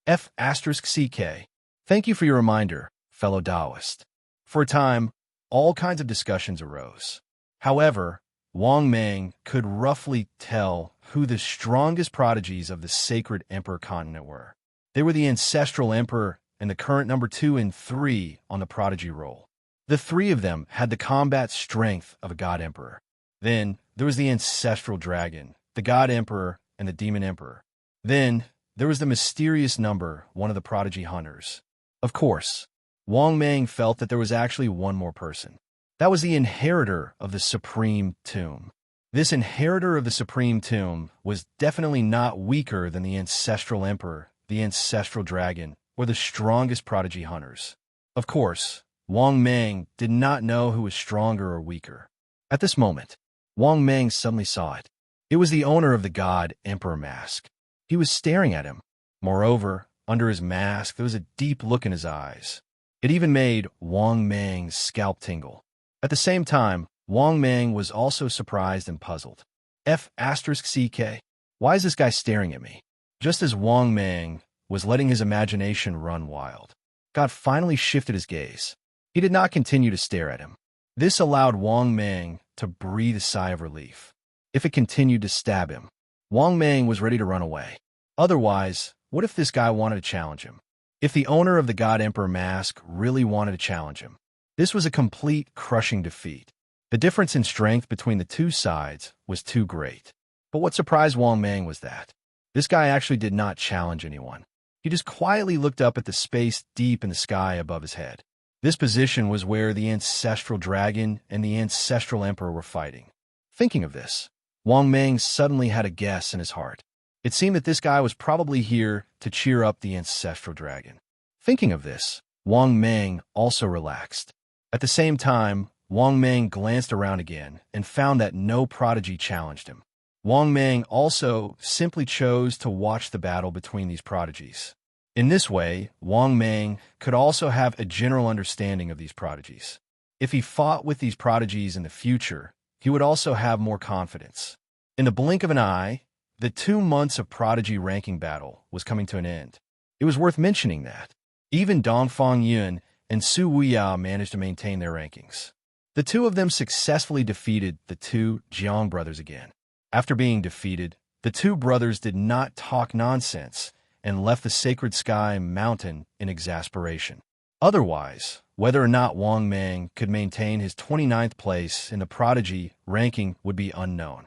F***CK. Thank you for your reminder, fellow Taoist. For a time, all kinds of discussions arose. However, Wang Mang could roughly tell who the strongest prodigies of the Sacred Emperor continent were. They were the ancestral emperor and the current #2 and 3 on the prodigy roll. The three of them had the combat strength of a god emperor. Then there was the ancestral dragon, the god emperor, and the demon emperor. Then there was the mysterious one of the prodigy hunters. Of course, Wang Mang felt that there was actually one more person. That was the inheritor of the Supreme Tomb. This inheritor of the Supreme Tomb was definitely not weaker than the ancestral emperor, the ancestral dragon, or the strongest prodigy hunters. Of course, Wang Mang did not know who was stronger or weaker. At this moment, Wang Mang suddenly saw it. It was the owner of the God Emperor mask. He was staring at him. Moreover, under his mask, there was a deep look in his eyes. It even made Wang Mang's scalp tingle. At the same time, Wang Mang was also surprised and puzzled. F***CK. Why is this guy staring at me? Just as Wang Mang was letting his imagination run wild, God finally shifted his gaze. He did not continue to stare at him. This allowed Wang Mang to breathe a sigh of relief. If it continued to stab him, Wang Mang was ready to run away. Otherwise, what if this guy wanted to challenge him? If the owner of the God Emperor mask really wanted to challenge him, this was a complete, crushing defeat. The difference in strength between the two sides was too great. But what surprised Wang Mang was that This guy actually did not challenge anyone. He just quietly looked up at the space deep in the sky above his head. This position was where the ancestral dragon and the ancestral emperor were fighting. Thinking of this, Wang Mang suddenly had a guess in his heart. It seemed that this guy was probably here to cheer up the ancestral dragon. Thinking of this, Wang Mang also relaxed. At the same time, Wang Mang glanced around again and found that no prodigy challenged him. Wang Mang also simply chose to watch the battle between these prodigies. In this way, Wang Mang could also have a general understanding of these prodigies. If he fought with these prodigies in the future, he would also have more confidence. In the blink of an eye, the 2 months of prodigy ranking battle was coming to an end. It was worth mentioning that even Dongfang Yun and Su Wuyao managed to maintain their rankings. The two of them successfully defeated the 2 Jiang brothers again. After being defeated, the 2 brothers did not talk nonsense and left the sacred sky mountain in exasperation. Otherwise, whether or not Wang Mang could maintain his 29th place in the prodigy ranking would be unknown.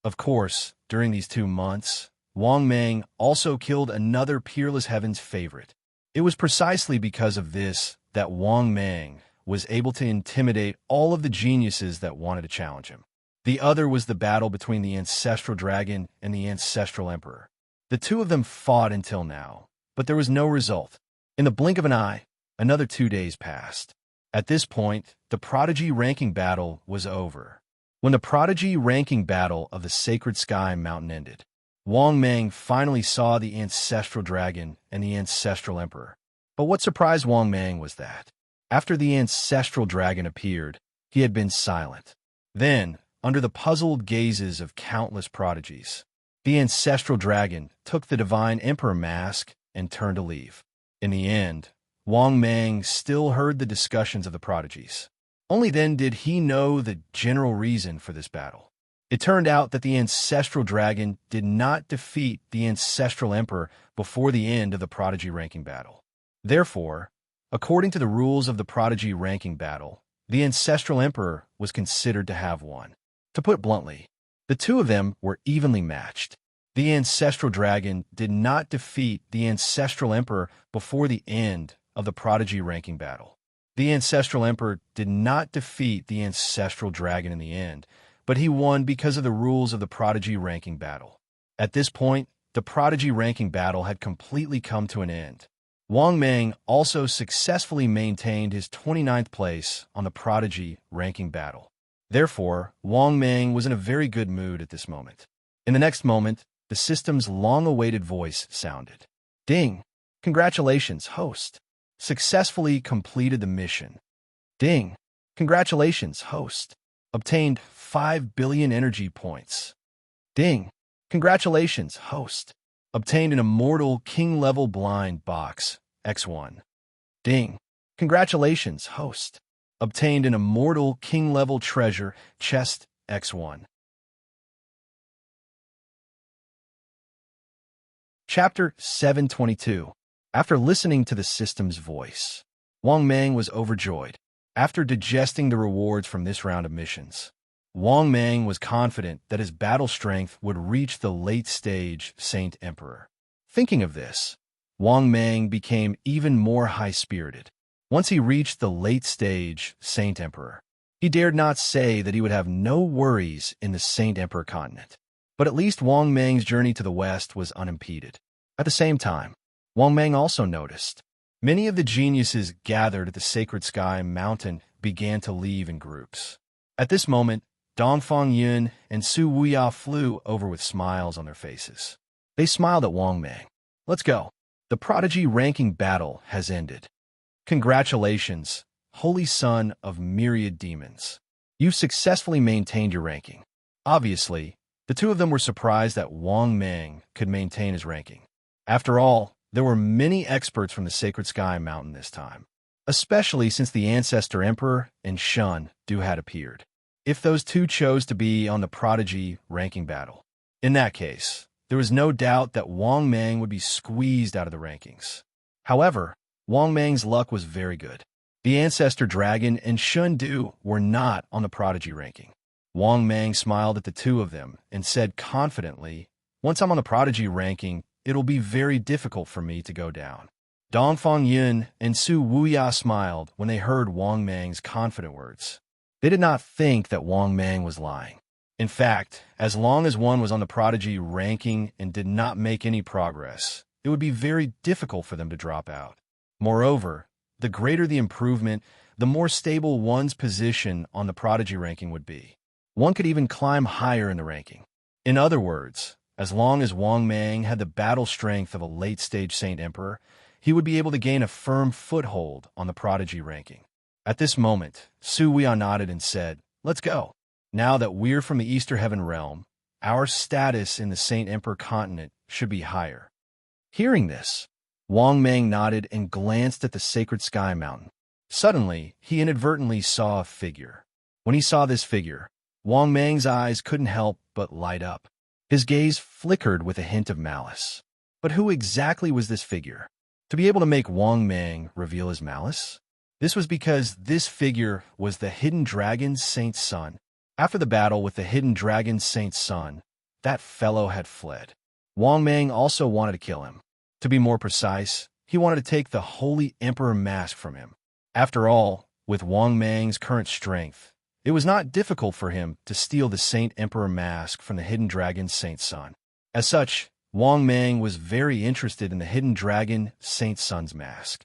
Of course, during these 2 months, Wang Mang also killed another Peerless Heaven's favorite. It was precisely because of this that Wang Mang was able to intimidate all of the geniuses that wanted to challenge him. The other was the battle between the ancestral dragon and the ancestral emperor. The two of them fought until now, but there was no result. In the blink of an eye, another 2 days passed. At this point, the prodigy ranking battle was over. When the prodigy ranking battle of the Sacred Sky Mountain ended, Wang Mang finally saw the ancestral dragon and the ancestral emperor. But what surprised Wang Mang was that, after the ancestral dragon appeared, he had been silent. Then, under the puzzled gazes of countless prodigies, the ancestral dragon took the divine emperor mask and turned to leave. In the end, Wang Mang still heard the discussions of the prodigies. Only then did he know the general reason for this battle. It turned out that the ancestral dragon did not defeat the ancestral emperor before the end of the prodigy ranking battle. Therefore, according to the rules of the prodigy ranking battle, the ancestral emperor was considered to have won. To put bluntly, the two of them were evenly matched. The ancestral dragon did not defeat the ancestral emperor before the end of the prodigy ranking battle. The ancestral emperor did not defeat the ancestral dragon in the end, but he won because of the rules of the prodigy ranking battle. At this point, the prodigy ranking battle had completely come to an end. Wang Mang also successfully maintained his 29th place on the prodigy ranking battle. Therefore, Wang Mang was in a very good mood at this moment. In the next moment, the system's long-awaited voice sounded. Ding! Congratulations, host. Successfully completed the mission. Ding! Congratulations, host. Obtained 5 billion energy points. Ding! Congratulations, host. Obtained an immortal king-level blind box, X1. Ding! Congratulations, host. Obtained an immortal king-level treasure chest, X1. Chapter 722. After listening to the system's voice, Wang Mang was overjoyed. After digesting the rewards from this round of missions, Wang Mang was confident that his battle strength would reach the late stage Saint Emperor. Thinking of this, Wang Mang became even more high-spirited. Once he reached the late stage Saint Emperor, he dared not say that he would have no worries in the Saint Emperor continent. But at least Wang Mang's journey to the west was unimpeded. At the same time, Wang Mang also noticed many of the geniuses gathered at the Sacred Sky Mountain began to leave in groups. At this moment, Dongfang Yun and Su Wuyao flew over with smiles on their faces. They smiled at Wang Mang. Let's go. The prodigy ranking battle has ended. Congratulations, Holy Son of Myriad Demons. You've successfully maintained your ranking. Obviously, the two of them were surprised that Wang Mang could maintain his ranking. After all, there were many experts from the Sacred Sky Mountain this time, especially since the Ancestor Emperor and Shun Du had appeared. If those two chose to be on the prodigy ranking battle, in that case, there was no doubt that Wang Mang would be squeezed out of the rankings. However, Wang Mang's luck was very good. The Ancestor Dragon and Shun Du were not on the prodigy ranking. Wang Mang smiled at the two of them and said confidently, "Once I'm on the prodigy ranking, it'll be very difficult for me to go down." Dongfang Yun and Su Wuya smiled when they heard Wang Mang's confident words. They did not think that Wang Mang was lying. In fact, as long as one was on the prodigy ranking and did not make any progress, it would be very difficult for them to drop out. Moreover, the greater the improvement, the more stable one's position on the prodigy ranking would be. One could even climb higher in the ranking. In other words, as long as Wang Mang had the battle strength of a late-stage Saint Emperor, he would be able to gain a firm foothold on the prodigy ranking. At this moment, Su Wuya nodded and said, "Let's go. Now that we're from the Eastern Heaven Realm, our status in the Saint Emperor continent should be higher." Hearing this, Wang Mang nodded and glanced at the sacred sky mountain. Suddenly, he inadvertently saw a figure. When he saw this figure, Wang Mang's eyes couldn't help but light up. His gaze flickered with a hint of malice. But who exactly was this figure? To be able to make Wang Mang reveal his malice? This was because this figure was the hidden dragon Saint's son. After the battle with the hidden dragon Saint's son, that fellow had fled. Wang Mang also wanted to kill him. To be more precise, he wanted to take the Holy Emperor mask from him. After all, with Wang Mang's current strength, it was not difficult for him to steal the Saint Emperor mask from the hidden dragon Saint's son. As such, Wang Mang was very interested in the hidden dragon Saint's son's mask.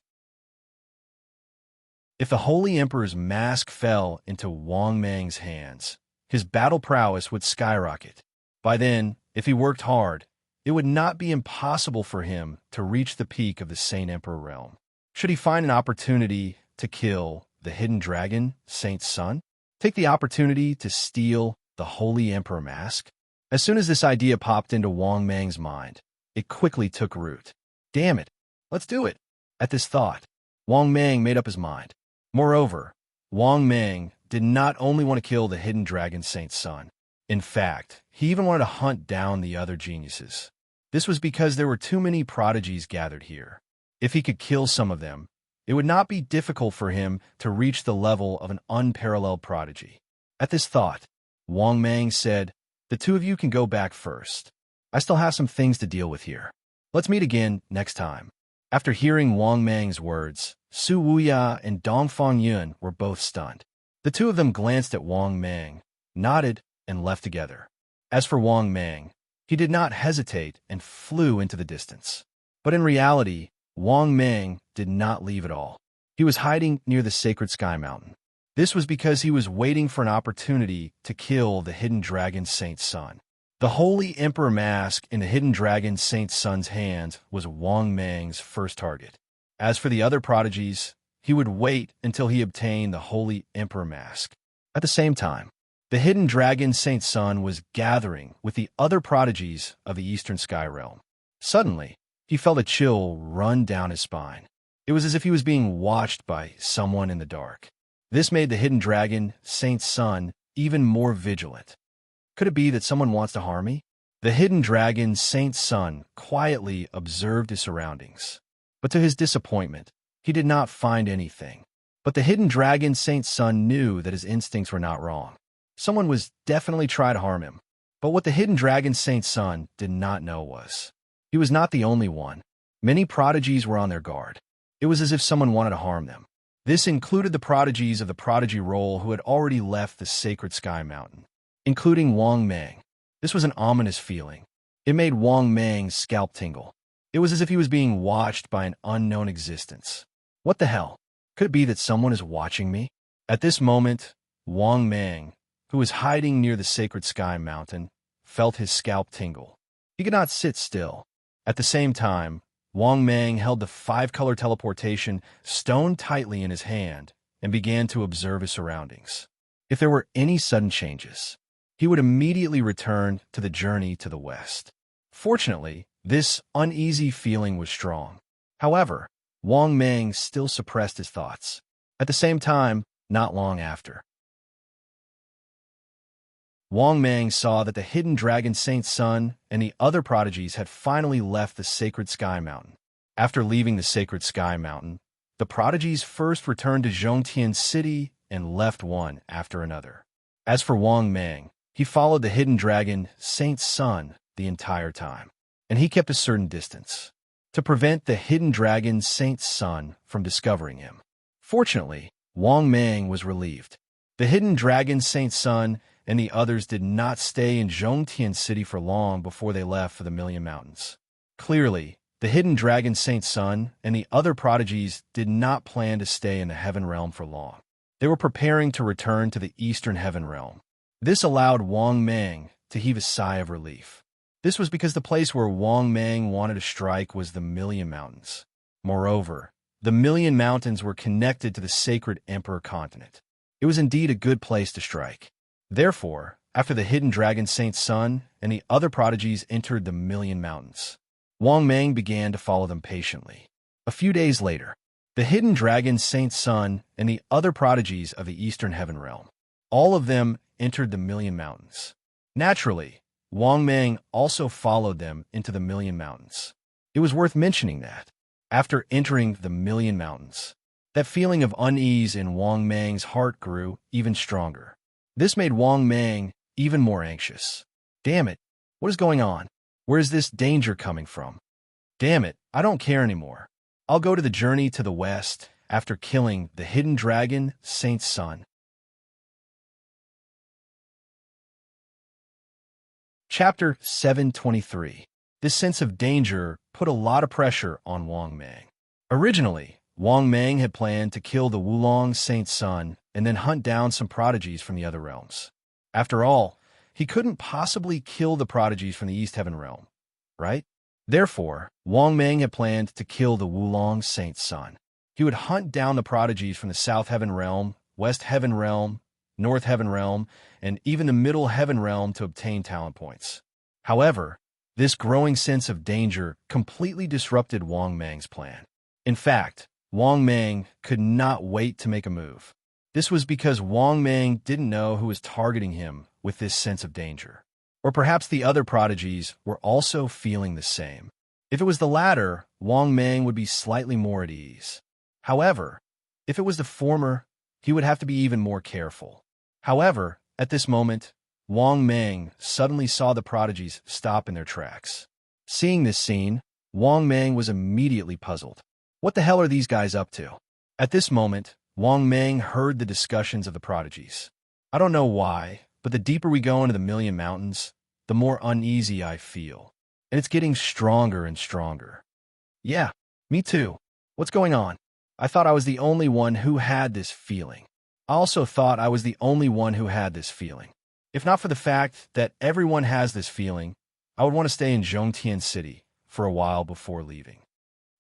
If the Holy Emperor's mask fell into Wang Mang's hands, his battle prowess would skyrocket. By then, if he worked hard, it would not be impossible for him to reach the peak of the Saint Emperor realm. Should he find an opportunity to kill the hidden dragon, Saint's son? Take the opportunity to steal the Holy Emperor mask? As soon as this idea popped into Wang Mang's mind, it quickly took root. Damn it, let's do it. At this thought, Wang Mang made up his mind. Moreover, Wang Mang did not only want to kill the hidden dragon Saint's son. In fact, he even wanted to hunt down the other geniuses. This was because there were too many prodigies gathered here. If he could kill some of them, it would not be difficult for him to reach the level of an unparalleled prodigy. At this thought, Wang Mang said, "The two of you can go back first. I still have some things to deal with here. Let's meet again next time." After hearing Wang Mang's words, Su Wuya and Dongfang Yun were both stunned. The two of them glanced at Wang Mang, nodded, and left together. As for Wang Mang, he did not hesitate and flew into the distance. But in reality, Wang Mang did not leave at all. He was hiding near the sacred sky mountain. This was because he was waiting for an opportunity to kill the hidden dragon Saint's son. The Holy Emperor mask in the hidden dragon Saint's son's hands was Wang Mang's first target. As for the other prodigies, he would wait until he obtained the Holy Emperor mask. At the same time, the hidden dragon Saint's son was gathering with the other prodigies of the Eastern Sky Realm. Suddenly, he felt a chill run down his spine. It was as if he was being watched by someone in the dark. This made the hidden dragon Saint's son even more vigilant. Could it be that someone wants to harm me? The hidden dragon Saint's son quietly observed his surroundings. But to his disappointment, he did not find anything. But the hidden dragon Saint's son knew that his instincts were not wrong. Someone was definitely trying to harm him. But what the hidden dragon Saint's son did not know was, he was not the only one. Many prodigies were on their guard. It was as if someone wanted to harm them. This included the prodigies of the prodigy roll who had already left the sacred sky mountain, including Wang Mang. This was an ominous feeling. It made Wang Mang's scalp tingle. It was as if he was being watched by an unknown existence. What the hell? Could it be that someone is watching me? At this moment, Wang Mang, who was hiding near the sacred sky mountain, felt his scalp tingle. He could not sit still. At the same time, Wang Mang held the 5-color teleportation stone tightly in his hand and began to observe his surroundings. If there were any sudden changes, he would immediately return to the journey to the west. Fortunately, this uneasy feeling was strong. However, Wang Mang still suppressed his thoughts. At the same time, not long after, Wang Mang saw that the hidden dragon Saint's son and the other prodigies had finally left the sacred sky mountain. After leaving the sacred sky mountain, the prodigies first returned to Zhongtian City and left one after another. As for Wang Mang, he followed the hidden dragon, Saint's Sun, the entire time, and he kept a certain distance to prevent the hidden dragon, Saint's Sun, from discovering him. Fortunately, Wang Mang was relieved. The hidden dragon, Saint Sun, and the others did not stay in Zhongtian City for long before they left for the Million Mountains. Clearly, the hidden dragon, Saint Sun, and the other prodigies did not plan to stay in the Heaven Realm for long. They were preparing to return to the Eastern Heaven Realm. This allowed Wang Mang to heave a sigh of relief. This was because the place where Wang Mang wanted to strike was the Million Mountains. Moreover, the Million Mountains were connected to the sacred Emperor continent. It was indeed a good place to strike. Therefore, after the hidden dragon Saint Sun and the other prodigies entered the Million Mountains, Wang Mang began to follow them patiently. A few days later, the hidden dragon Saint Sun and the other prodigies of the Eastern Heaven Realm, all of them entered the Million Mountains. Naturally, Wang Mang also followed them into the Million Mountains. It was worth mentioning that, after entering the Million Mountains, that feeling of unease in Wang Mang's heart grew even stronger. This made Wang Mang even more anxious. Damn it, what is going on? Where is this danger coming from? Damn it, I don't care anymore. I'll go to the journey to the west after killing the hidden dragon, Saint Sun. Chapter 723. This sense of danger put a lot of pressure on Wang Mang. Originally, Wang Mang had planned to kill the Wulong Saint Sun and then hunt down some prodigies from the other realms. After all, he couldn't possibly kill the prodigies from the East Heaven Realm, right? Therefore, Wang Mang had planned to kill the Wulong Saint Sun. He would hunt down the prodigies from the South Heaven Realm, West Heaven Realm, North Heaven Realm, and even the Middle Heaven Realm to obtain talent points. However, this growing sense of danger completely disrupted Wang Mang's plan. In fact, Wang Mang could not wait to make a move. This was because Wang Mang didn't know who was targeting him with this sense of danger. Or perhaps the other prodigies were also feeling the same. If it was the latter, Wang Mang would be slightly more at ease. However, if it was the former, he would have to be even more careful. However, at this moment, Wang Mang suddenly saw the prodigies stop in their tracks. Seeing this scene, Wang Mang was immediately puzzled. What the hell are these guys up to? At this moment, Wang Mang heard the discussions of the prodigies. I don't know why, but the deeper we go into the Million Mountains, the more uneasy I feel. And it's getting stronger and stronger. Yeah, me too. What's going on? I thought I was the only one who had this feeling. I also thought I was the only one who had this feeling. If not for the fact that everyone has this feeling, I would want to stay in Zhongtian City for a while before leaving.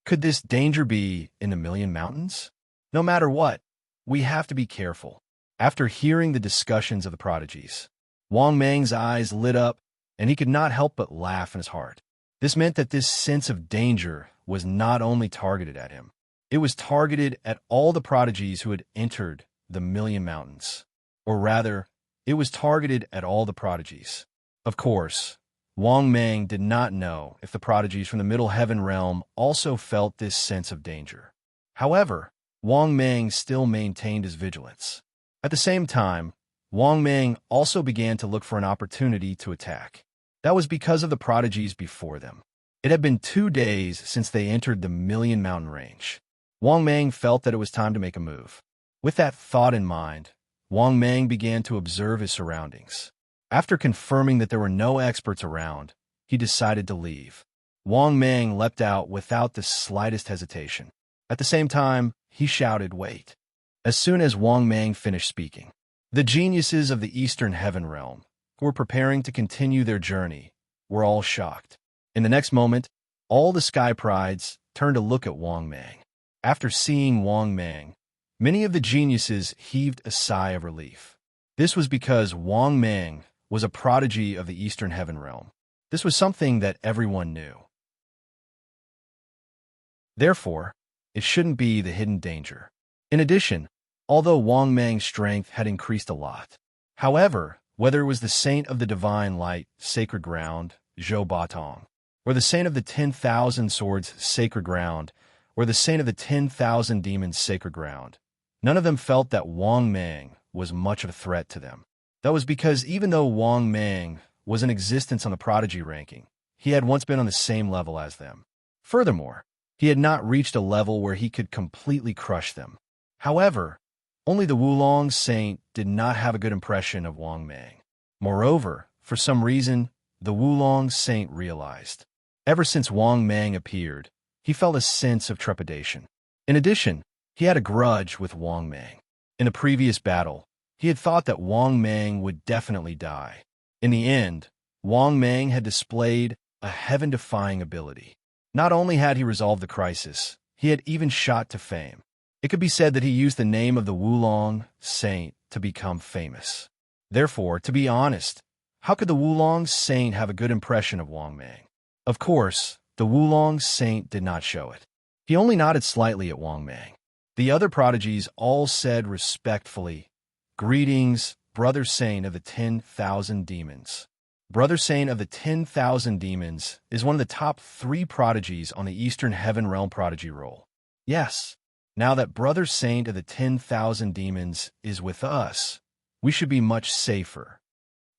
Could this danger be in the Million Mountains? No matter what, we have to be careful. After hearing the discussions of the prodigies, Wang Mang's eyes lit up, and he could not help but laugh in his heart. This meant that this sense of danger was not only targeted at him, it was targeted at all the prodigies who had entered the Million Mountains. Or rather, it was targeted at all the prodigies. Of course, Wang Mang did not know if the prodigies from the Middle Heaven Realm also felt this sense of danger. However, Wang Mang still maintained his vigilance. At the same time, Wang Mang also began to look for an opportunity to attack. That was because of the prodigies before them. It had been 2 days since they entered the Million Mountain Range. Wang Mang felt that it was time to make a move. With that thought in mind, Wang Mang began to observe his surroundings. After confirming that there were no experts around, he decided to leave. Wang Mang leapt out without the slightest hesitation. At the same time, he shouted, "Wait." As soon as Wang Mang finished speaking, the geniuses of the Eastern Heaven Realm, who were preparing to continue their journey, were all shocked. In the next moment, all the Sky Prides turned to look at Wang Mang. After seeing Wang Mang, many of the geniuses heaved a sigh of relief. This was because Wang Mang was a prodigy of the Eastern Heaven Realm. This was something that everyone knew. Therefore, it shouldn't be the hidden danger. In addition, although Wang Mang's strength had increased a lot, however, whether it was the Saint of the Divine Light, Sacred Ground, Zhou Batong, or the Saint of the 10,000 Swords, Sacred Ground, or the Saint of the 10,000 Demons, Sacred Ground, none of them felt that Wang Mang was much of a threat to them. That was because even though Wang Mang was in existence on the prodigy ranking, he had once been on the same level as them. Furthermore, he had not reached a level where he could completely crush them. However, only the Wulong Saint did not have a good impression of Wang Mang. Moreover, for some reason, the Wulong Saint realized. Ever since Wang Mang appeared, he felt a sense of trepidation. In addition, he had a grudge with Wang Mang. In the previous battle, he had thought that Wang Mang would definitely die. In the end, Wang Mang had displayed a heaven-defying ability. Not only had he resolved the crisis, he had even shot to fame. It could be said that he used the name of the Wulong Saint to become famous. Therefore, to be honest, how could the Wulong Saint have a good impression of Wang Mang? Of course, the Wulong Saint did not show it. He only nodded slightly at Wang Mang. The other prodigies all said respectfully, "Greetings, Brother Saint of the 10,000 Demons." Brother Saint of the 10,000 Demons is one of the top 3 prodigies on the Eastern Heaven Realm prodigy roll. Yes, now that Brother Saint of the 10,000 Demons is with us, we should be much safer.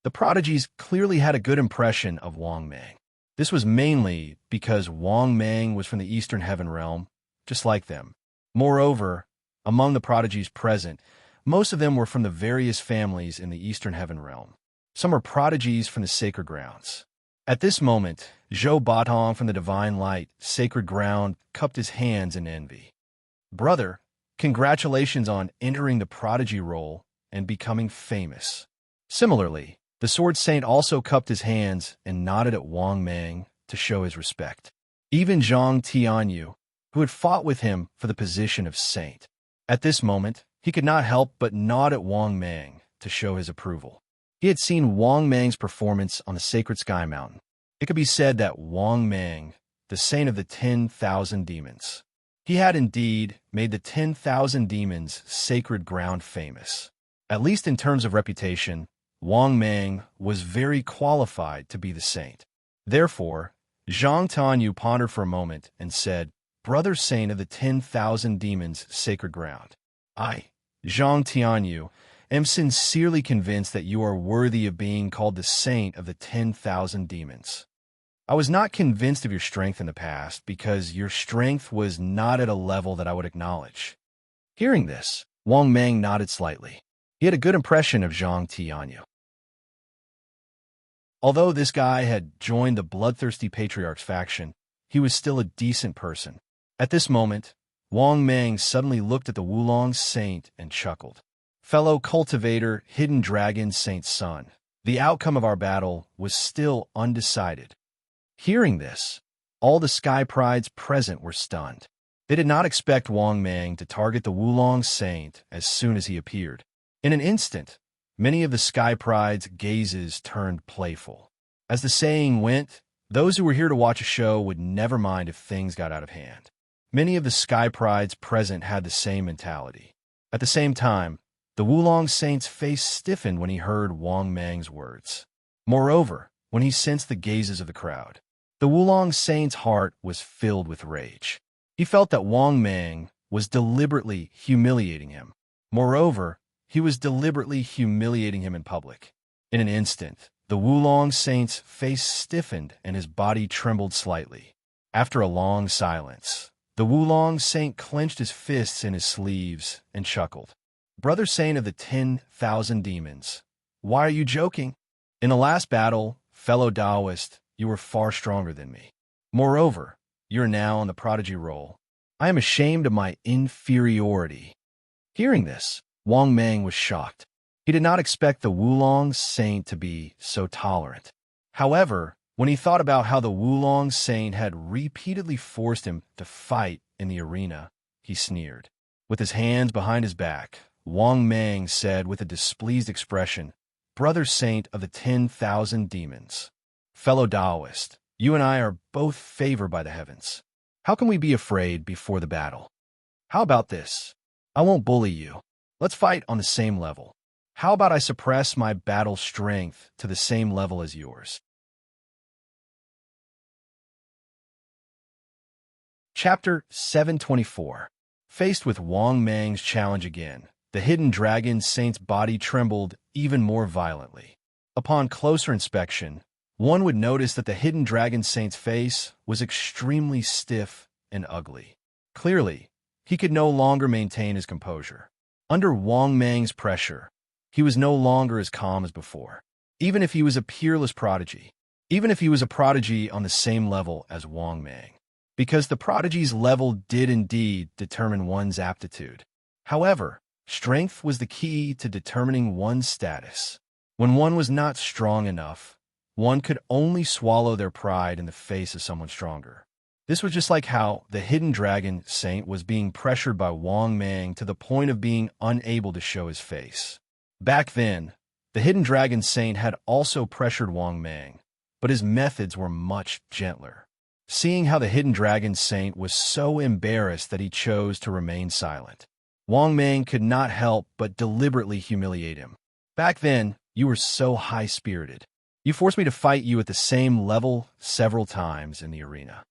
The prodigies clearly had a good impression of Wang Mang. This was mainly because Wang Mang was from the Eastern Heaven Realm, just like them. Moreover, among the prodigies present, most of them were from the various families in the Eastern Heaven Realm. Some are prodigies from the Sacred Grounds. At this moment, Zhou Batong from the Divine Light, Sacred Ground, cupped his hands in envy. "Brother, congratulations on entering the prodigy roll and becoming famous." Similarly, the Sword Saint also cupped his hands and nodded at Wang Mang to show his respect. Even Zhang Tianyu, who had fought with him for the position of saint. At this moment, he could not help but nod at Wang Mang to show his approval. He had seen Wang Mang's performance on the Sacred Sky Mountain. It could be said that Wang Mang, the saint of the 10,000 demons, he had indeed made the 10,000 demons' sacred ground famous. At least in terms of reputation, Wang Mang was very qualified to be the saint. Therefore, Zhang Tanyu pondered for a moment and said, "Brother Saint of the 10,000 demons' sacred ground, I, Zhang Tianyu, am sincerely convinced that you are worthy of being called the saint of the 10,000 demons. I was not convinced of your strength in the past because your strength was not at a level that I would acknowledge." Hearing this, Wang Mang nodded slightly. He had a good impression of Zhang Tianyu. Although this guy had joined the bloodthirsty patriarch's faction, he was still a decent person. At this moment, Wang Mang suddenly looked at the Wulong Saint and chuckled. "Fellow cultivator, hidden dragon Saint's son, the outcome of our battle was still undecided." Hearing this, all the Sky Prides present were stunned. They did not expect Wang Mang to target the Wulong Saint as soon as he appeared. In an instant, many of the Sky Pride's gazes turned playful. As the saying went, those who were here to watch a show would never mind if things got out of hand. Many of the Sky Prides present had the same mentality. At the same time, the Wulong Saint's face stiffened when he heard Wang Mang's words. Moreover, when he sensed the gazes of the crowd, the Wulong Saint's heart was filled with rage. He felt that Wang Mang was deliberately humiliating him. Moreover, he was deliberately humiliating him in public. In an instant, the Wulong Saint's face stiffened and his body trembled slightly. After a long silence, the Wulong Saint clenched his fists in his sleeves and chuckled. "Brother Saint of the 10,000 demons, why are you joking? In the last battle, fellow Taoist, you were far stronger than me. Moreover, you're now on the prodigy roll. I am ashamed of my inferiority." Hearing this, Wang Mang was shocked. He did not expect the Wulong Saint to be so tolerant. However, when he thought about how the Wulong Saint had repeatedly forced him to fight in the arena, he sneered. With his hands behind his back, Wang Mang said with a displeased expression, "Brother Saint of the 10,000 demons, fellow Taoist, you and I are both favored by the heavens. How can we be afraid before the battle? How about this? I won't bully you. Let's fight on the same level. How about I suppress my battle strength to the same level as yours?" Chapter 724. Faced with Wang Mang's challenge again, the hidden dragon saint's body trembled even more violently. Upon closer inspection, one would notice that the hidden dragon saint's face was extremely stiff and ugly. Clearly, he could no longer maintain his composure. Under Wang Mang's pressure, he was no longer as calm as before. Even if he was a peerless prodigy, even if he was a prodigy on the same level as Wang Mang, because the prodigy's level did indeed determine one's aptitude. However, strength was the key to determining one's status. When one was not strong enough, one could only swallow their pride in the face of someone stronger. This was just like how the hidden dragon saint was being pressured by Wang Mang to the point of being unable to show his face. Back then, the hidden dragon saint had also pressured Wang Mang, but his methods were much gentler. Seeing how the hidden dragon saint was so embarrassed that he chose to remain silent, Wang Mang could not help but deliberately humiliate him. Back then, you were so high-spirited. You forced me to fight you at the same level several times in the arena.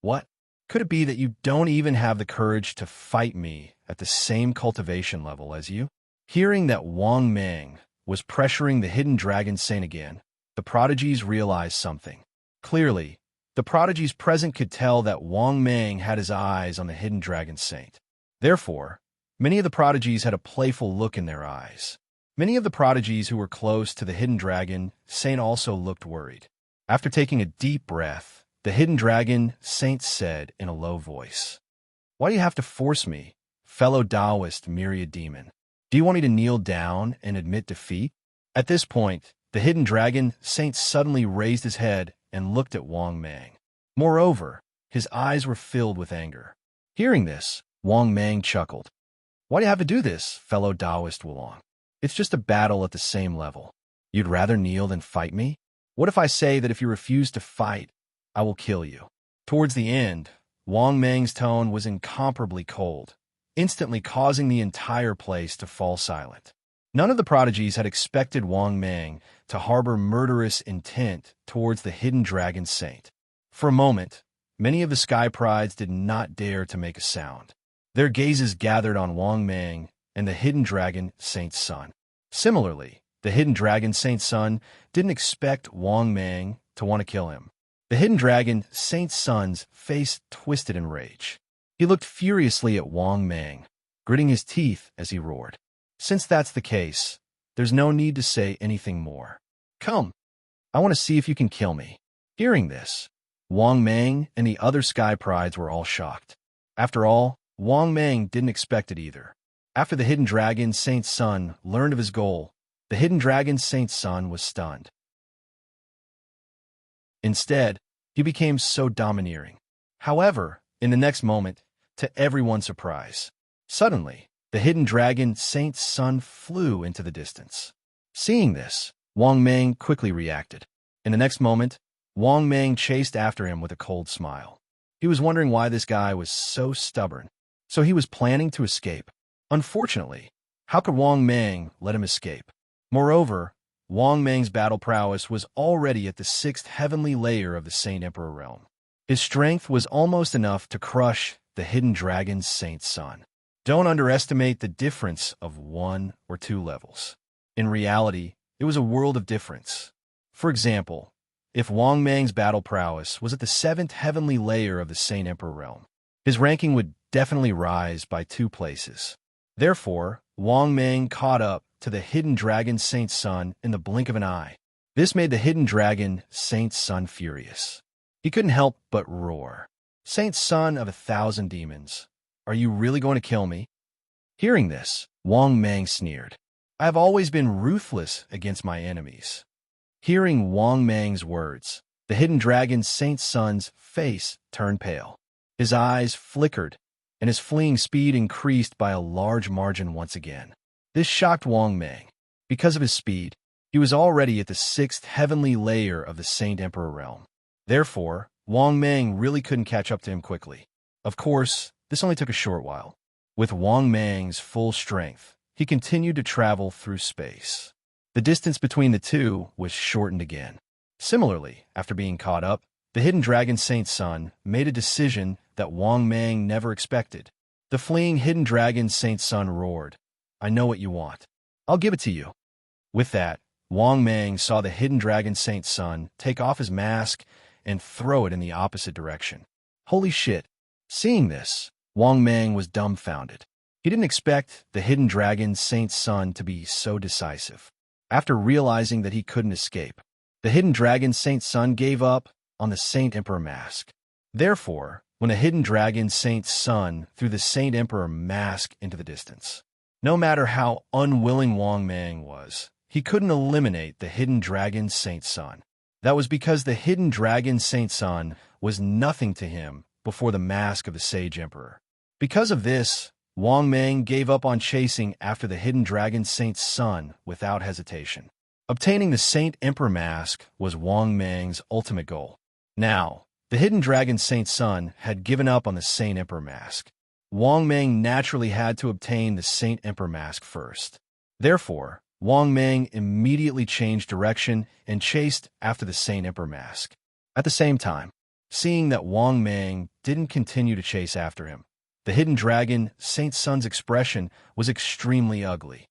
What? Could it be that you don't even have the courage to fight me at the same cultivation level as you? Hearing that Wang Mang was pressuring the hidden dragon saint again, the prodigies realized something. Clearly, the prodigies present could tell that Wang Mang had his eyes on the hidden dragon saint. Therefore, many of the prodigies had a playful look in their eyes. Many of the prodigies who were close to the hidden dragon saint also looked worried. After taking a deep breath, the hidden dragon saint said in a low voice, "Why do you have to force me, fellow Taoist myriad demon? Do you want me to kneel down and admit defeat?" At this point, the hidden dragon saint suddenly raised his head and looked at Wang Mang. Moreover, his eyes were filled with anger. Hearing this, Wang Mang chuckled. "Why do you have to do this, fellow Taoist Wulong? It's just a battle at the same level. You'd rather kneel than fight me? What if I say that if you refuse to fight, I will kill you?" Towards the end, Wang Mang's tone was incomparably cold, instantly causing the entire place to fall silent. None of the prodigies had expected Wang Mang to harbor murderous intent towards the hidden dragon saint. For a moment, many of the sky prides did not dare to make a sound. Their gazes gathered on Wang Mang and the hidden dragon saint's son. Similarly, the hidden dragon saint's son didn't expect Wang Mang to want to kill him. The hidden dragon saint's son's face twisted in rage. He looked furiously at Wang Mang, gritting his teeth as he roared. "Since that's the case, there's no need to say anything more. Come, I want to see if you can kill me." Hearing this, Wang Mang and the other sky prides were all shocked. After all, Wang Mang didn't expect it either. After the hidden dragon saint's son learned of his goal, the hidden dragon saint's son was stunned. Instead, he became so domineering. However, in the next moment, to everyone's surprise, suddenly, the hidden dragon saint's son flew into the distance. Seeing this, Wang Mang quickly reacted. In the next moment, Wang Mang chased after him with a cold smile. He was wondering why this guy was so stubborn, so he was planning to escape. Unfortunately, how could Wang Mang let him escape? Moreover, Wang Mang's battle prowess was already at the 6th heavenly layer of the Saint Emperor realm. His strength was almost enough to crush the hidden dragon's saint's son. Don't underestimate the difference of 1 or 2 levels. In reality, it was a world of difference. For example, if Wang Mang's battle prowess was at the 7th heavenly layer of the Saint Emperor realm, his ranking would definitely rise by 2 places. Therefore, Wang Mang caught up to the hidden dragon saint's son in the blink of an eye. This made the hidden dragon saint's son furious. He couldn't help but roar. "Saint son of 1,000 demons, are you really going to kill me?" Hearing this, Wang Mang sneered. "I have always been ruthless against my enemies." Hearing Wang Mang's words, the hidden dragon saint's son's face turned pale. His eyes flickered, and his fleeing speed increased by a large margin once again. This shocked Wang Mang. Because of his speed, he was already at the 6th heavenly layer of the Saint Emperor realm. Therefore, Wang Mang really couldn't catch up to him quickly. Of course, this only took a short while. With Wang Mang's full strength, he continued to travel through space. The distance between the two was shortened again. Similarly, after being caught up, the hidden dragon saint's son made a decision that Wang Mang never expected. The fleeing hidden dragon saint's son roared, I know what you want. I'll give it to you." With that, Wang Mang saw the hidden dragon Saint Sun take off his mask and throw it in the opposite direction. Holy shit! Seeing this, Wang Mang was dumbfounded. He didn't expect the hidden dragon Saint Sun to be so decisive. After realizing that he couldn't escape, the hidden dragon Saint Sun gave up on the Saint Emperor mask. Therefore, when a hidden dragon Saint Sun threw the Saint Emperor mask into the distance, no matter how unwilling Wang Mang was, he couldn't eliminate the hidden dragon Saint Sun. That was because the hidden dragon Saint Sun was nothing to him before the mask of the Sage Emperor. Because of this, Wang Mang gave up on chasing after the hidden dragon Saint Sun without hesitation. Obtaining the Saint Emperor mask was Wang Mang's ultimate goal. Now, the hidden dragon Saint Sun had given up on the Saint Emperor mask. Wang Mang naturally had to obtain the Saint Emperor mask first. Therefore, Wang Mang immediately changed direction and chased after the Saint Emperor mask. At the same time, seeing that Wang Mang didn't continue to chase after him, the hidden dragon Saint Sun's expression was extremely ugly.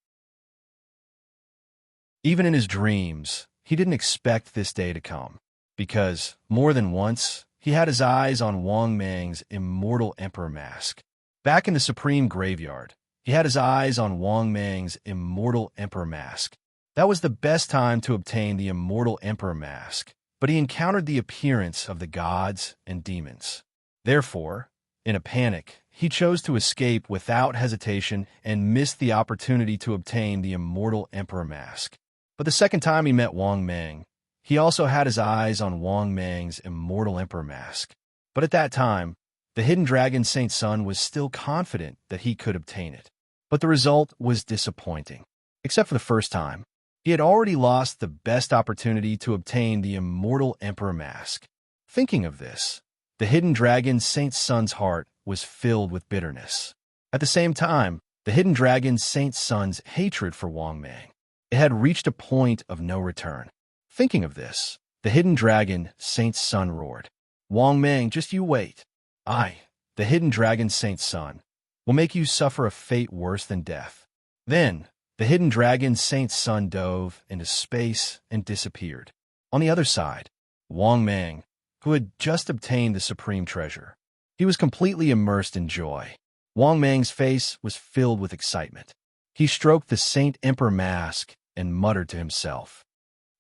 Even in his dreams, he didn't expect this day to come, because, more than once, he had his eyes on Wang Mang's immortal Emperor mask. Back in the Supreme Graveyard, he had his eyes on Wang Mang's immortal Emperor mask. That was the best time to obtain the immortal Emperor mask, but he encountered the appearance of the gods and demons. Therefore, in a panic, he chose to escape without hesitation and missed the opportunity to obtain the immortal Emperor mask. But the second time he met Wang Mang, he also had his eyes on Wang Mang's immortal Emperor mask. But at that time, the hidden dragon Saint Sun was still confident that he could obtain it. But the result was disappointing. Except for the first time, he had already lost the best opportunity to obtain the immortal Emperor mask. Thinking of this, the hidden dragon Saint Sun's heart was filled with bitterness. At the same time, the hidden dragon Saint Sun's hatred for Wang Mang, it had reached a point of no return. Thinking of this, the hidden dragon Saint Sun roared, "Wang Mang, just you wait. I, the hidden dragon Saint Sun, will make you suffer a fate worse than death." Then, the hidden dragon Saint Sun dove into space and disappeared. On the other side, Wang Mang, who had just obtained the supreme treasure, he was completely immersed in joy. Wang Mang's face was filled with excitement. He stroked the Saint Emperor mask and muttered to himself,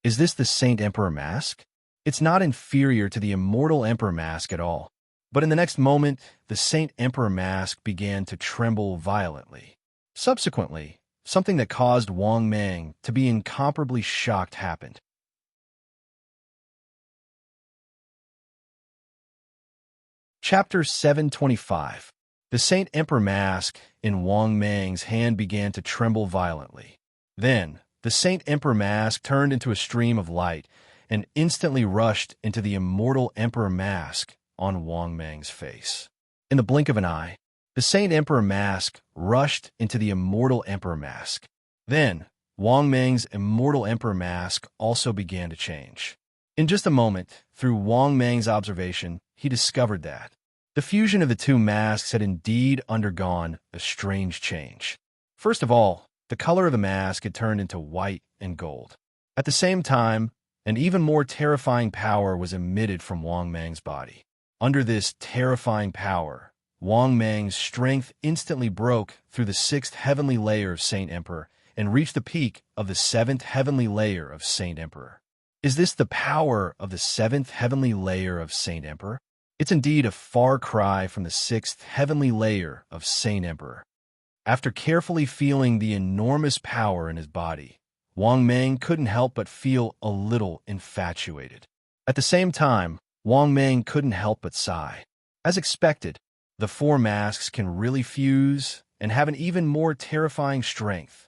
"Is this the Saint Emperor mask? It's not inferior to the immortal Emperor mask at all." But in the next moment, the Saint Emperor mask began to tremble violently. Subsequently, something that caused Wang Mang to be incomparably shocked happened. Chapter 725. The Saint Emperor mask in Wang Mang's hand began to tremble violently. Then, the Saint Emperor mask turned into a stream of light and instantly rushed into the immortal Emperor mask on Wang Mang's face. In the blink of an eye, the Saint Emperor mask rushed into the immortal Emperor mask. Then, Wang Mang's immortal Emperor mask also began to change. In just a moment, through Wang Mang's observation, he discovered that the fusion of the two masks had indeed undergone a strange change. First of all, the color of the mask had turned into white and gold. At the same time, an even more terrifying power was emitted from Wang Mang's body. Under this terrifying power, Wang Mang's strength instantly broke through the 6th heavenly layer of Saint Emperor and reached the peak of the 7th heavenly layer of Saint Emperor. Is this the power of the 7th heavenly layer of Saint Emperor? It's indeed a far cry from the 6th heavenly layer of Saint Emperor. After carefully feeling the enormous power in his body, Wang Mang couldn't help but feel a little infatuated. At the same time, Wang Mang couldn't help but sigh. As expected, the 4 masks can really fuse and have an even more terrifying strength.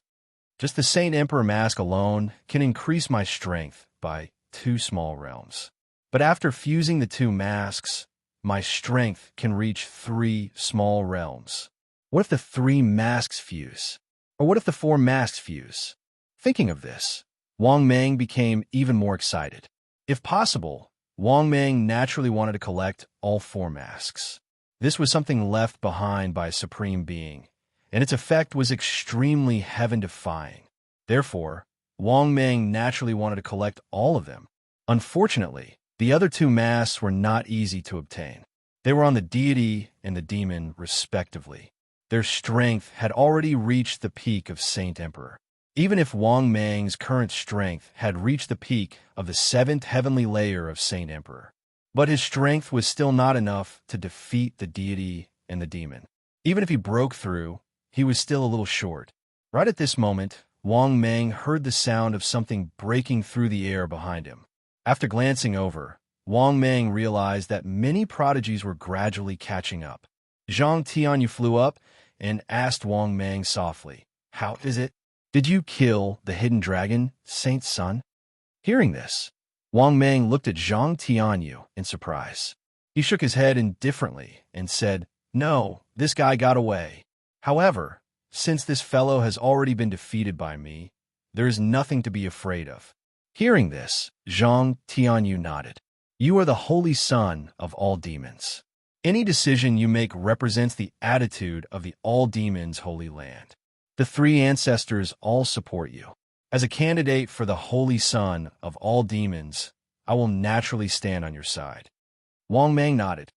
Just the Saint Emperor mask alone can increase my strength by 2 small realms. But after fusing the 2 masks, my strength can reach 3 small realms. What if the 3 masks fuse? Or what if the 4 masks fuse? Thinking of this, Wang Mang became even more excited. If possible, Wang Mang naturally wanted to collect all 4 masks. This was something left behind by a supreme being, and its effect was extremely heaven-defying. Therefore, Wang Mang naturally wanted to collect all of them. Unfortunately, the other two masks were not easy to obtain. They were on the deity and the demon, respectively. Their strength had already reached the peak of Saint Emperor. Even if Wang Mang's current strength had reached the peak of the 7th heavenly layer of Saint Emperor, but his strength was still not enough to defeat the deity and the demon. Even if he broke through, he was still a little short. Right at this moment, Wang Mang heard the sound of something breaking through the air behind him. After glancing over, Wang Mang realized that many prodigies were gradually catching up. Zhang Tianyu flew up and asked Wang Mang softly, "How is it? Did you kill the hidden dragon, Saint's son?" Hearing this, Wang Mang looked at Zhang Tianyu in surprise. He shook his head indifferently and said, "No, this guy got away. However, since this fellow has already been defeated by me, there is nothing to be afraid of." Hearing this, Zhang Tianyu nodded. "You are the holy son of all demons. Any decision you make represents the attitude of the all demons' holy land. The three ancestors all support you. As a candidate for the holy son of all demons, I will naturally stand on your side." Wang Mang nodded.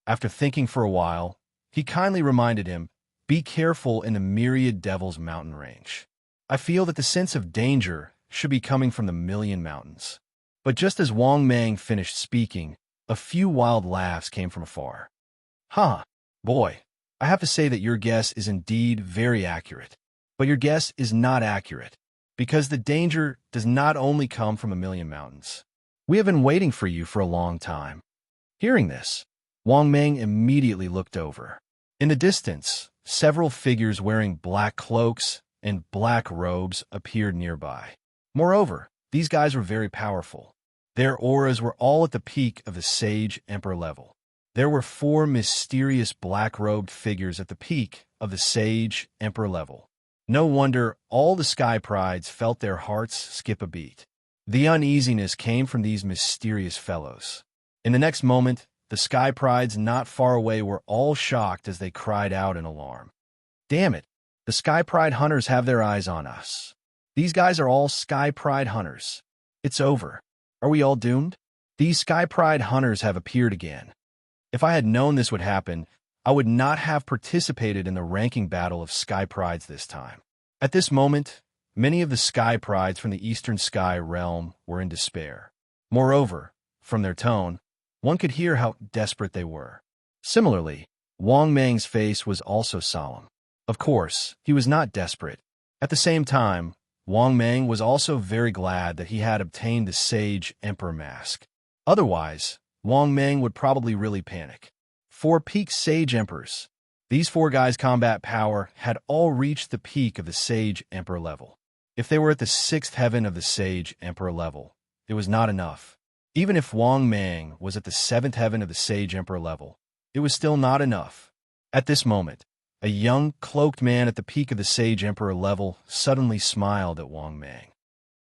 After thinking for a while, he kindly reminded him, "Be careful in the myriad devil's mountain range. I feel that the sense of danger should be coming from the million mountains." But just as Wang Mang finished speaking, a few wild laughs came from afar. "Huh, boy, I have to say that your guess is indeed very accurate. But your guess is not accurate, because the danger does not only come from a million mountains. We have been waiting for you for a long time." Hearing this, Wang Mang immediately looked over. In the distance, several figures wearing black cloaks and black robes appeared nearby. Moreover, these guys were very powerful. Their auras were all at the peak of the Sage Emperor level. There were 4 mysterious black-robed figures at the peak of the Sage Emperor level. No wonder all the Sky Prides felt their hearts skip a beat. The uneasiness came from these mysterious fellows. In the next moment, the Sky Prides not far away were all shocked as they cried out in alarm. "Damn it! The Sky Pride hunters have their eyes on us. These guys are all Sky Pride hunters. It's over. Are we all doomed? These Sky Pride hunters have appeared again. If I had known this would happen, I would not have participated in the ranking battle of Sky Prides this time." At this moment, many of the Sky Prides from the Eastern Sky realm were in despair. Moreover, from their tone, one could hear how desperate they were. Similarly, Wang Mang's face was also solemn. Of course, he was not desperate. At the same time, Wang Mang was also very glad that he had obtained the Sage Emperor mask. Otherwise, Wang Mang would probably really panic. 4 peak Sage Emperors. These 4 guys' combat power had all reached the peak of the Sage Emperor level. If they were at the 6th heaven of the Sage Emperor level, it was not enough. Even if Wang Mang was at the 7th heaven of the Sage Emperor level, it was still not enough. At this moment, a young, cloaked man at the peak of the Sage Emperor level suddenly smiled at Wang Mang.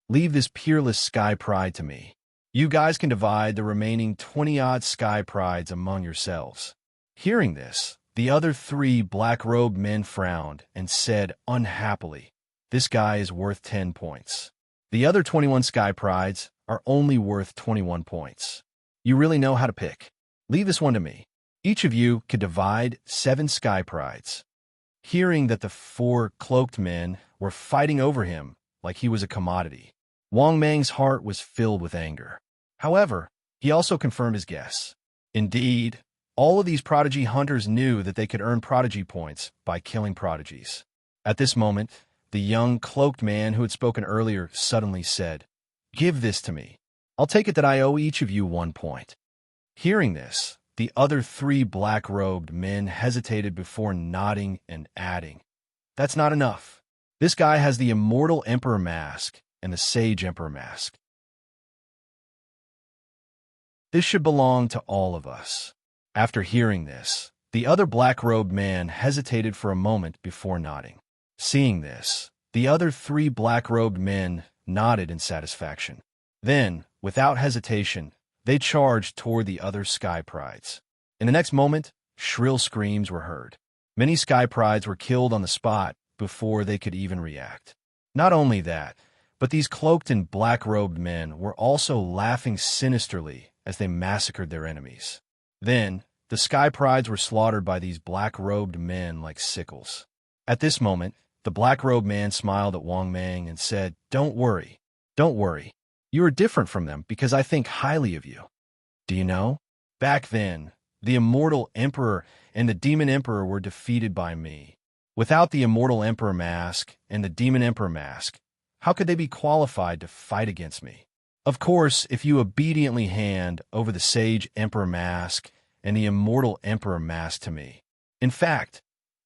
"Leave this peerless Sky Pride to me. You guys can divide the remaining 20-odd Sky Prides among yourselves." Hearing this, the other 3 black-robed men frowned and said unhappily, "This guy is worth 10 points. The other 21 Sky Prides are only worth 21 points. You really know how to pick. Leave this one to me. Each of you could divide 7 Sky Prides." Hearing that the 4 cloaked men were fighting over him like he was a commodity, Wang Mang's heart was filled with anger. However, he also confirmed his guess. Indeed, all of these prodigy hunters knew that they could earn prodigy points by killing prodigies. At this moment, the young cloaked man who had spoken earlier suddenly said, "Give this to me. I'll take it that I owe each of you 1 point." Hearing this, the other 3 black-robed men hesitated before nodding and adding, "That's not enough. This guy has the Immortal Emperor mask and the Sage Emperor mask. This should belong to all of us." After hearing this, the other black-robed man hesitated for a moment before nodding. Seeing this, the other 3 black-robed men nodded in satisfaction. Then, without hesitation, they charged toward the other Sky Prides. In the next moment, shrill screams were heard. Many sky prides were killed on the spot before they could even react. Not only that, but these cloaked and black-robed men were also laughing sinisterly as they massacred their enemies. Then, the sky prides were slaughtered by these black-robed men like sickles. At this moment, the black-robed man smiled at Wang Mang and said, "Don't worry. Don't worry. You are different from them because I think highly of you. Do you know? Back then, the immortal emperor and the demon emperor were defeated by me. Without the immortal emperor mask and the demon emperor mask, how could they be qualified to fight against me? Of course, if you obediently hand over the sage emperor mask and the immortal emperor mask to me. In fact,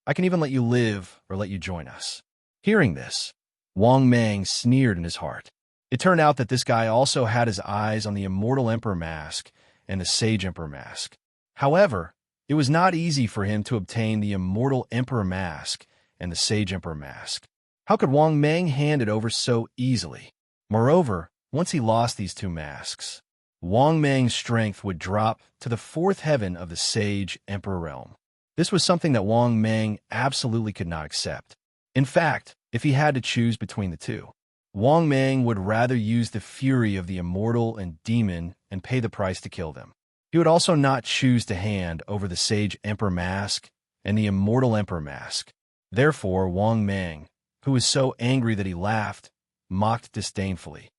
I can even let you live or let you join us." Hearing this, Wang Mang sneered in his heart. It turned out that this guy also had his eyes on the immortal emperor mask and the sage emperor mask. However, it was not easy for him to obtain the immortal emperor mask and the sage emperor mask. How could Wang Mang hand it over so easily? Moreover, once he lost these two masks, Wang Mang's strength would drop to the fourth heaven of the sage emperor realm. This was something that Wang Mang absolutely could not accept. In fact, if he had to choose between the two, Wang Mang would rather use the fury of the immortal and demon and pay the price to kill them. He would also not choose to hand over the sage emperor mask and the immortal emperor mask. Therefore, Wang Mang, who was so angry that he laughed, mocked disdainfully.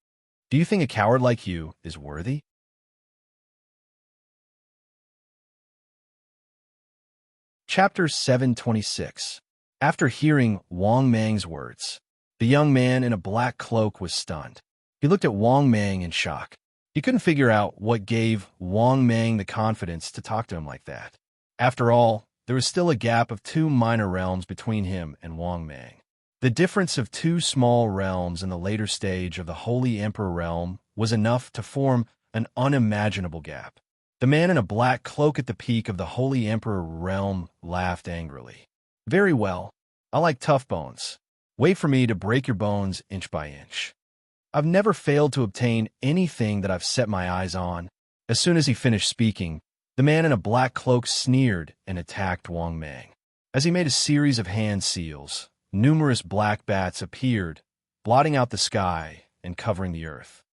"Do you think a coward like you is worthy?" Chapter 726. After hearing Wang Mang's words, the young man in a black cloak was stunned. He looked at Wang Mang in shock. He couldn't figure out what gave Wang Mang the confidence to talk to him like that. After all, there was still a gap of 2 minor realms between him and Wang Mang. The difference of 2 small realms in the later stage of the Holy Emperor realm was enough to form an unimaginable gap. The man in a black cloak at the peak of the Holy Emperor realm laughed angrily. "Very well. I like tough bones. Wait for me to break your bones inch by inch. I've never failed to obtain anything that I've set my eyes on." As soon as he finished speaking, the man in a black cloak sneered and attacked Wang Mang. As he made a series of hand seals, numerous black bats appeared, blotting out the sky and covering the earth.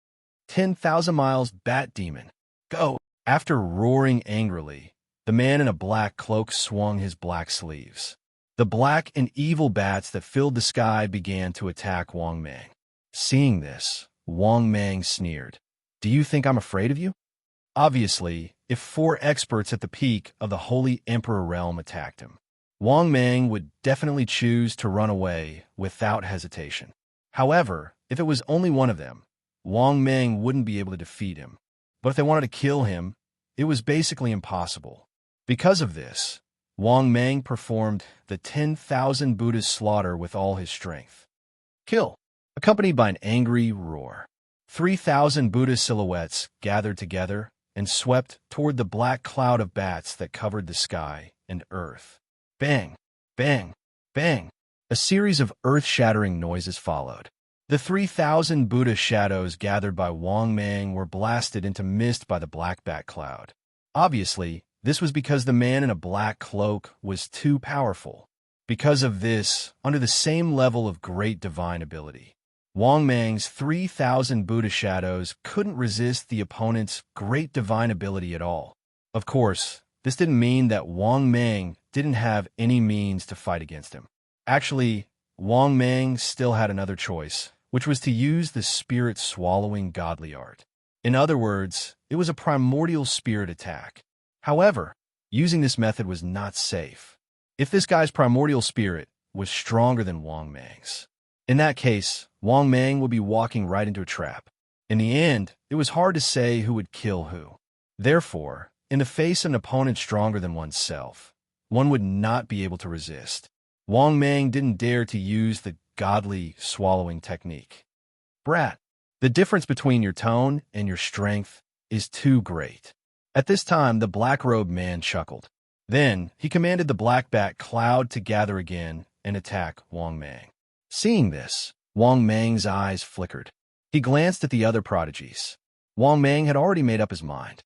10,000 miles, bat demon, go! After roaring angrily, the man in a black cloak swung his black sleeves. The black and evil bats that filled the sky began to attack Wang Mang. Seeing this, Wang Mang sneered. "Do you think I'm afraid of you?" Obviously, if 4 experts at the peak of the Holy Emperor realm attacked him, Wang Mang would definitely choose to run away without hesitation. However, if it was only one of them, Wang Mang wouldn't be able to defeat him. But if they wanted to kill him, it was basically impossible. Because of this, Wang Mang performed the 10,000 Buddhas slaughter with all his strength. Kill! Accompanied by an angry roar. 3,000 Buddha silhouettes gathered together and swept toward the black cloud of bats that covered the sky and earth. Bang! Bang! Bang! A series of earth-shattering noises followed. The 3,000 Buddha shadows gathered by Wang Mang were blasted into mist by the black bat cloud. Obviously, this was because the man in a black cloak was too powerful. Because of this, under the same level of great divine ability, Wang Mang's 3,000 Buddha shadows couldn't resist the opponent's great divine ability at all. Of course, this didn't mean that Wang Mang didn't have any means to fight against him. Actually, Wang Mang still had another choice, which was to use the spirit-swallowing godly art. In other words, it was a primordial spirit attack. However, using this method was not safe. If this guy's primordial spirit was stronger than Wang Mang's, in that case, Wang Mang would be walking right into a trap. In the end, it was hard to say who would kill who. Therefore, in the face of an opponent stronger than oneself, one would not be able to resist. Wang Mang didn't dare to use the godly swallowing technique. Brat, the difference between your tone and your strength is too great. At this time, the black-robed man chuckled. Then, he commanded the black bat cloud to gather again and attack Wang Mang. Seeing this, Wang Mang's eyes flickered. He glanced at the other prodigies. Wang Mang had already made up his mind.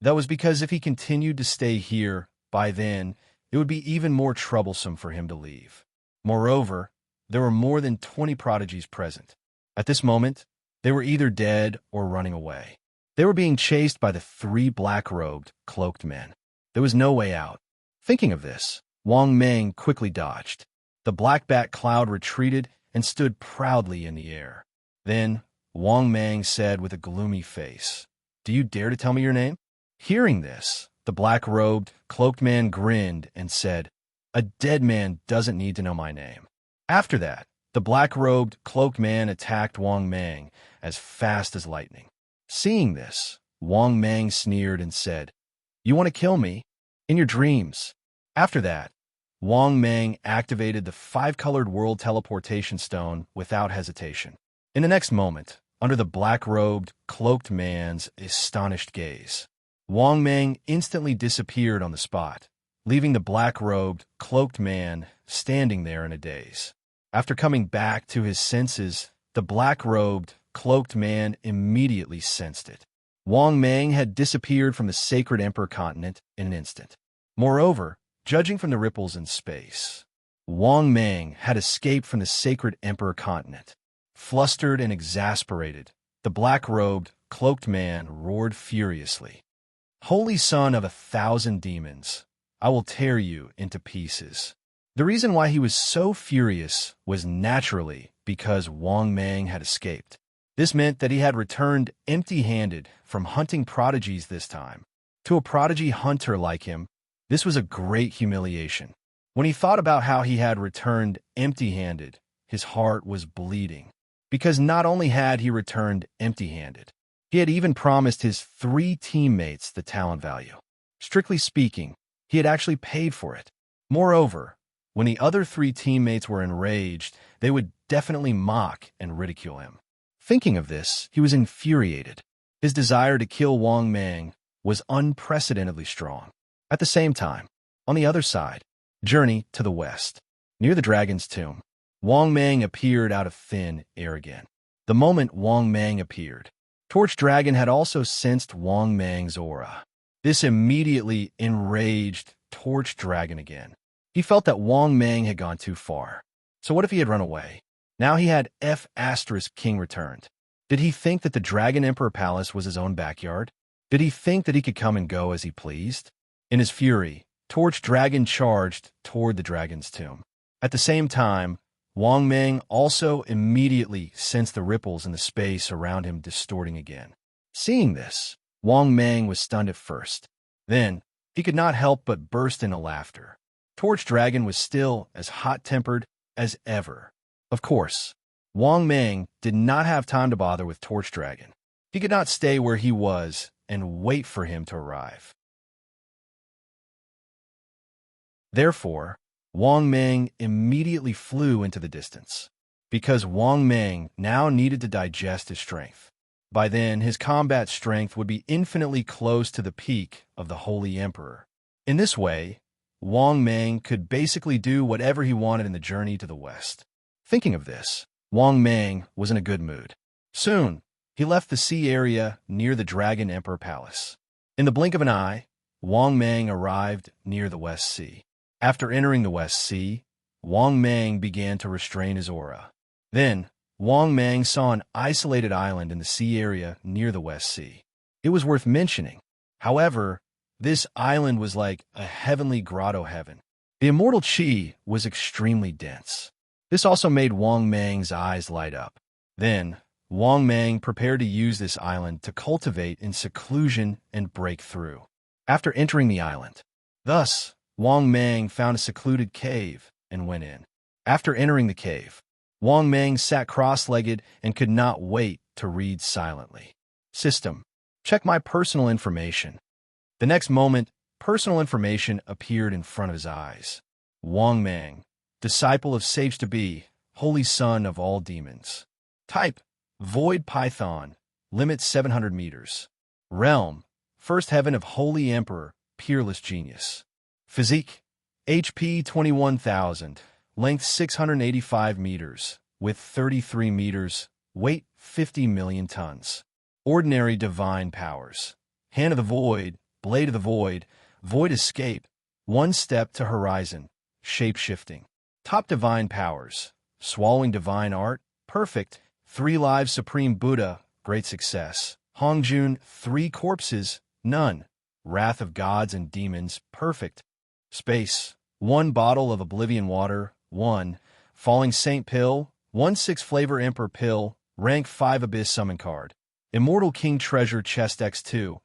That was because if he continued to stay here, by then it would be even more troublesome for him to leave. Moreover, there were more than 20 prodigies present. At this moment, they were either dead or running away. They were being chased by the three black-robed, cloaked men. There was no way out. Thinking of this, Wang Meng quickly dodged. The black bat cloud retreated and stood proudly in the air. Then, Wang Meng said with a gloomy face, "Do you dare to tell me your name?" Hearing this, the black-robed, cloaked man grinned and said, "A dead man doesn't need to know my name." After that, the black-robed, cloaked man attacked Wang Meng as fast as lightning. Seeing this, Wang Meng sneered and said, "You want to kill me? In your dreams." After that, Wang Meng activated the five-colored world teleportation stone without hesitation. In the next moment, under the black-robed, cloaked man's astonished gaze, Wang Meng instantly disappeared on the spot, leaving the black-robed, cloaked man standing there in a daze. After coming back to his senses, the black-robed, cloaked man immediately sensed it. Wang Meng had disappeared from the sacred Emperor continent in an instant. Moreover, judging from the ripples in space, Wang Meng had escaped from the sacred Emperor continent. Flustered and exasperated, the black-robed, cloaked man roared furiously, "Holy son of 1,000 demons, I will tear you into pieces." The reason why he was so furious was naturally because Wang Meng had escaped. This meant that he had returned empty-handed from hunting prodigies this time. To a prodigy hunter like him, this was a great humiliation. When he thought about how he had returned empty-handed, his heart was bleeding. Because not only had he returned empty-handed, he had even promised his 3 teammates the talent value. Strictly speaking, he had actually paid for it. Moreover, when the other 3 teammates were enraged, they would definitely mock and ridicule him. Thinking of this, he was infuriated. His desire to kill Wang Meng was unprecedentedly strong. At the same time, on the other side, journey to the west, near the dragon's tomb, Wang Meng appeared out of thin air again. The moment Wang Meng appeared, Torch Dragon had also sensed Wang Meng's aura. This immediately enraged Torch Dragon again. He felt that Wang Meng had gone too far. So what if he had run away? Now he had King returned. Did he think that the Dragon Emperor Palace was his own backyard? Did he think that he could come and go as he pleased? In his fury, Torch Dragon charged toward the dragon's tomb. At the same time, Wang Meng also immediately sensed the ripples in the space around him distorting again. Seeing this, Wang Meng was stunned at first. Then, he could not help but burst into laughter. Torch Dragon was still as hot-tempered as ever. Of course, Wang Meng did not have time to bother with Torch Dragon. He could not stay where he was and wait for him to arrive. Therefore, Wang Meng immediately flew into the distance, because Wang Meng now needed to digest his strength. By then, his combat strength would be infinitely close to the peak of the Holy Emperor. In this way, Wang Meng could basically do whatever he wanted in the journey to the west. Thinking of this, Wang Meng was in a good mood. Soon, he left the sea area near the Dragon Emperor Palace. In the blink of an eye, Wang Meng arrived near the West Sea. After entering the West Sea, Wang Meng began to restrain his aura. Then, Wang Meng saw an isolated island in the sea area near the West Sea. It was worth mentioning. However, this island was like a heavenly grotto heaven. The immortal chi was extremely dense. This also made Wang Meng's eyes light up. Then, Wang Meng prepared to use this island to cultivate in seclusion and break through. After entering the island, thus, Wang Meng found a secluded cave and went in. After entering the cave, Wang Meng sat cross-legged and could not wait to read silently. System, check my personal information. The next moment, personal information appeared in front of his eyes. Wang Meng, disciple of Sage to Be, holy son of all demons. Type, Void Python, limit 700 meters. Realm, first heaven of Holy Emperor, peerless genius. Physique, HP 21,000, length 685 meters, width 33 meters, weight 50 million tons. Ordinary divine powers. Hand of the Void, Blade of the Void, Void Escape, one step to horizon, shape-shifting. Top divine powers, swallowing divine art, perfect. 3 lives supreme Buddha, great success. Hongjun, 3 corpses, none. Wrath of gods and demons, perfect. Space, 1 bottle of oblivion water, 1. Falling Saint pill, 1/6 flavor emperor pill, rank 5 abyss summon card. Immortal King treasure chest x2.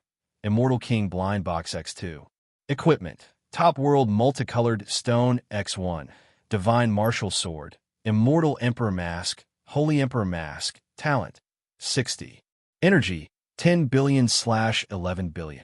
Immortal King blind box x2. Equipment, top world multicolored stone x1. Divine martial sword, immortal emperor mask, holy emperor mask, talent, 60. Energy, 10 billion/11 billion.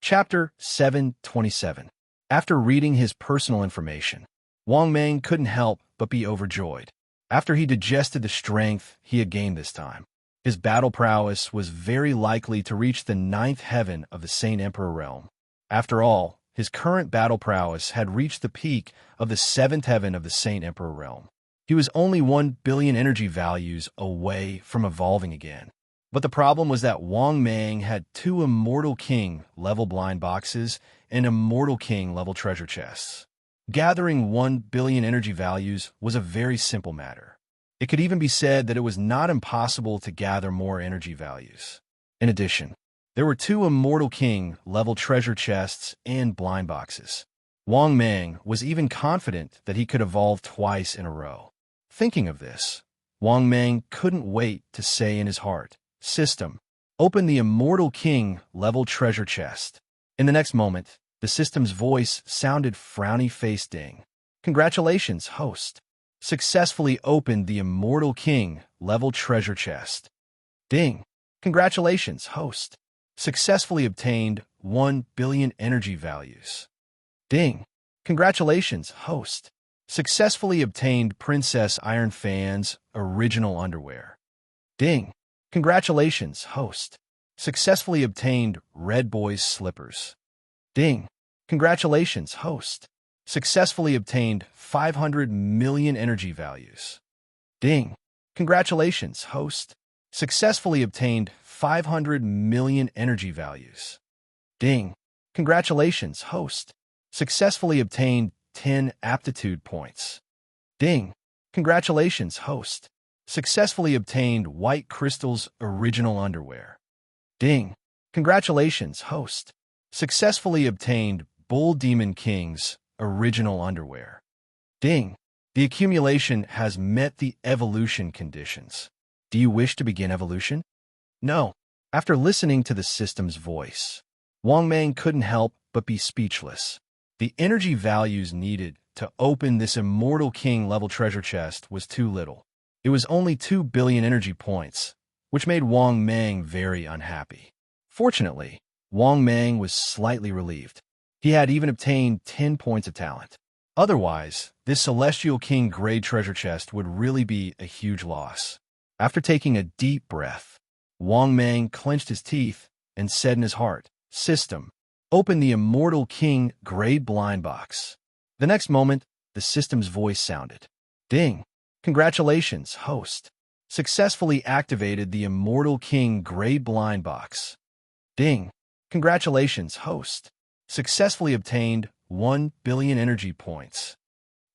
Chapter 727. After reading his personal information, Wang Mang couldn't help but be overjoyed. After he digested the strength he had gained this time, his battle prowess was very likely to reach the 9th heaven of the Saint Emperor realm. After all, his current battle prowess had reached the peak of the 7th heaven of the Saint Emperor realm. He was only 1 billion energy values away from evolving again. But the problem was that Wang Mang had 2 Immortal King level blind boxes and Immortal King level treasure chests. Gathering 1 billion energy values was a very simple matter. It could even be said that it was not impossible to gather more energy values. In addition, there were 2 Immortal King level treasure chests and blind boxes. Wang Mang was even confident that he could evolve twice in a row. Thinking of this, Wang Mang couldn't wait to say in his heart, "System, open the Immortal King level treasure chest." In the next moment, the system's voice sounded frowny-faced ding. "Congratulations, host. Successfully opened the Immortal King level treasure chest." Ding. "Congratulations, host. Successfully obtained 1 billion energy values." Ding. "Congratulations, host. Successfully obtained Princess Iron Fan's original underwear." Ding. "Congratulations, host. Successfully obtained Red Boy's slippers." Ding. "Congratulations, host. Successfully obtained 500 million energy values." Ding. "Congratulations, host. Successfully obtained 500 million energy values." Ding. "Congratulations, host. Successfully obtained 10 aptitude points." Ding. "Congratulations, host. Successfully obtained White Crystal's original underwear." Ding. "Congratulations, host. Successfully obtained Bull Demon King's original underwear." Ding. "The accumulation has met the evolution conditions. Do you wish to begin evolution?" "No." After listening to the system's voice, Wang Mang couldn't help but be speechless. The energy values needed to open this Immortal King level treasure chest was too little. It was only 2 billion energy points, which made Wang Mang very unhappy. Fortunately, Wang Mang was slightly relieved. He had even obtained 10 points of talent. Otherwise, this Celestial King grade treasure chest would really be a huge loss. After taking a deep breath, Wang Mang clenched his teeth and said in his heart, "System, open the Immortal King grade blind box." The next moment, the system's voice sounded. "Ding. Congratulations, host. Successfully activated the Immortal King grade blind box." Ding. "Congratulations, host. Successfully obtained 1 billion energy points."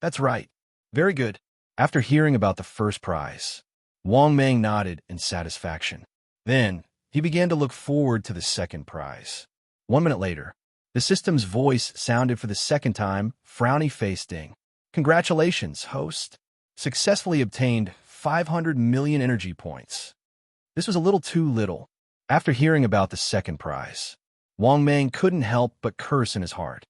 "That's right. Very good." After hearing about the first prize, Wang Mang nodded in satisfaction. Then, he began to look forward to the second prize. 1 minute later, the system's voice sounded for the second time, frowny-faced ding. "Congratulations, host. Successfully obtained 500 million energy points." This was a little too little. After hearing about the second prize, Wang Mang couldn't help but curse in his heart.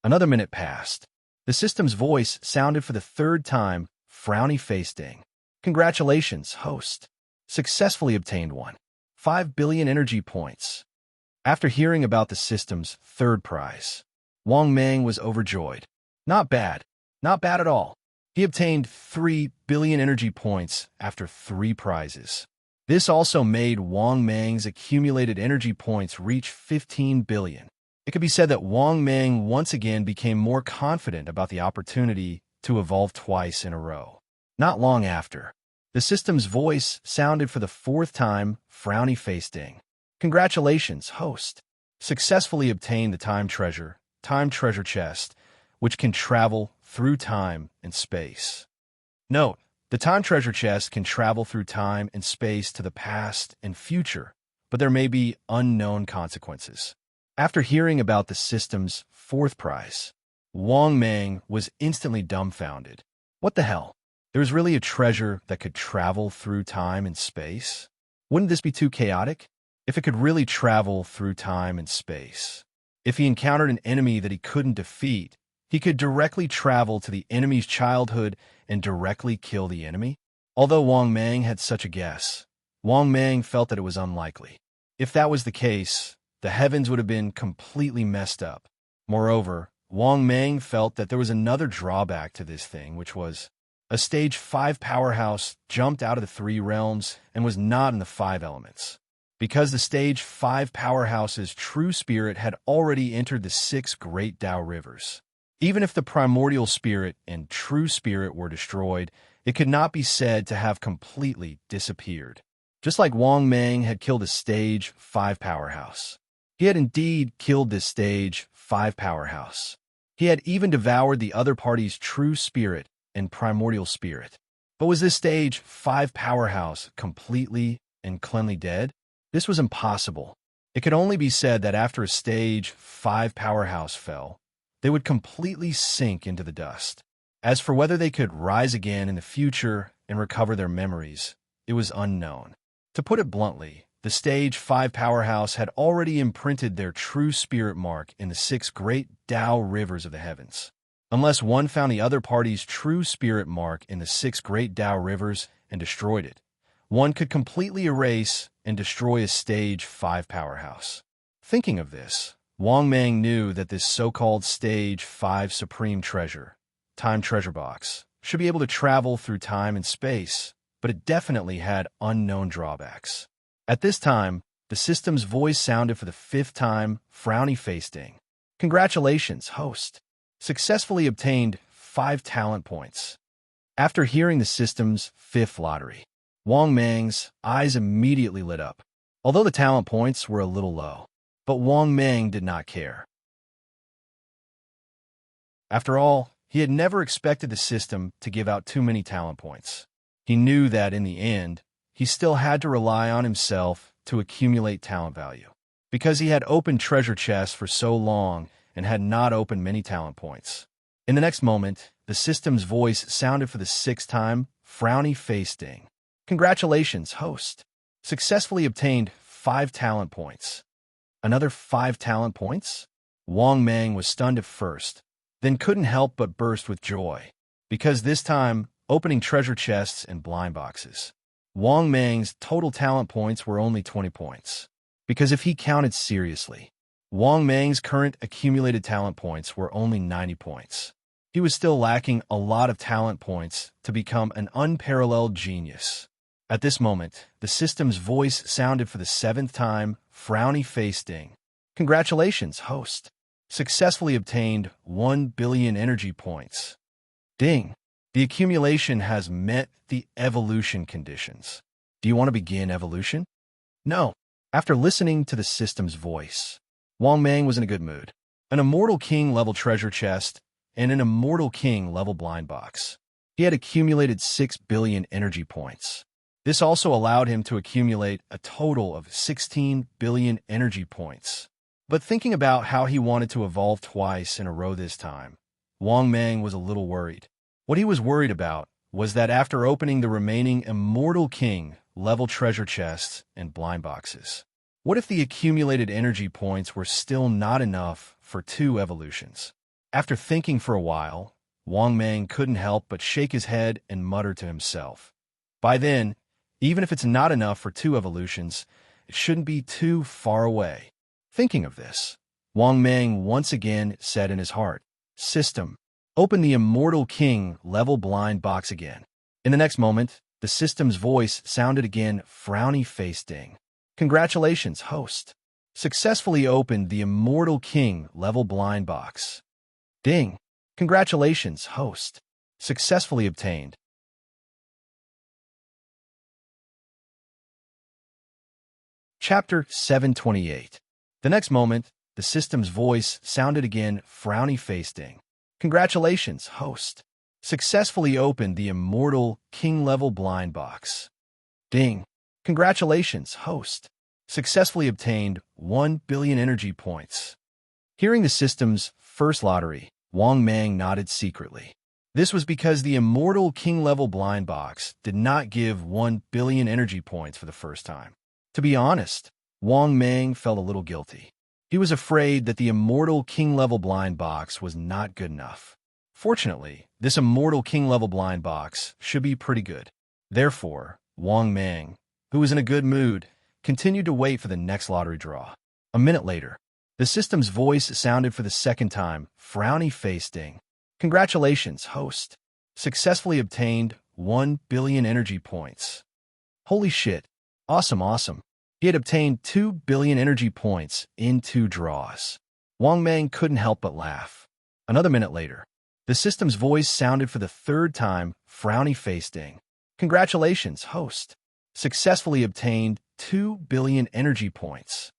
Another minute passed. The system's voice sounded for the third time, frowny-faced ding. "Congratulations, host. Successfully obtained 5 billion energy points." After hearing about the system's third prize, Wang Mang was overjoyed. Not bad. Not bad at all. He obtained 3 billion energy points after 3 prizes. This also made Wang Mang's accumulated energy points reach 15 billion. It could be said that Wang Mang once again became more confident about the opportunity to evolve twice in a row. Not long after, The system's voice sounded for the fourth time, frowny face ding. Congratulations, host. Successfully obtained the time treasure chest, which can travel through time and space. Note, the time treasure chest can travel through time and space to the past and future, but there may be unknown consequences. After hearing about the system's fourth prize, Wang Mang was instantly dumbfounded. What the hell? There was really a treasure that could travel through time and space? Wouldn't this be too chaotic? If it could really travel through time and space. If he encountered an enemy that he couldn't defeat, he could directly travel to the enemy's childhood and directly kill the enemy? Although Wang Mang had such a guess, Wang Mang felt that it was unlikely. If that was the case, the heavens would have been completely messed up. Moreover, Wang Mang felt that there was another drawback to this thing, which was a stage 5 powerhouse jumped out of the 3 realms and was not in the 5 elements. Because the stage 5 powerhouse's true spirit had already entered the 6 great Tao rivers. Even if the primordial spirit and true spirit were destroyed, it could not be said to have completely disappeared. Just like Wang Mang had killed a stage 5 powerhouse. He had indeed killed this stage 5 powerhouse. He had even devoured the other party's true spirit and primordial spirit. But was this stage 5 powerhouse completely and cleanly dead? This was impossible. It could only be said that after a stage 5 powerhouse fell, they would completely sink into the dust. As for whether they could rise again in the future and recover their memories, it was unknown. To put it bluntly, the stage 5 powerhouse had already imprinted their true spirit mark in the 6 great Tao rivers of the heavens. Unless one found the other party's true spirit mark in the 6 great Tao rivers and destroyed it, one could completely erase and destroy a stage 5 powerhouse. Thinking of this, Wang Mang knew that this so-called stage 5 supreme treasure, time treasure box, should be able to travel through time and space, but it definitely had unknown drawbacks. At this time, the system's voice sounded for the 5th time, frowny face ding. Congratulations, host. Successfully obtained 5 talent points. After hearing the system's 5th lottery, Wang Mang's eyes immediately lit up, although the talent points were a little low. But Wang Mang did not care. After all, he had never expected the system to give out too many talent points. He knew that in the end, he still had to rely on himself to accumulate talent value. Because he had opened treasure chests for so long and had not opened many talent points. In the next moment, the system's voice sounded for the 6th time, frowny face ding. Congratulations, host. Successfully obtained 5 talent points. Another 5 talent points? Wang Mang was stunned at first, then couldn't help but burst with joy. Because this time, opening treasure chests and blind boxes. Wang Mang's total talent points were only 20 points. Because if he counted seriously, Wang Mang's current accumulated talent points were only 90 points. He was still lacking a lot of talent points to become an unparalleled genius. At this moment, the system's voice sounded for the 7th time, frowny face ding. Congratulations, host. Successfully obtained 1 billion energy points. Ding. The accumulation has met the evolution conditions. Do you want to begin evolution? No. After listening to the system's voice, Wang Mang was in a good mood. An Immortal King level treasure chest and an Immortal King level blind box. He had accumulated 6 billion energy points. This also allowed him to accumulate a total of 16 billion energy points. But thinking about how he wanted to evolve twice in a row this time, Wang Mang was a little worried. What he was worried about was that after opening the remaining Immortal King level treasure chests and blind boxes, what if the accumulated energy points were still not enough for 2 evolutions? After thinking for a while, Wang Mang couldn't help but shake his head and mutter to himself. By then, even if it's not enough for 2 evolutions, it shouldn't be too far away. Thinking of this, Wang Mang once again said in his heart, System, open the Immortal King level blind box again. In the next moment, the system's voice sounded again, frowny face ding. Congratulations, host. Successfully opened the Immortal King level blind box. Ding. Congratulations, host. Successfully obtained Chapter 728. The next moment, the system's voice sounded again, frowny-faced Ding. Congratulations, host. Successfully opened the immortal king-level blind box. Ding. Congratulations, host. Successfully obtained 1 billion energy points. Hearing the system's first lottery, Wang Mang nodded secretly. This was because the immortal king-level blind box did not give 1 billion energy points for the first time. To be honest, Wang Mang felt a little guilty. He was afraid that the immortal king-level blind box was not good enough. Fortunately, this immortal king-level blind box should be pretty good. Therefore, Wang Mang, who was in a good mood, continued to wait for the next lottery draw. A minute later, the system's voice sounded for the second time, frowny-faced Ding. Congratulations, host. Successfully obtained 1 billion energy points. Holy shit. Awesome. He had obtained 2 billion energy points in 2 draws. Wang Mang couldn't help but laugh. Another minute later, the system's voice sounded for the third time, frowny-faced Ding. Congratulations, host. Successfully obtained 2 billion energy points.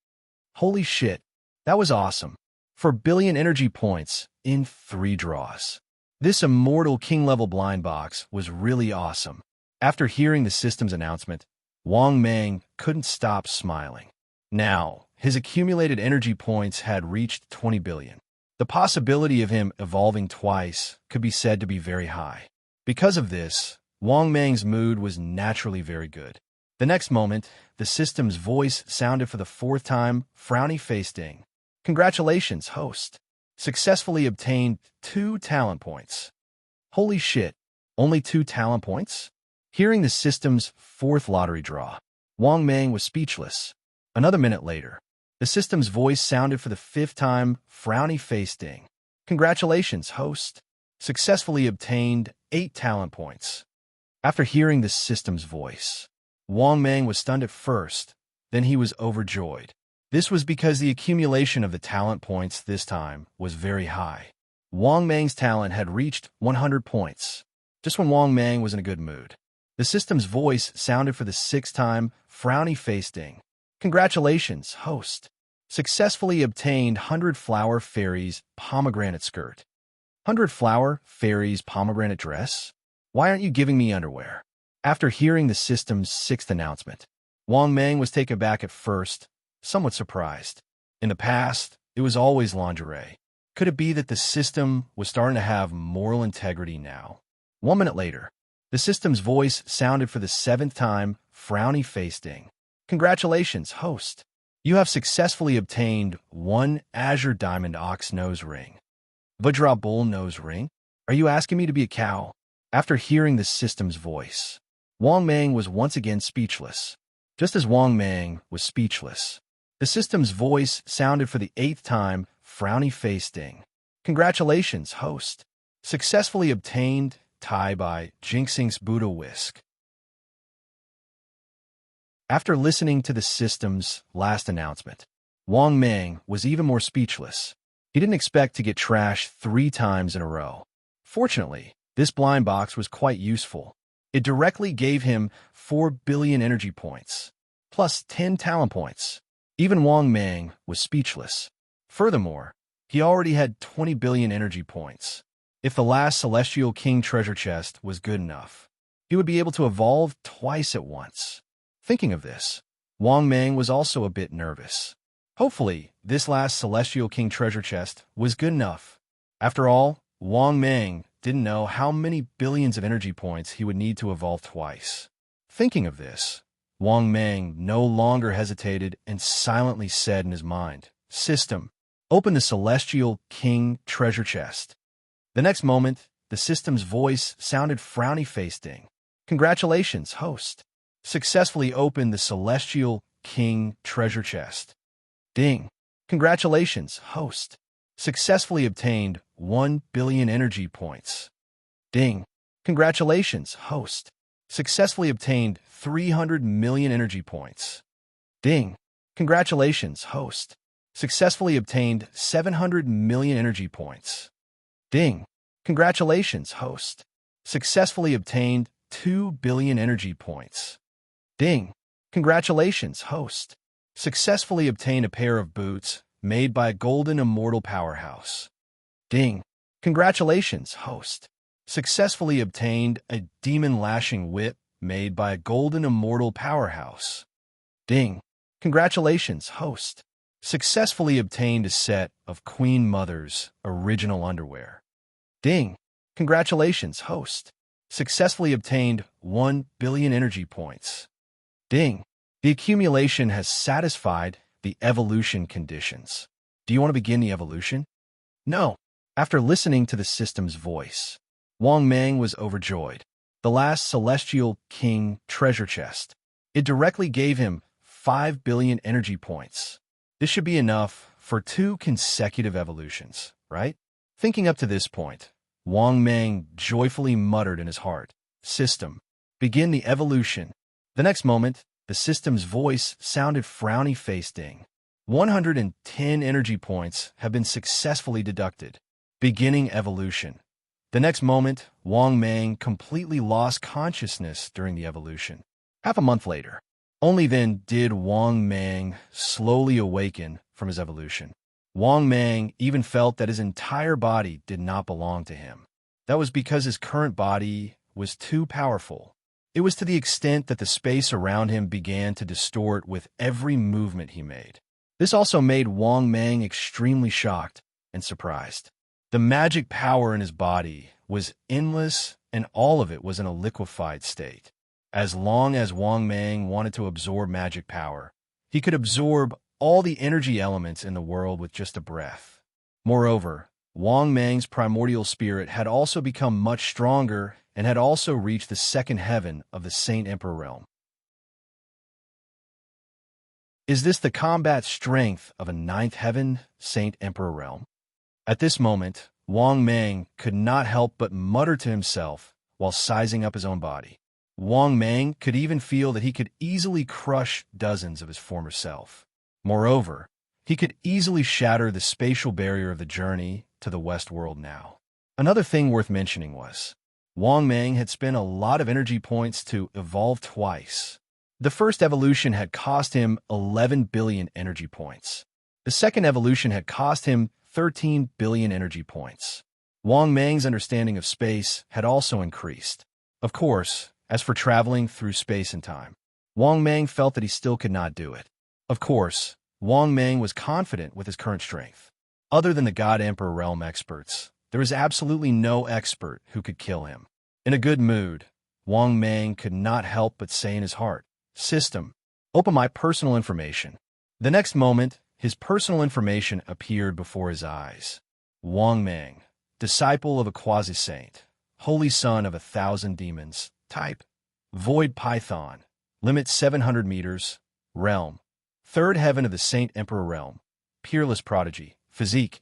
Holy shit. That was awesome. 4 billion energy points in 3 draws. This immortal king-level blind box was really awesome. After hearing the system's announcement, Wang Mang couldn't stop smiling. Now, his accumulated energy points had reached 20 billion. The possibility of him evolving twice could be said to be very high. Because of this, Wang Mang's mood was naturally very good. The next moment, the system's voice sounded for the fourth time, frowny-faced Ding. Congratulations, host. Successfully obtained 2 talent points. Holy shit, only 2 talent points? Hearing the system's fourth lottery draw, Wang Mang was speechless. Another minute later, the system's voice sounded for the 5th time, frowny-faced Ding. Congratulations, host. Successfully obtained 8 talent points. After hearing the system's voice, Wang Mang was stunned at first, then he was overjoyed. This was because the accumulation of the talent points this time was very high. Wang Mang's talent had reached 100 points. Just when Wang Mang was in a good mood, the system's voice sounded for the 6th time, frowny-faced Ding. Congratulations, host. Successfully obtained 100 Flower Fairies pomegranate skirt. 100 Flower Fairies pomegranate dress? Why aren't you giving me underwear? After hearing the system's 6th announcement, Wang Mang was taken aback at first, somewhat surprised. In the past, it was always lingerie. Could it be that the system was starting to have moral integrity now? 1 minute later, the system's voice sounded for the 7th time, frowny-faced Ding. Congratulations, host. You have successfully obtained 1 Azure Diamond Ox Nose Ring. Vajra Bull Nose Ring? Are you asking me to be a cow? After hearing the system's voice, Wang Mang was once again speechless. Just as Wang Mang was speechless, the system's voice sounded for the 8th time, frowny-faced Ding. Congratulations, host. Successfully obtained tie by Jinxing's Buddha Whisk. After listening to the system's last announcement, Wang Mang was even more speechless. He didn't expect to get trashed 3 times in a row. Fortunately, this blind box was quite useful. It directly gave him 4 billion energy points, plus 10 talent points. Even Wang Mang was speechless. Furthermore, he already had 20 billion energy points. If the last Celestial King treasure chest was good enough, he would be able to evolve twice at once. Thinking of this, Wang Mang was also a bit nervous. Hopefully, this last Celestial King treasure chest was good enough. After all, Wang Mang didn't know how many billions of energy points he would need to evolve twice. Thinking of this, Wang Mang no longer hesitated and silently said in his mind, "System, open the Celestial King treasure chest." The next moment, the system's voice sounded frowny-faced Ding. Congratulations, host. Successfully opened the Celestial King treasure chest. Ding. Congratulations, host. Successfully obtained 1 billion energy points. Ding. Congratulations, host. Successfully obtained 300 million energy points. Ding. Congratulations, host. Successfully obtained 700 million energy points. Ding. Congratulations, host. Successfully obtained 2 billion energy points. Ding. Congratulations, host. Successfully obtained a pair of boots made by a golden immortal powerhouse. Ding. Congratulations, host. Successfully obtained a demon lashing whip made by a golden immortal powerhouse. Ding. Congratulations, host. Successfully obtained a set of Queen Mother's original underwear. Ding. Congratulations, host. Successfully obtained 1 billion energy points. Ding. The accumulation has satisfied the evolution conditions. Do you want to begin the evolution? No. After listening to the system's voice, Wang Mang was overjoyed. The last celestial king treasure chest. It directly gave him 5 billion energy points. This should be enough for 2 consecutive evolutions, right? Thinking up to this point, Wang Mang joyfully muttered in his heart, "System, begin the evolution." The next moment, the system's voice sounded frowny-faced. Ding. 110 energy points have been successfully deducted. Beginning evolution. The next moment, Wang Mang completely lost consciousness during the evolution. Half a month later, only then did Wang Mang slowly awaken from his evolution. Wang Mang even felt that his entire body did not belong to him. That was because his current body was too powerful. It was to the extent that the space around him began to distort with every movement he made. This also made Wang Mang extremely shocked and surprised. The magic power in his body was endless, and all of it was in a liquefied state. As long as Wang Mang wanted to absorb magic power, he could absorb all the energy elements in the world with just a breath. Moreover, Wang Mang's primordial spirit had also become much stronger and had also reached the second heaven of the Saint Emperor realm. Is this the combat strength of a ninth heaven, Saint Emperor realm? At this moment, Wang Mang could not help but mutter to himself while sizing up his own body. Wang Mang could even feel that he could easily crush dozens of his former self. Moreover, he could easily shatter the spatial barrier of the journey to the West world now. Another thing worth mentioning was, Wang Mang had spent a lot of energy points to evolve twice. The first evolution had cost him 11 billion energy points. The second evolution had cost him 13 billion energy points. Wang Mang's understanding of space had also increased. Of course, as for traveling through space and time, Wang Mang felt that he still could not do it. Of course, Wang Mang was confident with his current strength. Other than the God Emperor realm experts, there was absolutely no expert who could kill him. In a good mood, Wang Mang could not help but say in his heart, "System, open my personal information." The next moment, his personal information appeared before his eyes. Wang Mang, disciple of a quasi-saint, holy son of 1,000 demons, type, Void Python, limit 700 meters, realm, third heaven of the Saint Emperor realm, peerless prodigy, physique,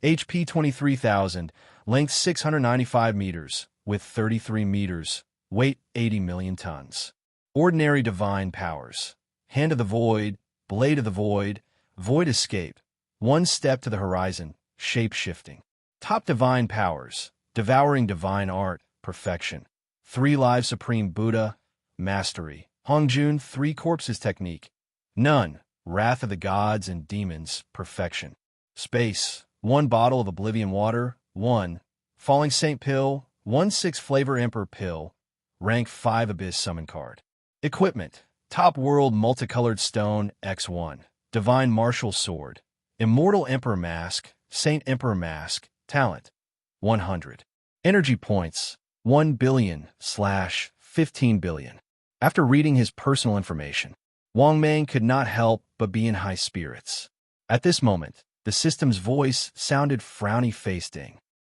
HP 23,000, length 695 meters, width 33 meters, weight 80 million tons. Ordinary divine powers, hand of the void, blade of the void, void escape, one step to the horizon, shape-shifting. Top divine powers, devouring divine art, perfection. 3 lives supreme Buddha, mastery. Hongjun 3 corpses technique. None, wrath of the gods and demons, perfection. Space, 1 bottle of oblivion water, 1. Falling Saint pill, 1/6 flavor emperor pill, rank 5 abyss summon card. Equipment, top world multicolored stone, X1. Divine martial sword, immortal emperor mask, Saint Emperor mask, talent, 100. Energy points, 1 billion/15 billion. After reading his personal information, Wang Mang could not help but be in high spirits. At this moment, the system's voice sounded frowny-faced.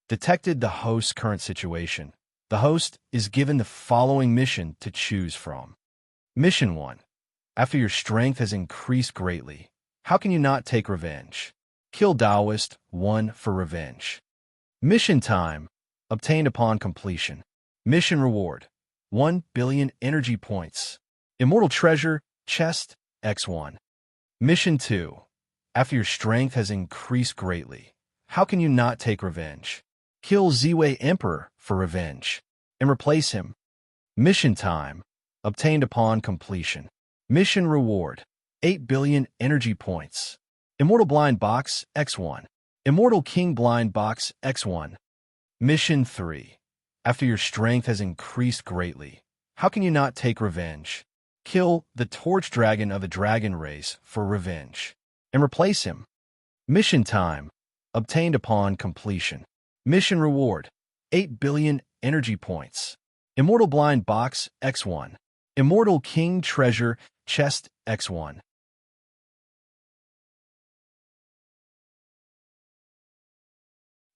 Detected the host's current situation. The host is given the following mission to choose from. Mission 1. After your strength has increased greatly, how can you not take revenge? Kill Taoist 1 for revenge. Mission time, obtained upon completion. Mission reward, 1 billion energy points. Immortal treasure, chest, X1. Mission 2. After your strength has increased greatly, how can you not take revenge? Kill Ziwei Emperor for revenge, and replace him. Mission time, obtained upon completion. Mission reward, 8 billion energy points. Immortal Blind Box X1. Immortal King Blind Box X1. Mission 3. After your strength has increased greatly, how can you not take revenge? Kill the Torch Dragon of the Dragon Race for revenge, and replace him. Mission time. Obtained upon completion. Mission reward. 8 billion energy points. Immortal Blind Box X1. Immortal King Treasure Chest X1.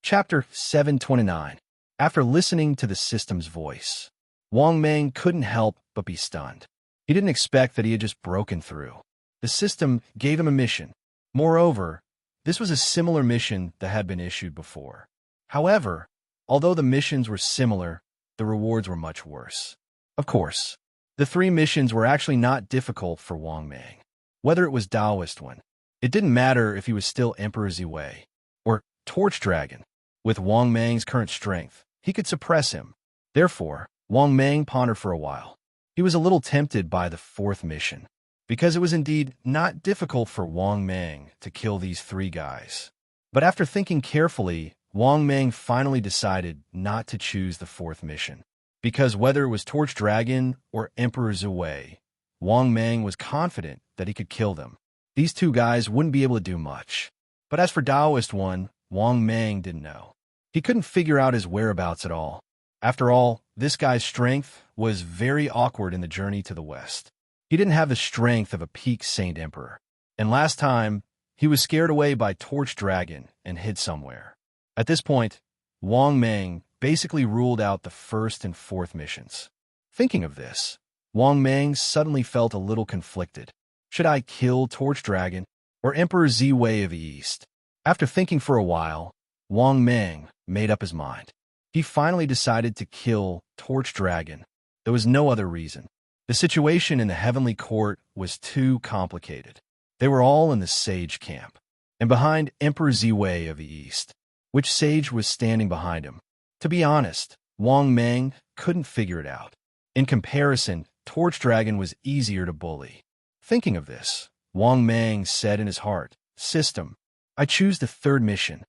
Chapter 729. After listening to the system's voice, Wang Mang couldn't help but be stunned. He didn't expect that he had just broken through. The system gave him a mission. Moreover, this was a similar mission that had been issued before. However, although the missions were similar, the rewards were much worse. Of course, the 3 missions were actually not difficult for Wang Mang. Whether it was Taoist one, it didn't matter if he was still Emperor Ziwei, or Torch Dragon. With Wang Mang's current strength, he could suppress him. Therefore, Wang Mang pondered for a while. He was a little tempted by the 4th mission, because it was indeed not difficult for Wang Mang to kill these 3 guys. But after thinking carefully, Wang Mang finally decided not to choose the 4th mission, because whether it was Torch Dragon or Emperor Ziwei, Wang Mang was confident that he could kill them. These 2 guys wouldn't be able to do much. But as for Taoist one, Wang Mang didn't know. He couldn't figure out his whereabouts at all. After all, this guy's strength was very awkward in the journey to the west. He didn't have the strength of a peak Saint Emperor. And last time, he was scared away by Torch Dragon and hid somewhere. At this point, Wang Mang basically ruled out the 1st and 4th missions. Thinking of this, Wang Mang suddenly felt a little conflicted. Should I kill Torch Dragon or Emperor Ziwei of the East? After thinking for a while, Wang Mang made up his mind. He finally decided to kill Torch Dragon. There was no other reason. The situation in the Heavenly Court was too complicated. They were all in the sage camp, and behind Emperor Ziwei of the East. Which sage was standing behind him? To be honest, Wang Mang couldn't figure it out. In comparison, Torch Dragon was easier to bully. Thinking of this, Wang Mang said in his heart, "System, I choose the 3rd mission."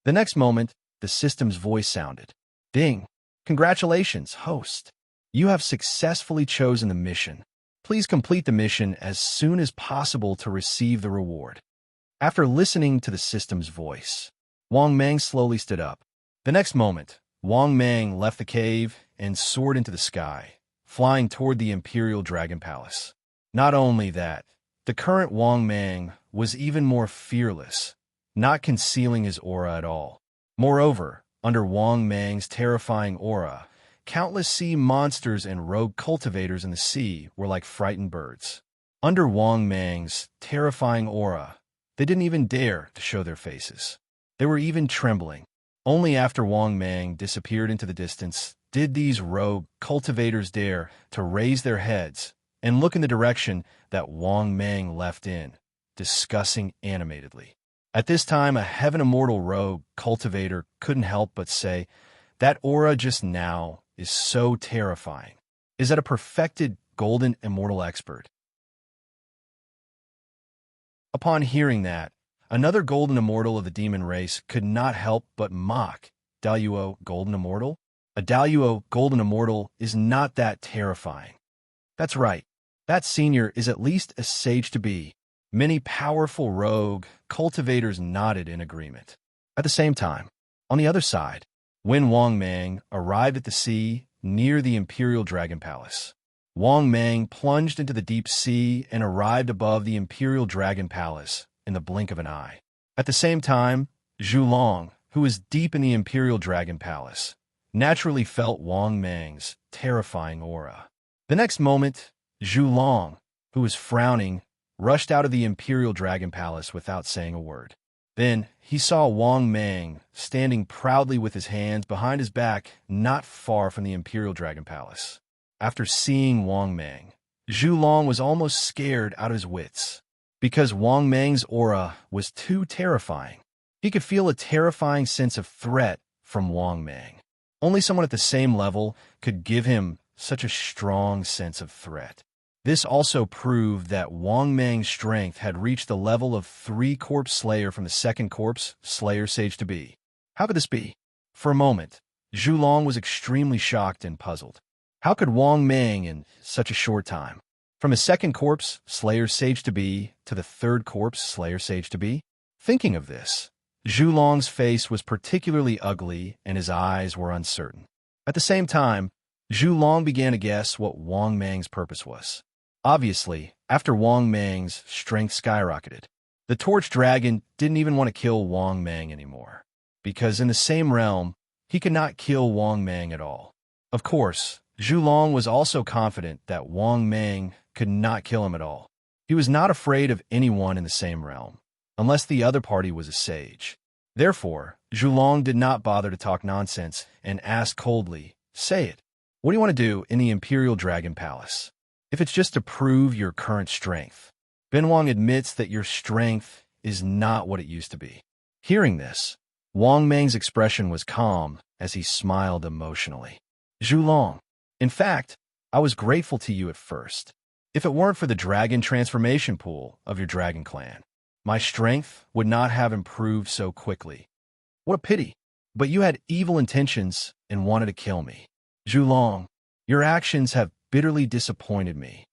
The next moment, the system's voice sounded. Ding! Congratulations, host. You have successfully chosen the mission. Please complete the mission as soon as possible to receive the reward. After listening to the system's voice, Wang Mang slowly stood up. The next moment, Wang Mang left the cave and soared into the sky, flying toward the Imperial Dragon Palace. Not only that, the current Wang Mang was even more fearless, not concealing his aura at all. Moreover, under Wang Mang's terrifying aura, countless sea monsters and rogue cultivators in the sea were like frightened birds. Under Wang Mang's terrifying aura, they didn't even dare to show their faces. They were even trembling. Only after Wang Mang disappeared into the distance did these rogue cultivators dare to raise their heads and look in the direction that Wang Mang left in, discussing animatedly. At this time, a Heaven Immortal rogue cultivator couldn't help but say, "That aura just now is so terrifying. Is that a perfected golden immortal expert?" Upon hearing that, another golden immortal of the demon race could not help but mock. Daluo Golden Immortal? A Daluo Golden Immortal is not that terrifying. That's right. That senior is at least a sage to be. Many powerful rogue cultivators nodded in agreement. At the same time, on the other side, when Wang Mang arrived at the sea near the Imperial Dragon Palace, Wang Mang plunged into the deep sea and arrived above the Imperial Dragon Palace in the blink of an eye. At the same time, Zhu Long, who was deep in the Imperial Dragon Palace, naturally felt Wang Mang's terrifying aura. The next moment, Zhu Long, who was frowning, rushed out of the Imperial Dragon Palace without saying a word. Then he saw Wang Mang standing proudly with his hands behind his back not far from the Imperial Dragon Palace. After seeing Wang Mang, Zhu Long was almost scared out of his wits, because Wang Mang's aura was too terrifying. He could feel a terrifying sense of threat from Wang Mang. Only someone at the same level could give him such a strong sense of threat. This also proved that Wang Mang's strength had reached the level of 3 corpse slayer from the second corpse slayer sage to be. How could this be? For a moment, Zhu Long was extremely shocked and puzzled. How could Wang Mang in such a short time, from his second corpse slayer sage to be to the third corpse slayer sage to be? Thinking of this, Zhu Long's face was particularly ugly and his eyes were uncertain. At the same time, Zhu Long began to guess what Wang Mang's purpose was. Obviously, after Wang Mang's strength skyrocketed, the Torch Dragon didn't even want to kill Wang Mang anymore, because in the same realm, he could not kill Wang Mang at all. Of course, Zhu Long was also confident that Wang Mang could not kill him at all. He was not afraid of anyone in the same realm, unless the other party was a sage. Therefore, Zhu Long did not bother to talk nonsense and asked coldly, "Say it. What do you want to do in the Imperial Dragon Palace? If it's just to prove your current strength." Ben Wang admits that your strength is not what it used to be. Hearing this, Wang Mang's expression was calm as he smiled emotionally. "Zhu Long, in fact, I was grateful to you at first. If it weren't for the dragon transformation pool of your dragon clan, my strength would not have improved so quickly. What a pity. But you had evil intentions and wanted to kill me. Zhu Long, your actions have bitterly disappointed me."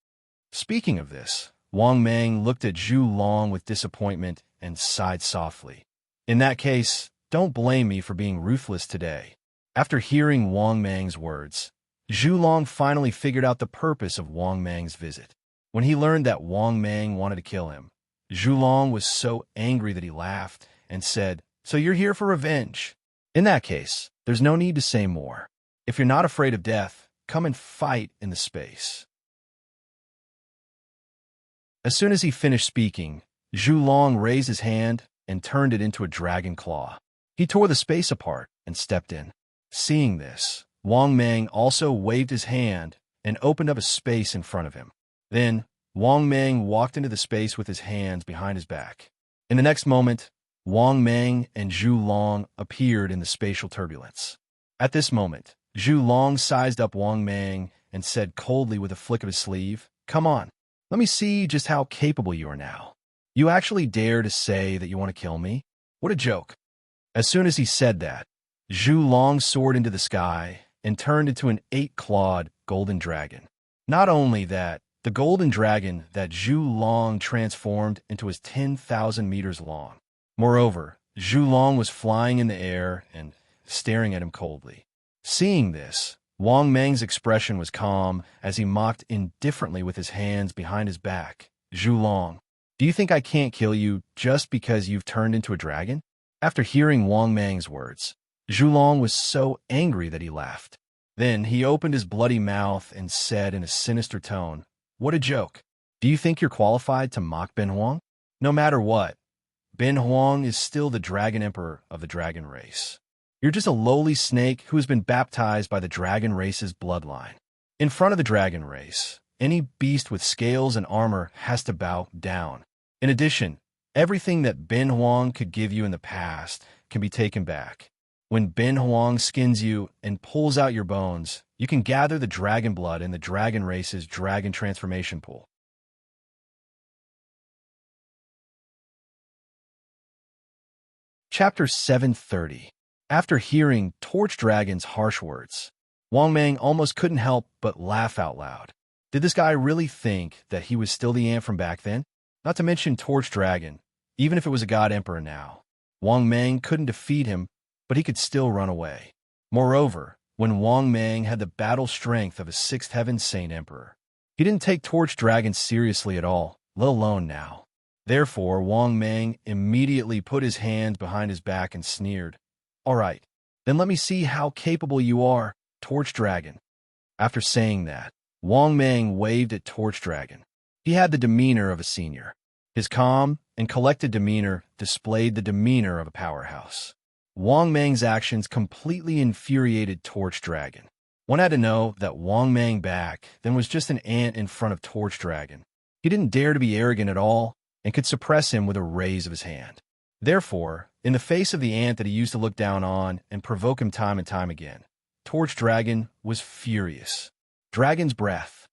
Speaking of this, Wang Mang looked at Zhu Long with disappointment and sighed softly. "In that case, don't blame me for being ruthless today." After hearing Wang Mang's words, Zhu Long finally figured out the purpose of Wang Mang's visit. When he learned that Wang Mang wanted to kill him, Zhu Long was so angry that he laughed and said, "So you're here for revenge? In that case, there's no need to say more. If you're not afraid of death, come and fight in the space." As soon as he finished speaking, Zhu Long raised his hand and turned it into a dragon claw. He tore the space apart and stepped in. Seeing this, Wang Mang also waved his hand and opened up a space in front of him. Then, Wang Mang walked into the space with his hands behind his back. In the next moment, Wang Mang and Zhu Long appeared in the spatial turbulence. At this moment, Zhu Long sized up Wang Mang and said coldly with a flick of his sleeve, "Come on, let me see just how capable you are now. You actually dare to say that you want to kill me? What a joke." As soon as he said that, Zhu Long soared into the sky and turned into an 8-clawed golden dragon. Not only that, the golden dragon that Zhu Long transformed into was 10,000 meters long. Moreover, Zhu Long was flying in the air and staring at him coldly. Seeing this, Wang Mang's expression was calm as he mocked indifferently with his hands behind his back. "Zhu Long, do you think I can't kill you just because you've turned into a dragon?" After hearing Wang Mang's words, Zhu Long was so angry that he laughed. Then he opened his bloody mouth and said in a sinister tone, "What a joke. Do you think you're qualified to mock Ben Huang? No matter what, Ben Huang is still the Dragon Emperor of the dragon race. You're just a lowly snake who has been baptized by the dragon race's bloodline. In front of the dragon race, any beast with scales and armor has to bow down. In addition, everything that Ben Huang could give you in the past can be taken back. When Ben Huang skins you and pulls out your bones, you can gather the dragon blood in the dragon race's dragon transformation pool." Chapter 730. After hearing Torch Dragon's harsh words, Wang Mang almost couldn't help but laugh out loud. Did this guy really think that he was still the ant from back then? Not to mention Torch Dragon, even if it was a god emperor now. Wang Mang couldn't defeat him, but he could still run away. Moreover, when Wang Mang had the battle strength of a sixth heaven saint emperor, he didn't take Torch Dragon seriously at all, let alone now. Therefore, Wang Mang immediately put his hands behind his back and sneered, "All right, then let me see how capable you are, Torch Dragon." After saying that, Wang Mang waved at Torch Dragon. He had the demeanor of a senior. His calm and collected demeanor displayed the demeanor of a powerhouse. Wang Mang's actions completely infuriated Torch Dragon. One had to know that Wang Mang back then was just an ant in front of Torch Dragon. He didn't dare to be arrogant at all and could suppress him with a raise of his hand. Therefore, in the face of the ant that he used to look down on and provoke him time and time again, Torch Dragon was furious. Dragon's breath.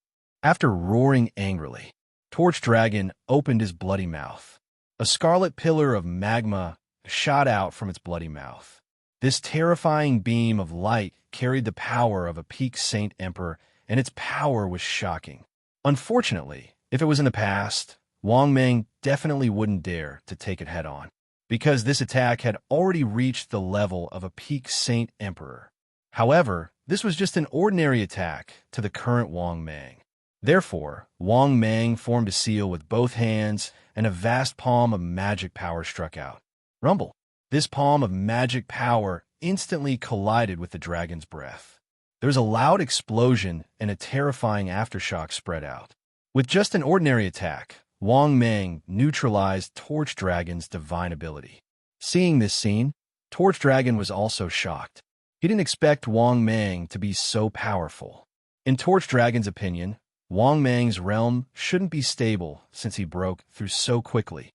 After roaring angrily, Torch Dragon opened his bloody mouth. A scarlet pillar of magma shot out from its bloody mouth. This terrifying beam of light carried the power of a peak Saint Emperor, and its power was shocking. Unfortunately, if it was in the past, Wang Meng definitely wouldn't dare to take it head-on, because this attack had already reached the level of a peak Saint Emperor. However, this was just an ordinary attack to the current Wang Meng. Therefore, Wang Meng formed a seal with both hands, and a vast palm of magic power struck out. Rumble! This palm of magic power instantly collided with the dragon's breath. There was a loud explosion, and a terrifying aftershock spread out. With just an ordinary attack, Wang Meng neutralized Torch Dragon's divine ability. Seeing this scene, Torch Dragon was also shocked. He didn't expect Wang Meng to be so powerful. In Torch Dragon's opinion, Wang Meng's realm shouldn't be stable since he broke through so quickly,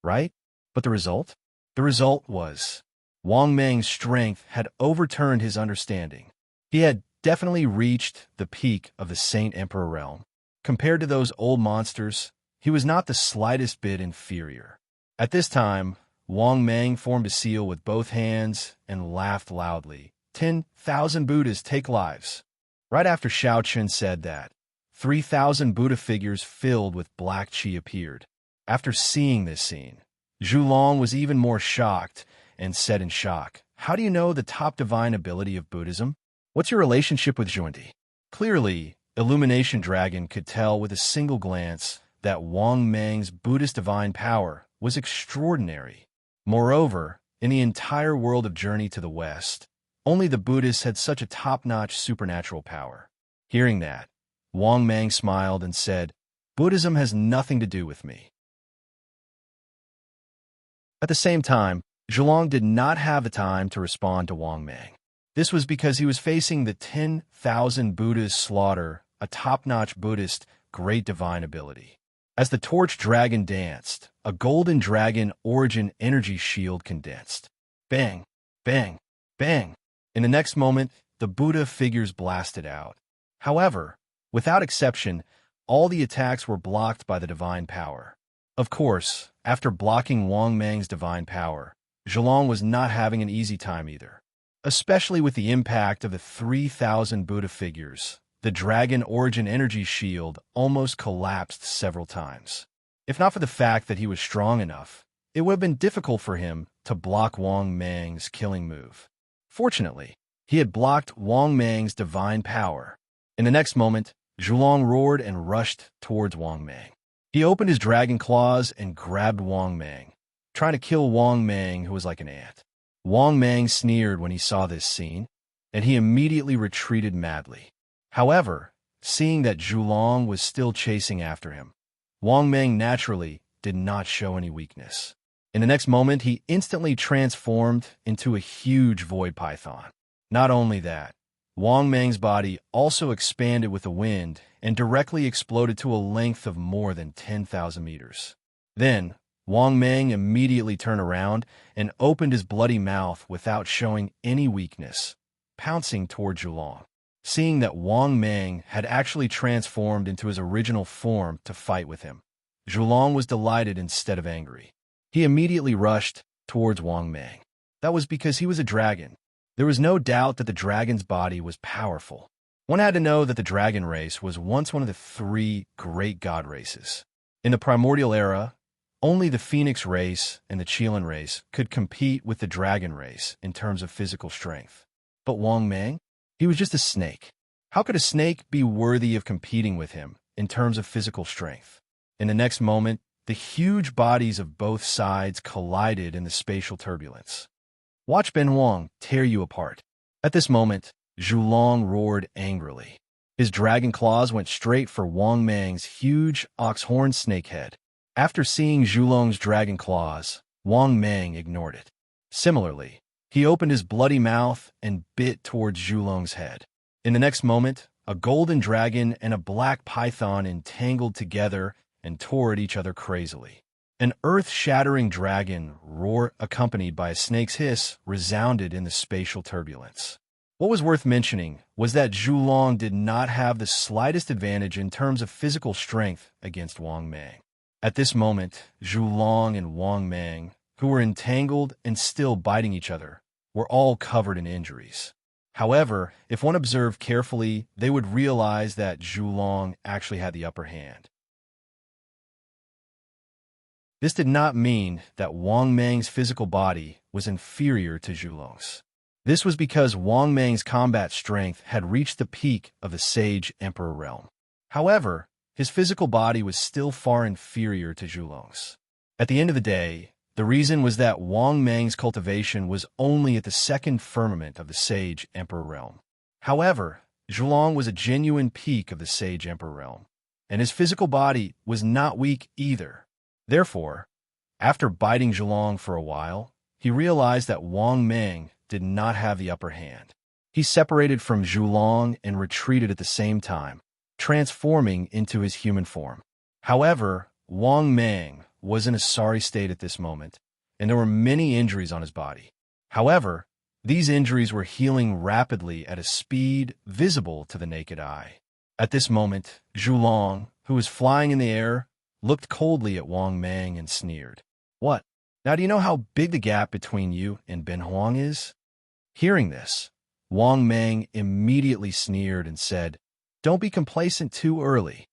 right? But the result? The result was Wang Meng's strength had overturned his understanding. He had definitely reached the peak of the Saint Emperor realm. Compared to those old monsters, he was not the slightest bit inferior. At this time, Wang Meng formed a seal with both hands and laughed loudly. 10,000 Buddhas take lives. Right after Shao Chun said that, 3,000 Buddha figures filled with black chi appeared. After seeing this scene, Zhulong was even more shocked and said in shock, "How do you know the top divine ability of Buddhism? What's your relationship with Zhundi?" Clearly, Illumination Dragon could tell with a single glance that Wang Meng's Buddhist divine power was extraordinary. Moreover, in the entire world of Journey to the West, only the Buddhists had such a top-notch supernatural power. Hearing that, Wang Meng smiled and said, "Buddhism has nothing to do with me." At the same time, Zhulong did not have the time to respond to Wang Meng. This was because he was facing the 10,000 Buddhas slaughter, a top-notch Buddhist great divine ability. As the Torch Dragon danced, a golden dragon origin energy shield condensed. Bang! Bang! Bang! In the next moment, the Buddha figures blasted out. However, without exception, all the attacks were blocked by the divine power. Of course, after blocking Wang Meng's divine power, Zhulong was not having an easy time either. Especially with the impact of the 3,000 Buddha figures, the dragon origin energy shield almost collapsed several times. If not for the fact that he was strong enough, it would have been difficult for him to block Wang Meng's killing move. Fortunately, he had blocked Wang Meng's divine power. In the next moment, Zhulong roared and rushed towards Wang Meng. He opened his dragon claws and grabbed Wang Meng, trying to kill Wang Meng, who was like an ant. Wang Meng sneered when he saw this scene, and he immediately retreated madly. However, seeing that Zhulong was still chasing after him, Wang Meng naturally did not show any weakness. In the next moment, he instantly transformed into a huge void python. Not only that, Wang Meng's body also expanded with the wind and directly exploded to a length of more than 10,000 meters. Then, Wang Meng immediately turned around and opened his bloody mouth without showing any weakness, pouncing toward Zhulong. Seeing that Wang Meng had actually transformed into his original form to fight with him, Zhulong was delighted instead of angry. He immediately rushed towards Wang Meng. That was because he was a dragon. There was no doubt that the dragon's body was powerful. One had to know that the dragon race was once one of the 3 great god races. In the primordial era, only the Phoenix race and the Qilin race could compete with the dragon race in terms of physical strength. But Wang Meng? He was just a snake. How could a snake be worthy of competing with him in terms of physical strength? In the next moment, the huge bodies of both sides collided in the spatial turbulence. Watch Ben Huang tear you apart. At this moment, Zhulong roared angrily. His dragon claws went straight for Wang Meng's huge ox-horn snake head. After seeing Zhulong's dragon claws, Wang Meng ignored it. Similarly, he opened his bloody mouth and bit towards Zhulong's head. In the next moment, a golden dragon and a black python entangled together and tore at each other crazily. An earth-shattering dragon roar accompanied by a snake's hiss resounded in the spatial turbulence. What was worth mentioning was that Zhulong did not have the slightest advantage in terms of physical strength against Wang Mang. At this moment, Zhulong and Wang Mang, who were entangled and still biting each other, were all covered in injuries. However, if one observed carefully, they would realize that Zhulong actually had the upper hand. This did not mean that Wang Mang's physical body was inferior to Zhulong's. This was because Wang Mang's combat strength had reached the peak of the Sage Emperor realm. However, his physical body was still far inferior to Zhulong's. At the end of the day, the reason was that Wang Mang's cultivation was only at the second firmament of the Sage Emperor realm. However, Zhulong was a genuine peak of the Sage Emperor realm, and his physical body was not weak either. Therefore, after biting Zhulong for a while, he realized that Wang Mang did not have the upper hand. He separated from Zhulong and retreated at the same time, transforming into his human form. However, Wang Mang was in a sorry state at this moment, and there were many injuries on his body. However, these injuries were healing rapidly at a speed visible to the naked eye. At this moment, Zhulong, who was flying in the air, looked coldly at Wang Mang and sneered. "What? Now do you know how big the gap between you and Ben Huang is?" Hearing this, Wang Mang immediately sneered and said, "Don't be complacent too early."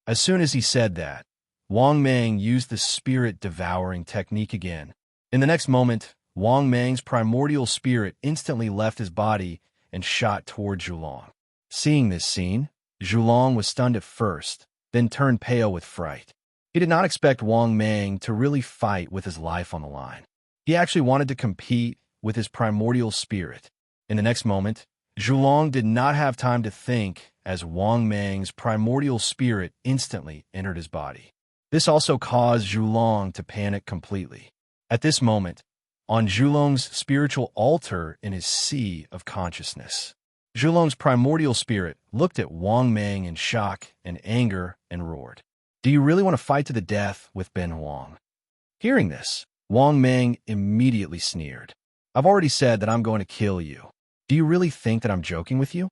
As soon as he said that, Wang Mang used the spirit-devouring technique again. In the next moment, Wang Mang's primordial spirit instantly left his body and shot toward Zhulong. Seeing this scene, Zhulong was stunned at first, then turned pale with fright. He did not expect Wang Mang to really fight with his life on the line. He actually wanted to compete with his primordial spirit. In the next moment, Zhulong did not have time to think as Wang Mang's primordial spirit instantly entered his body. This also caused Zhulong to panic completely. At this moment, on Zhulong's spiritual altar in his sea of consciousness, Zhulong's primordial spirit looked at Wang Mang in shock and anger and roared, "Do you really want to fight to the death with Ben Huang?" Hearing this, Wang Mang immediately sneered. "I've already said that I'm going to kill you. Do you really think that I'm joking with you?"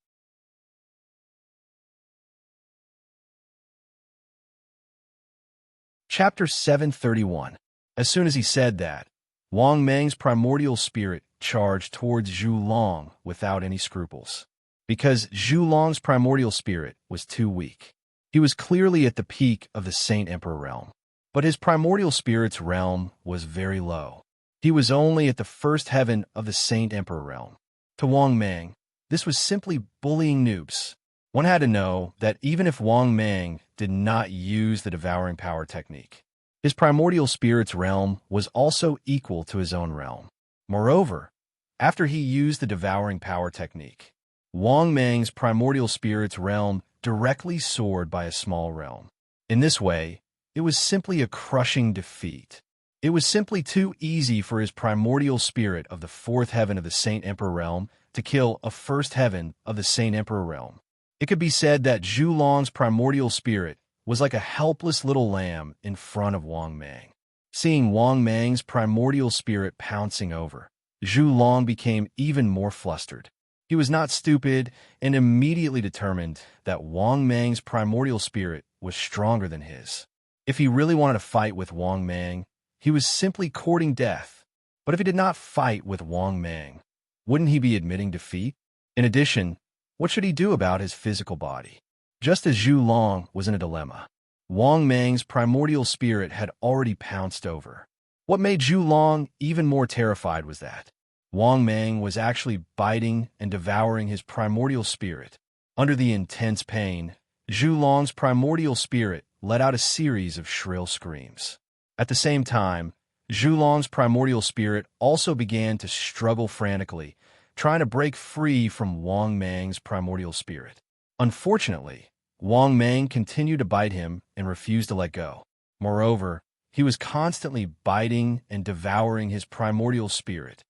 Chapter 731. As soon as he said that, Wang Mang's primordial spirit charged towards Zhulong without any scruples. Because Zhulong's primordial spirit was too weak. He was clearly at the peak of the Saint Emperor realm, but his primordial spirit's realm was very low. He was only at the first heaven of the Saint Emperor realm. To Wang Mang, this was simply bullying noobs. One had to know that even if Wang Mang did not use the devouring power technique, his primordial spirit's realm was also equal to his own realm. Moreover, after he used the devouring power technique, Wang Mang's primordial spirit's realm directly soared by a small realm. In this way, it was simply a crushing defeat. It was simply too easy for his primordial spirit of the fourth heaven of the Saint Emperor realm to kill a first heaven of the Saint Emperor realm. It could be said that Zhulong's primordial spirit was like a helpless little lamb in front of Wang Mang. Seeing Wang Mang's primordial spirit pouncing over, Zhulong became even more flustered. He was not stupid and immediately determined that Wang Mang's primordial spirit was stronger than his. If he really wanted to fight with Wang Mang, he was simply courting death. But if he did not fight with Wang Mang, wouldn't he be admitting defeat? In addition, what should he do about his physical body? Just as Zhulong was in a dilemma, Wang Mang's primordial spirit had already pounced over. What made Zhulong even more terrified was that Wang Mang was actually biting and devouring his primordial spirit. Under the intense pain, Zhulong's primordial spirit let out a series of shrill screams. At the same time, Zhulong's primordial spirit also began to struggle frantically, trying to break free from Wang Mang's primordial spirit. Unfortunately, Wang Mang continued to bite him and refused to let go. Moreover, he was constantly biting and devouring his primordial spirit.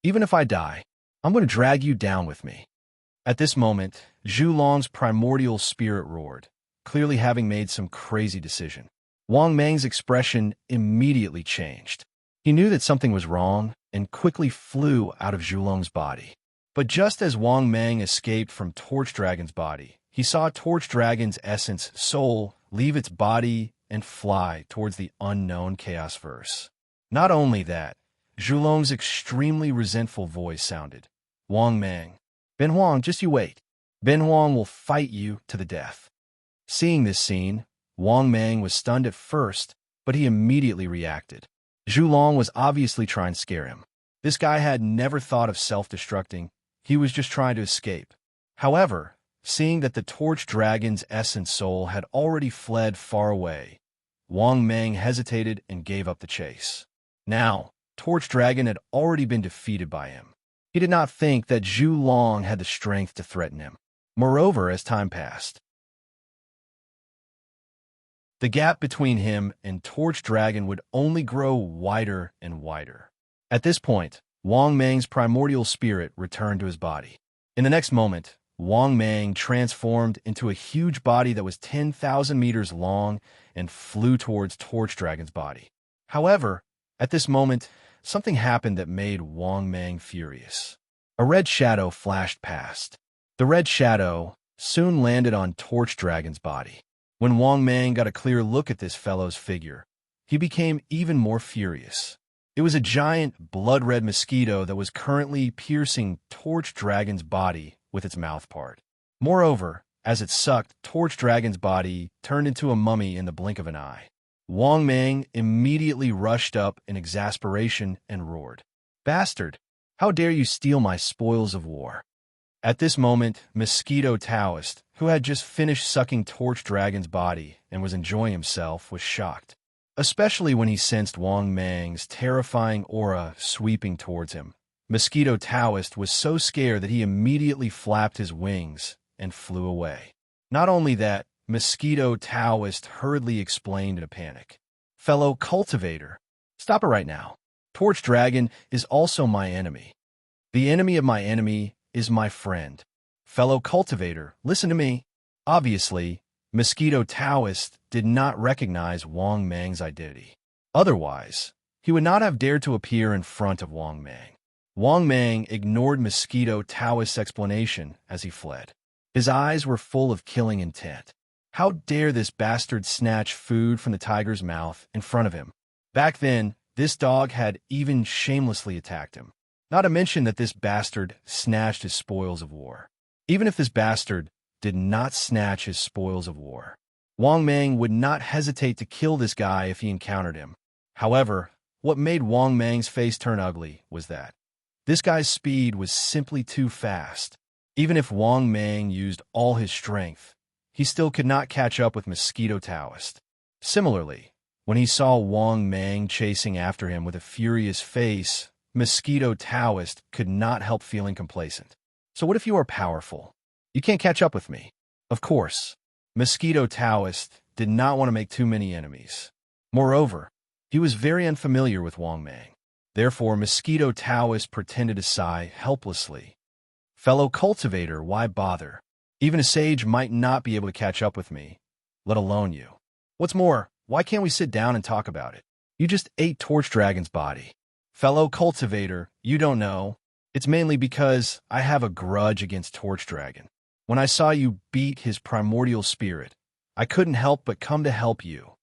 Even if I die, I'm going to drag you down with me." At this moment, Zhulong's primordial spirit roared, clearly having made some crazy decision. Wang Mang's expression immediately changed. He knew that something was wrong and quickly flew out of Zhulong's body. But just as Wang Mang escaped from Torch Dragon's body, he saw Torch Dragon's essence, soul, leave its body and fly towards the unknown Chaos Verse. Not only that, Zhulong's extremely resentful voice sounded. Wang Mang. Ben Huang, just you wait. Ben Huang will fight you to the death. Seeing this scene, Wang Mang was stunned at first, but he immediately reacted. Zhulong was obviously trying to scare him. This guy had never thought of self-destructing. He was just trying to escape. However, seeing that the Torch Dragon's essence soul had already fled far away, Wang Mang hesitated and gave up the chase. Now, Torch Dragon had already been defeated by him. He did not think that Zhulong had the strength to threaten him. Moreover, as time passed, the gap between him and Torch Dragon would only grow wider and wider. At this point, Wang Mang's primordial spirit returned to his body. In the next moment, Wang Mang transformed into a huge body that was 10,000 meters long and flew towards Torch Dragon's body. However, at this moment, something happened that made Wang Mang furious. A red shadow flashed past. The red shadow soon landed on Torch Dragon's body. When Wang Mang got a clear look at this fellow's figure, he became even more furious. It was a giant blood-red mosquito that was currently piercing Torch Dragon's body with its mouth part. Moreover, as it sucked, Torch Dragon's body turned into a mummy in the blink of an eye. Wang Mang immediately rushed up in exasperation and roared, "Bastard! How dare you steal my spoils of war?" At this moment, Mosquito Taoist, who had just finished sucking Torch Dragon's body and was enjoying himself, was shocked, especially when he sensed Wang Mang's terrifying aura sweeping towards him. Mosquito Taoist was so scared that he immediately flapped his wings and flew away. Not only that, Mosquito Taoist hurriedly explained in a panic, "Fellow cultivator, stop it right now. Torch Dragon is also my enemy. The enemy of my enemy is my friend. Fellow cultivator, listen to me." Obviously, Mosquito Taoist did not recognize Wang Mang's identity. Otherwise, he would not have dared to appear in front of Wang Mang. Wang Mang ignored Mosquito Taoist's explanation as he fled. His eyes were full of killing intent. How dare this bastard snatch food from the tiger's mouth in front of him? Back then, this dog had even shamelessly attacked him. Not to mention that this bastard snatched his spoils of war. Even if this bastard did not snatch his spoils of war, Wang Mang would not hesitate to kill this guy if he encountered him. However, what made Wang Mang's face turn ugly was that this guy's speed was simply too fast. Even if Wang Mang used all his strength, he still could not catch up with Mosquito Taoist. Similarly, when he saw Wang Mang chasing after him with a furious face, Mosquito Taoist could not help feeling complacent. So what if you are powerful? You can't catch up with me. Of course, Mosquito Taoist did not want to make too many enemies. Moreover, he was very unfamiliar with Wang Mang. Therefore, Mosquito Taoist pretended to sigh helplessly. "Fellow cultivator, why bother? Even a sage might not be able to catch up with me, let alone you. What's more, why can't we sit down and talk about it? You just ate Torch Dragon's body. Fellow cultivator, you don't know. It's mainly because I have a grudge against Torch Dragon. When I saw you beat his primordial spirit, I couldn't help but come to help you."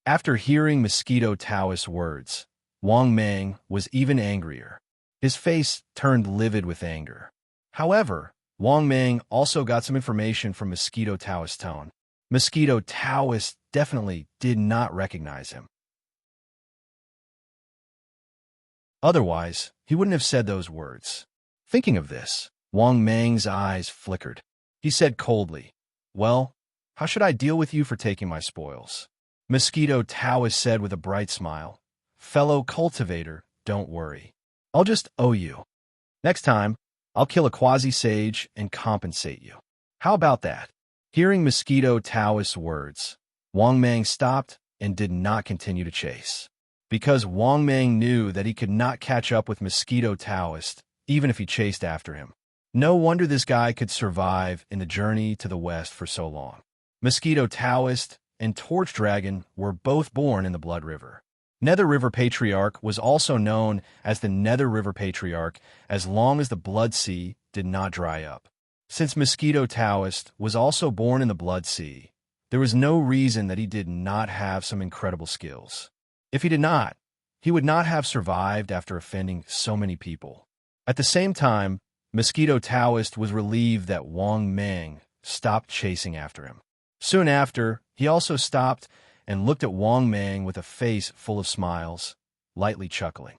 After hearing Mosquito Taoist's words, Wang Mang was even angrier. His face turned livid with anger. However, Wang Mang also got some information from Mosquito Taoist's tone. Mosquito Taoist definitely did not recognize him. Otherwise, he wouldn't have said those words. Thinking of this, Wang Mang's eyes flickered. He said coldly, "Well, how should I deal with you for taking my spoils?" Mosquito Taoist said with a bright smile, "Fellow cultivator, don't worry. I'll just owe you. Next time, I'll kill a quasi-sage and compensate you. How about that?" Hearing Mosquito Taoist's words, Wang Mang stopped and did not continue to chase. Because Wang Mang knew that he could not catch up with Mosquito Taoist, even if he chased after him. No wonder this guy could survive in the journey to the west for so long. Mosquito Taoist and Torch Dragon were both born in the Blood River. Nether River Patriarch was also known as the Nether River Patriarch as long as the Blood Sea did not dry up. Since Mosquito Taoist was also born in the Blood Sea, there was no reason that he did not have some incredible skills. If he did not, he would not have survived after offending so many people. At the same time, Mosquito Taoist was relieved that Wang Meng stopped chasing after him. Soon after, he also stopped and looked at Wang Meng with a face full of smiles, lightly chuckling.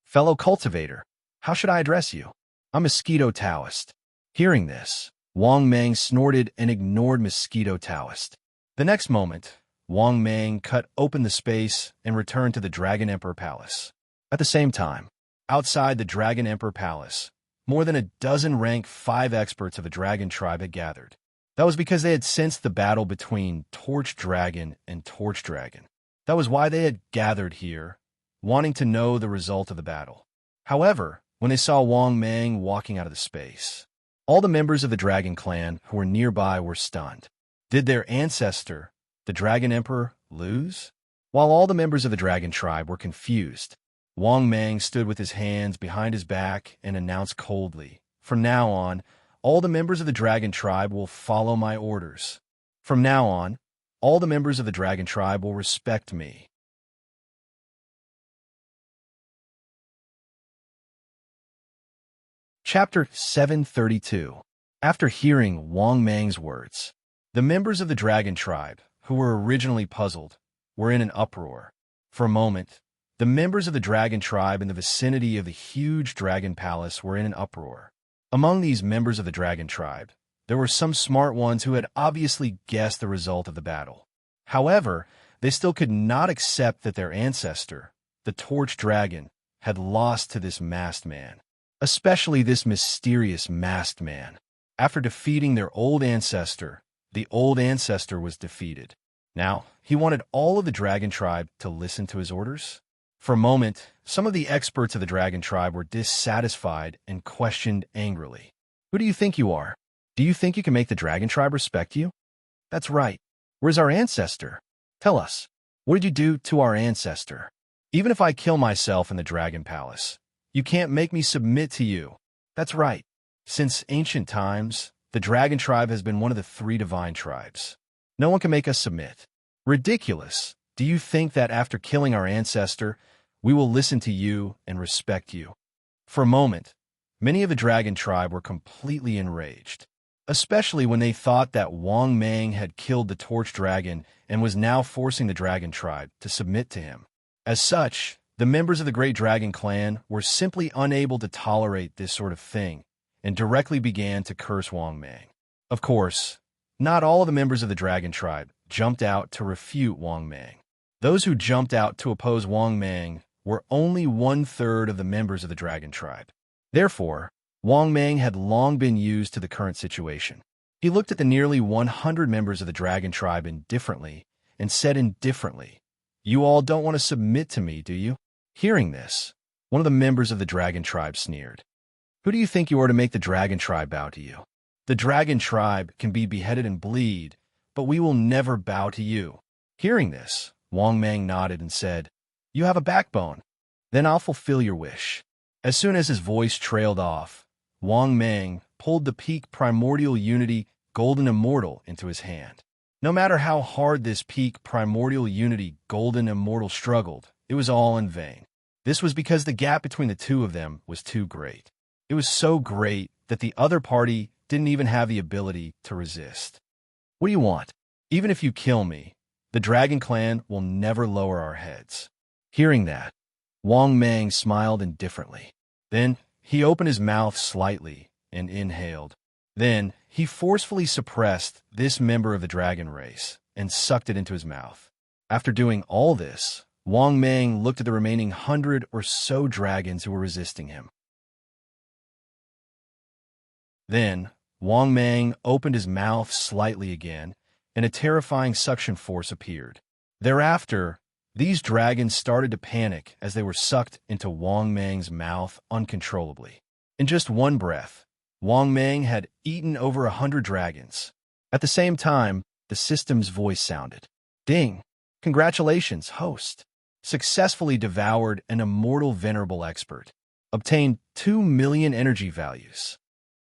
"Fellow cultivator, how should I address you? I'm Mosquito Taoist." Hearing this, Wang Meng snorted and ignored Mosquito Taoist. The next moment, Wang Meng cut open the space and returned to the Dragon Emperor Palace. At the same time, outside the Dragon Emperor Palace, more than a dozen rank 5 experts of the Dragon Tribe had gathered. That was because they had sensed the battle between Torch Dragon and Torch Dragon. That was why they had gathered here, wanting to know the result of the battle. However, when they saw Wang Meng walking out of the space, all the members of the Dragon Clan who were nearby were stunned. Did their ancestor, the Dragon Emperor, lose? While all the members of the Dragon Tribe were confused, Wang Meng stood with his hands behind his back and announced coldly, "From now on, all the members of the Dragon Tribe will follow my orders. From now on, all the members of the Dragon Tribe will respect me." Chapter 732. After hearing Wang Meng's words, the members of the Dragon Tribe, who were originally puzzled, were in an uproar. For a moment, the members of the Dragon Tribe in the vicinity of the huge Dragon Palace were in an uproar. Among these members of the Dragon Tribe, there were some smart ones who had obviously guessed the result of the battle. However, they still could not accept that their ancestor, the Torch Dragon, had lost to this masked man. Especially this mysterious masked man. After defeating their old ancestor, the old ancestor was defeated. Now, he wanted all of the Dragon Tribe to listen to his orders. For a moment, some of the experts of the Dragon Tribe were dissatisfied and questioned angrily. "Who do you think you are? Do you think you can make the Dragon Tribe respect you?" "That's right. Where's our ancestor? Tell us, what did you do to our ancestor? Even if I kill myself in the Dragon Palace, you can't make me submit to you." "That's right. Since ancient times, the Dragon Tribe has been one of the 3 divine tribes. No one can make us submit." "Ridiculous. Do you think that after killing our ancestor, we will listen to you and respect you?" For a moment, many of the Dragon Tribe were completely enraged, especially when they thought that Wang Meng had killed the Torch Dragon and was now forcing the Dragon Tribe to submit to him. As such, the members of the Great Dragon Clan were simply unable to tolerate this sort of thing and directly began to curse Wang Meng. Of course, not all of the members of the Dragon Tribe jumped out to refute Wang Meng. Those who jumped out to oppose Wang Meng were only 1/3 of the members of the Dragon Tribe. Therefore, Wang Meng had long been used to the current situation. He looked at the nearly 100 members of the Dragon Tribe indifferently and said indifferently, "You all don't want to submit to me, do you?" Hearing this, one of the members of the Dragon Tribe sneered. "Who do you think you are to make the Dragon Tribe bow to you? The Dragon Tribe can be beheaded and bleed, but we will never bow to you." Hearing this, Wang Meng nodded and said, "You have a backbone. Then I'll fulfill your wish." As soon as his voice trailed off, Wang Meng pulled the peak Primordial Unity Golden Immortal into his hand. No matter how hard this peak Primordial Unity Golden Immortal struggled, it was all in vain. This was because the gap between the two of them was too great. It was so great that the other party didn't even have the ability to resist. "What do you want? Even if you kill me, the Dragon Clan will never lower our heads." Hearing that, Wang Meng smiled indifferently. Then he opened his mouth slightly and inhaled. Then he forcefully suppressed this member of the dragon race and sucked it into his mouth. After doing all this, Wang Meng looked at the remaining 100 or so dragons who were resisting him. Then, Wang Meng opened his mouth slightly again, and a terrifying suction force appeared. Thereafter, these dragons started to panic as they were sucked into Wang Meng's mouth uncontrollably. In just one breath, Wang Meng had eaten over 100 dragons. At the same time, the system's voice sounded. "Ding! Congratulations, host! Successfully devoured an immortal venerable expert. Obtained 2 million energy values."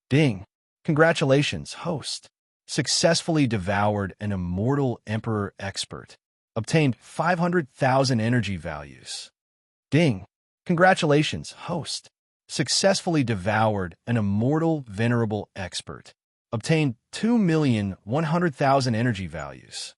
Ding! Congratulations, host. Successfully devoured an immortal emperor expert. Obtained 500,000 energy values. Ding! Congratulations, host. Successfully devoured an immortal venerable expert. Obtained 2,100,000 energy values.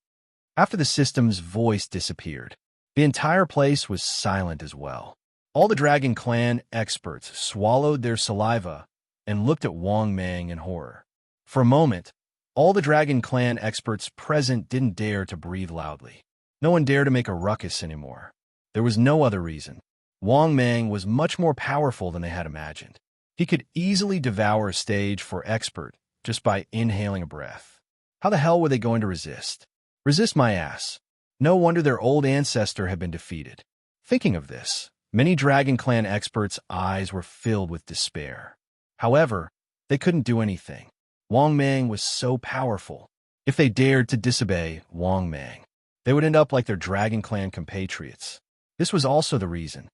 After the system's voice disappeared, the entire place was silent as well. All the Dragon Clan experts swallowed their saliva and looked at Wang Mang in horror. For a moment, all the Dragon Clan experts present didn't dare to breathe loudly. No one dared to make a ruckus anymore. There was no other reason. Wang Mang was much more powerful than they had imagined. He could easily devour a stage for expert just by inhaling a breath. How the hell were they going to resist? Resist my ass. No wonder their old ancestor had been defeated. Thinking of this, many Dragon Clan experts' eyes were filled with despair. However, they couldn't do anything. Wang Mang was so powerful. If they dared to disobey Wang Mang, they would end up like their Dragon Clan compatriots. This was also the reason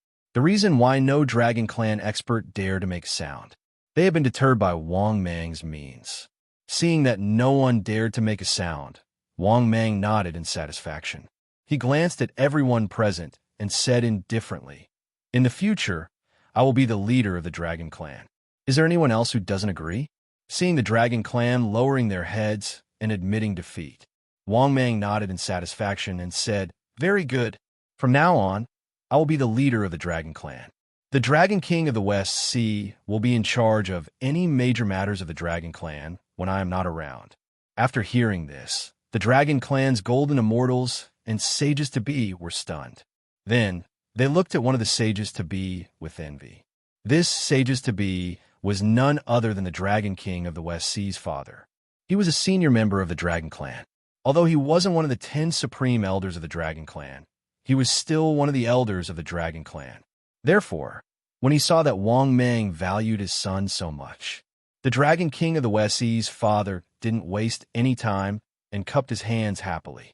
why no Dragon Clan expert dared to make sound. They had been deterred by Wang Mang's means. Seeing that no one dared to make a sound, Wang Mang nodded in satisfaction. He glanced at everyone present and said indifferently, "In the future, I will be the leader of the Dragon Clan. Is there anyone else who doesn't agree?" Seeing the Dragon Clan lowering their heads and admitting defeat, Wang Mang nodded in satisfaction and said, "Very good. From now on, I will be the leader of the Dragon Clan. The Dragon King of the West Sea will be in charge of any major matters of the Dragon Clan when I am not around." After hearing this, the Dragon Clan's golden immortals and sages-to-be were stunned. Then, they looked at one of the sages-to-be with envy. This sages-to-be was none other than the Dragon King of the West Sea's father. He was a senior member of the Dragon Clan. Although he wasn't one of the 10 supreme elders of the Dragon Clan, he was still one of the elders of the Dragon Clan. Therefore, when he saw that Wang Mang valued his son so much, the Dragon King of the West Sea's father didn't waste any time and cupped his hands happily.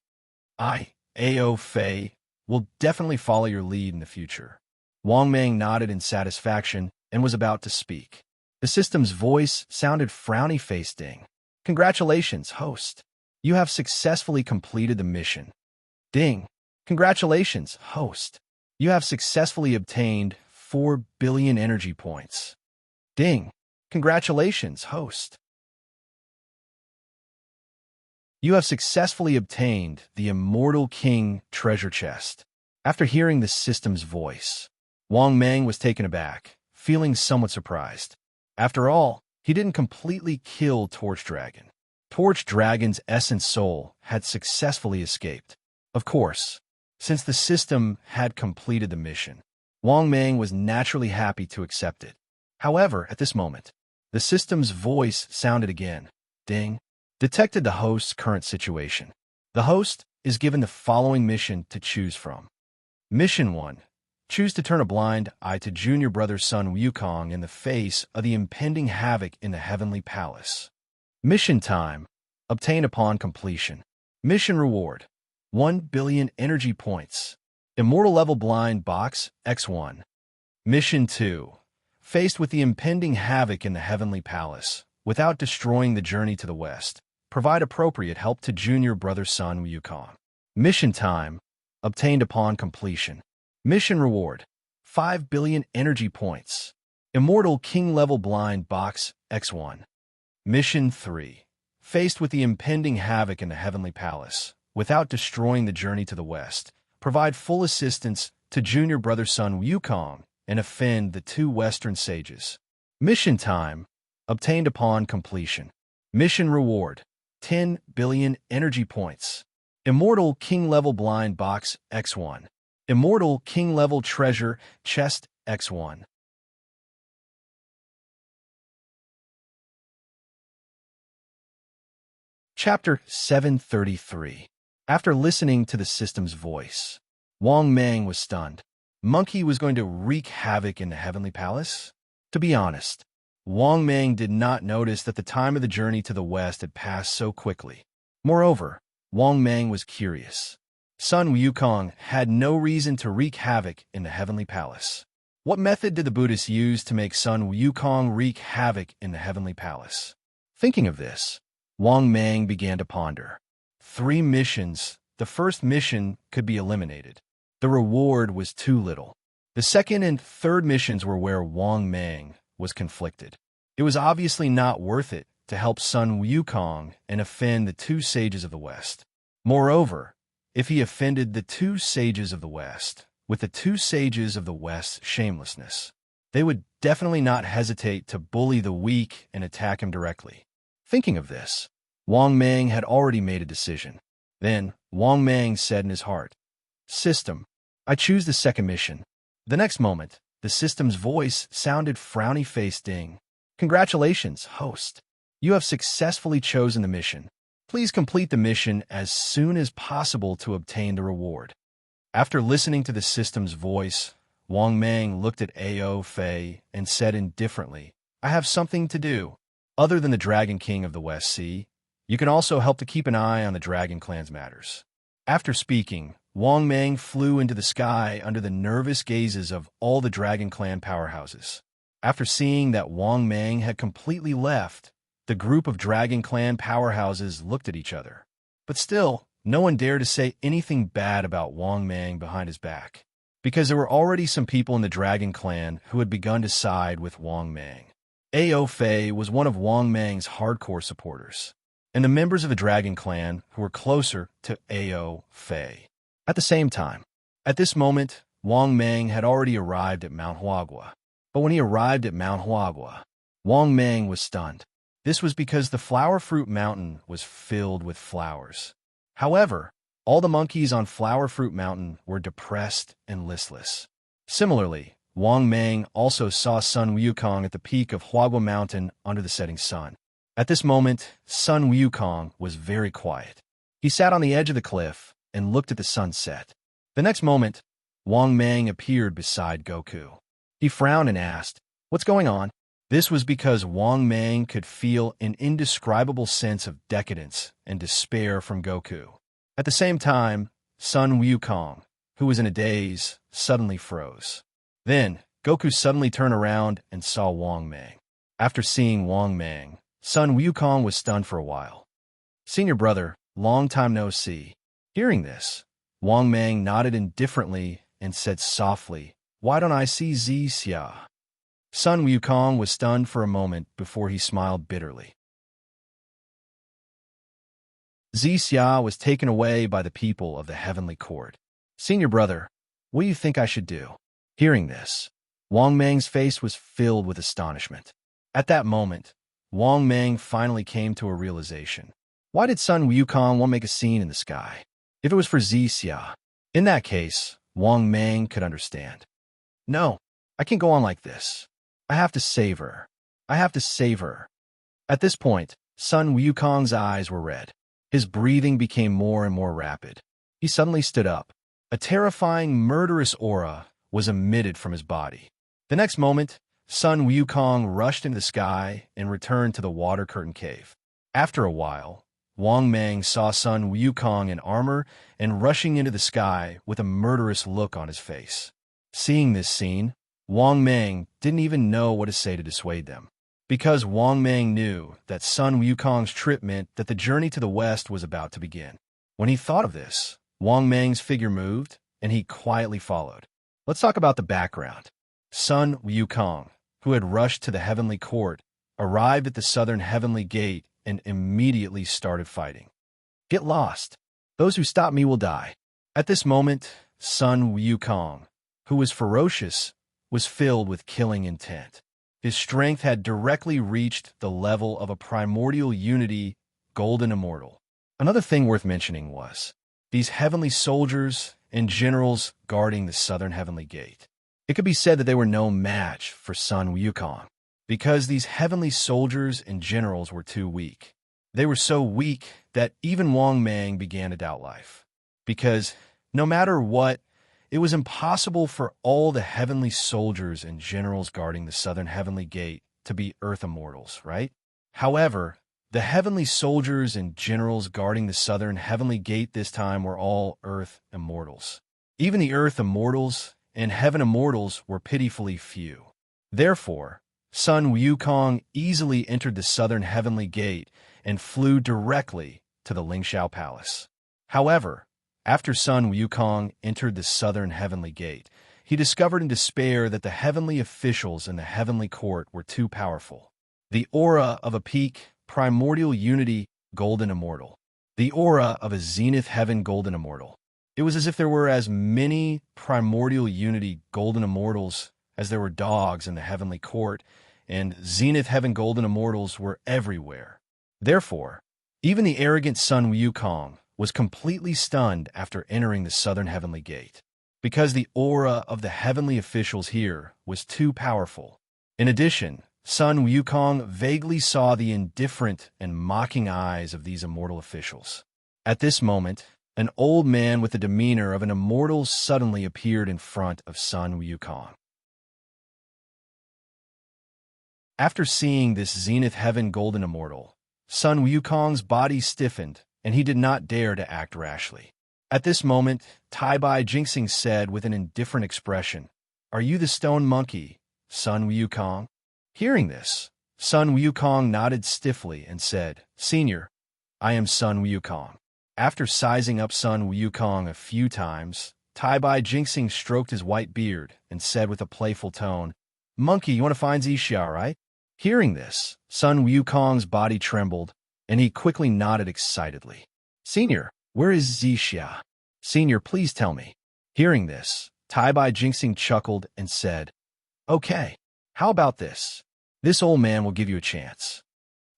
"I, Ao Fei, will definitely follow your lead in the future." Wang Mang nodded in satisfaction and was about to speak. The system's voice sounded frowny-faced. Ding. Congratulations, host. You have successfully completed the mission. Ding. Congratulations, host. You have successfully obtained 4 billion energy points. Ding. Congratulations, host. You have successfully obtained the Immortal King treasure chest. After hearing the system's voice, Wang Mang was taken aback, feeling somewhat surprised. After all, he didn't completely kill Torch Dragon. Torch Dragon's essence soul had successfully escaped. Of course, since the system had completed the mission, Wang Mang was naturally happy to accept it. However, at this moment, the system's voice sounded again. Ding. Detected the host's current situation. The host is given the following mission to choose from. Mission 1. Choose to turn a blind eye to junior brother Sun Wukong in the face of the impending havoc in the Heavenly Palace. Mission time. Obtain upon completion. Mission reward. 1 billion energy points. Immortal level blind box X1. Mission 2. Faced with the impending havoc in the Heavenly Palace, without destroying the journey to the west, provide appropriate help to junior brother Sun Wukong. Mission time. Obtained upon completion. Mission reward. 5 billion energy points. Immortal King level blind box X1. Mission 3. Faced with the impending havoc in the Heavenly Palace, without destroying the journey to the west, provide full assistance to junior brother Sun Wukong and offend the 2 Western sages. Mission time. Obtained upon completion. Mission reward. 10 billion energy points. Immortal King level blind box X1. Immortal King level treasure chest X1. Chapter 733. After listening to the system's voice, Wang Mang was stunned. Monkey was going to wreak havoc in the Heavenly Palace? To be honest, Wang Mang did not notice that the time of the journey to the west had passed so quickly. Moreover, Wang Mang was curious. Sun Wukong had no reason to wreak havoc in the Heavenly Palace. What method did the Buddhists use to make Sun Wukong wreak havoc in the heavenly palace? Thinking of this, Wang Mang began to ponder. 3 missions. The first mission could be eliminated. The reward was too little. The second and third missions were where Wang Mang was conflicted. It was obviously not worth it to help Sun Wukong and offend the 2 sages of the West. Moreover, if he offended the 2 sages of the West, with the 2 sages of the West's shamelessness, they would definitely not hesitate to bully the weak and attack him directly. Thinking of this, Wang Mang had already made a decision. Then, Wang Mang said in his heart, "System, I choose the second mission." The next moment, the system's voice sounded frowny-faced ding. "Congratulations, host. You have successfully chosen the mission. Please complete the mission as soon as possible to obtain the reward." After listening to the system's voice, Wang Mang looked at Ao Fei and said indifferently, "I have something to do. Other than the Dragon King of the West Sea, you can also help to keep an eye on the Dragon Clan's matters." After speaking, Wang Mang flew into the sky under the nervous gazes of all the Dragon Clan powerhouses. After seeing that Wang Mang had completely left, the group of Dragon Clan powerhouses looked at each other. But still, no one dared to say anything bad about Wang Mang behind his back, because there were already some people in the Dragon Clan who had begun to side with Wang Mang. Ao Fei was one of Wang Mang's hardcore supporters, and the members of the Dragon Clan who were closer to Ao Fei. At the same time, at this moment, Wang Mang had already arrived at Mount Huagua. But when he arrived at Mount Huagua, Wang Mang was stunned. This was because the Flower Fruit Mountain was filled with flowers. However, all the monkeys on Flower Fruit Mountain were depressed and listless. Similarly, Wang Mang also saw Sun Wukong at the peak of Huagua Mountain under the setting sun. At this moment, Sun Wukong was very quiet. He sat on the edge of the cliff and looked at the sunset. The next moment, Wang Mang appeared beside Goku. He frowned and asked, "What's going on?" This was because Wang Mang could feel an indescribable sense of decadence and despair from Goku. At the same time, Sun Wukong, who was in a daze, suddenly froze. Then, Goku suddenly turned around and saw Wang Mang. After seeing Wang Mang, Sun Wukong was stunned for a while. "Senior brother, long time no see." Hearing this, Wang Mang nodded indifferently and said softly, "Why don't I see Xia?" Sun Wukong was stunned for a moment before he smiled bitterly. Xia was taken away by the people of the heavenly court. "Senior brother, what do you think I should do?" Hearing this, Wang Mang's face was filled with astonishment. At that moment, Wang Mang finally came to a realization. Why did Sun Wukong want to make a scene in the sky? If it was for Xia, in that case, Wang Mang could understand. "No, I can't go on like this. I have to save her. I have to save her." At this point, Sun Wukong's eyes were red. His breathing became more and more rapid. He suddenly stood up. A terrifying, murderous aura was emitted from his body. The next moment, Sun Wukong rushed into the sky and returned to the water curtain cave. After a while, Wang Mang saw Sun Wukong in armor and rushing into the sky with a murderous look on his face. Seeing this scene, Wang Mang didn't even know what to say to dissuade them, because Wang Mang knew that Sun Wukong's trip meant that the journey to the west was about to begin. When he thought of this, Wang Mang's figure moved, and he quietly followed. Let's talk about the background. Sun Wukong, who had rushed to the heavenly court, arrived at the southern heavenly gate and immediately started fighting. "Get lost. Those who stop me will die." At this moment, Sun Wukong, who was ferocious, was filled with killing intent. His strength had directly reached the level of a primordial unity, golden immortal. Another thing worth mentioning was these heavenly soldiers and generals guarding the southern heavenly gate. It could be said that they were no match for Sun Wukong, because these heavenly soldiers and generals were too weak. They were so weak that even Wang Mang began to doubt life, because no matter what, it was impossible for all the heavenly soldiers and generals guarding the southern heavenly gate to be earth immortals, right? However, the heavenly soldiers and generals guarding the southern heavenly gate this time were all earth immortals. Even the earth immortals and heaven immortals were pitifully few. Therefore, Sun Wukong easily entered the southern heavenly gate and flew directly to the Lingxiao Palace. However, after Sun Wukong entered the southern heavenly gate, he discovered in despair that the heavenly officials in the heavenly court were too powerful. The aura of a peak, primordial unity, golden immortal. The aura of a zenith heaven golden immortal. It was as if there were as many primordial unity golden immortals as there were dogs in the heavenly court, and zenith heaven golden immortals were everywhere. Therefore, even the arrogant Sun Wukong was completely stunned after entering the southern heavenly gate, because the aura of the heavenly officials here was too powerful. In addition, Sun Wukong vaguely saw the indifferent and mocking eyes of these immortal officials. At this moment, an old man with the demeanor of an immortal suddenly appeared in front of Sun Wukong. After seeing this zenith heaven golden immortal, Sun Wukong's body stiffened, and he did not dare to act rashly. At this moment, Tai Bai Jinxing said with an indifferent expression, "Are you the stone monkey, Sun Wukong?" Hearing this, Sun Wukong nodded stiffly and said, "Senior, I am Sun Wukong." After sizing up Sun Wukong a few times, Tai Bai Jinxing stroked his white beard and said with a playful tone, "Monkey, you want to find Zixia, right?" Hearing this, Sun Wukong's body trembled, and he quickly nodded excitedly. "Senior, where is Zixia? Senior, please tell me." Hearing this, Tai Bai Jinxing chuckled and said, "Okay, how about this? This old man will give you a chance.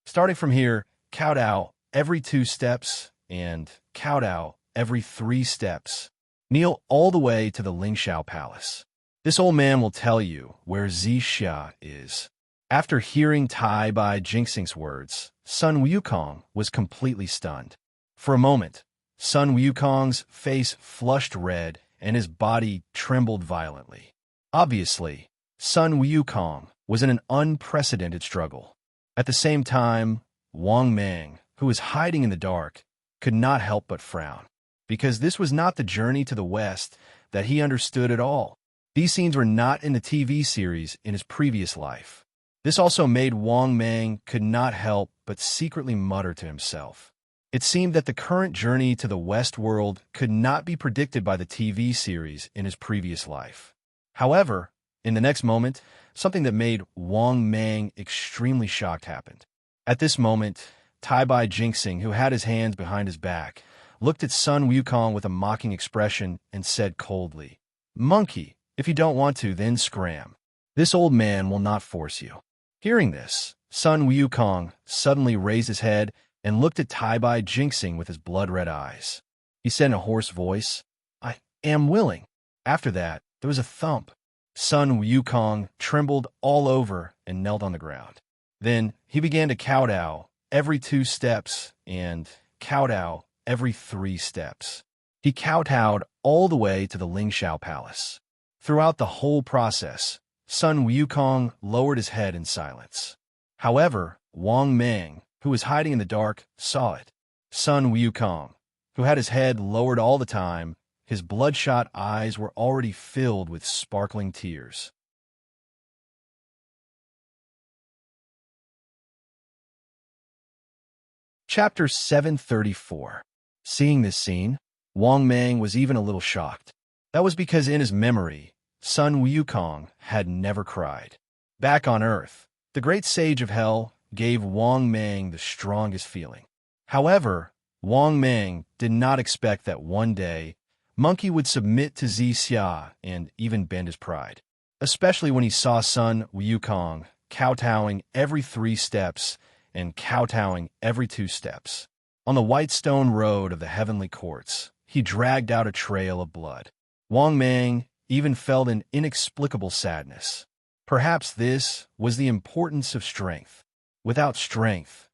Starting from here, kowtow every 2 steps and kowtow every 3 steps. Kneel all the way to the Lingxiao Palace. This old man will tell you where Zixia is." After hearing Tai Bai Jinxing's words, Sun Wukong was completely stunned. For a moment, Sun Wukong's face flushed red and his body trembled violently. Obviously, Sun Wukong was in an unprecedented struggle. At the same time, Wang Mang, who was hiding in the dark, could not help but frown, because this was not the journey to the West that he understood at all. These scenes were not in the TV series in his previous life. This also made Wang Mang could not help but secretly mutter to himself. It seemed that the current journey to the West world could not be predicted by the TV series in his previous life. However, in the next moment, something that made Wang Mang extremely shocked happened. At this moment, Tai Bai Jinxing, who had his hands behind his back, looked at Sun Wukong with a mocking expression and said coldly, "Monkey, if you don't want to, then scram. This old man will not force you." Hearing this, Sun Wukong suddenly raised his head and looked at Tai Bai Jinxing with his blood-red eyes. He said in a hoarse voice, "I am willing." After that, there was a thump. Sun Wukong trembled all over and knelt on the ground. Then he began to kowtow every 2 steps and kowtow every 3 steps. He kowtowed all the way to the Lingxiao Palace. Throughout the whole process, Sun Wukong lowered his head in silence. However, Wang Mang, who was hiding in the dark, saw it. Sun Wukong, who had his head lowered all the time, his bloodshot eyes were already filled with sparkling tears. Chapter 734. Seeing this scene, Wang Mang was even a little shocked. That was because in his memory, Sun Wukong had never cried. Back on Earth, the great sage of hell gave Wang Mang the strongest feeling. However, Wang Mang did not expect that one day, Monkey would submit to Zixia and even bend his pride, especially when he saw Sun Wukong kowtowing every 3 steps and kowtowing every 2 steps. On the white stone road of the heavenly courts, he dragged out a trail of blood. Wang Mang even felt an inexplicable sadness. Perhaps this was the importance of strength. Without strength,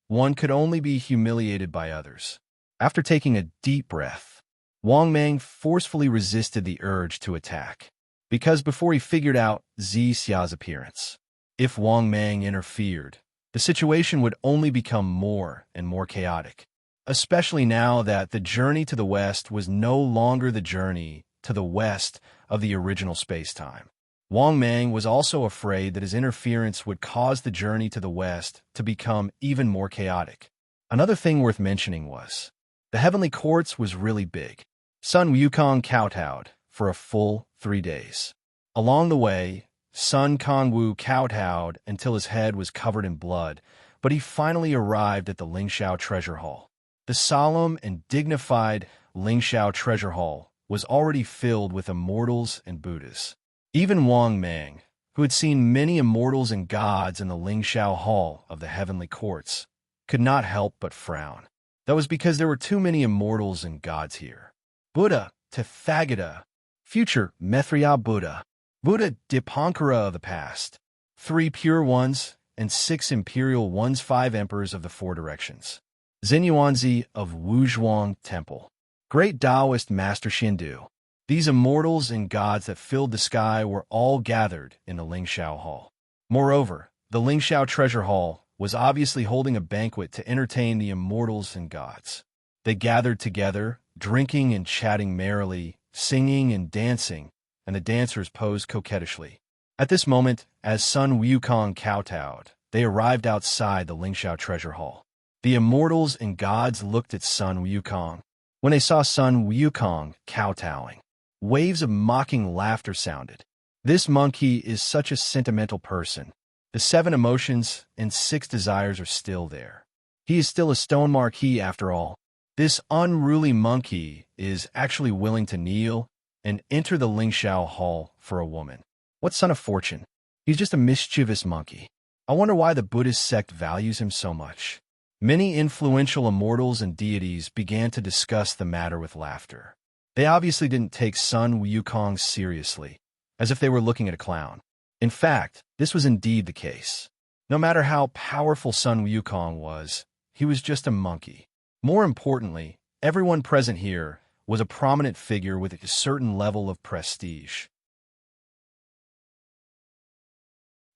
one could only be humiliated by others. After taking a deep breath, Wang Mang forcefully resisted the urge to attack, because before he figured out Zixia's appearance, if Wang Mang interfered, the situation would only become more and more chaotic, especially now that the journey to the West was no longer the journey to the West of the original space-time. Wang Mang was also afraid that his interference would cause the journey to the west to become even more chaotic. Another thing worth mentioning was, the heavenly courts was really big. Sun Wukong kowtowed for a full 3 days. Along the way, Sun Kongwu kowtowed until his head was covered in blood, but he finally arrived at the Lingxiao Treasure Hall. The solemn and dignified Lingxiao Treasure Hall was already filled with immortals and Buddhas. Even Wang Mang, who had seen many immortals and gods in the Lingxiao Hall of the heavenly courts, could not help but frown. That was because there were too many immortals and gods here. Buddha, Tathagata, future Maitreya Buddha, Buddha Dipankara of the past, 3 pure ones, and 6 imperial ones, 5 emperors of the 4 directions. Xinyuanzi of Wuzhuang Temple, great Taoist Master Shindu. These immortals and gods that filled the sky were all gathered in the Lingxiao Hall. Moreover, the Lingxiao Treasure Hall was obviously holding a banquet to entertain the immortals and gods. They gathered together, drinking and chatting merrily, singing and dancing, and the dancers posed coquettishly. At this moment, as Sun Wukong kowtowed, they arrived outside the Lingxiao Treasure Hall. The immortals and gods looked at Sun Wukong. When they saw Sun Wukong kowtowing, waves of mocking laughter sounded. This monkey is such a sentimental person. The 7 emotions and 6 desires are still there. He is still a stone marquis after all. This unruly monkey is actually willing to kneel and enter the Lingxiao Hall for a woman. What son of fortune? He's just a mischievous monkey. I wonder why the Buddhist sect values him so much. Many influential immortals and deities began to discuss the matter with laughter. They obviously didn't take Sun Wukong seriously, as if they were looking at a clown. In fact, this was indeed the case. No matter how powerful Sun Wukong was, he was just a monkey. More importantly, everyone present here was a prominent figure with a certain level of prestige.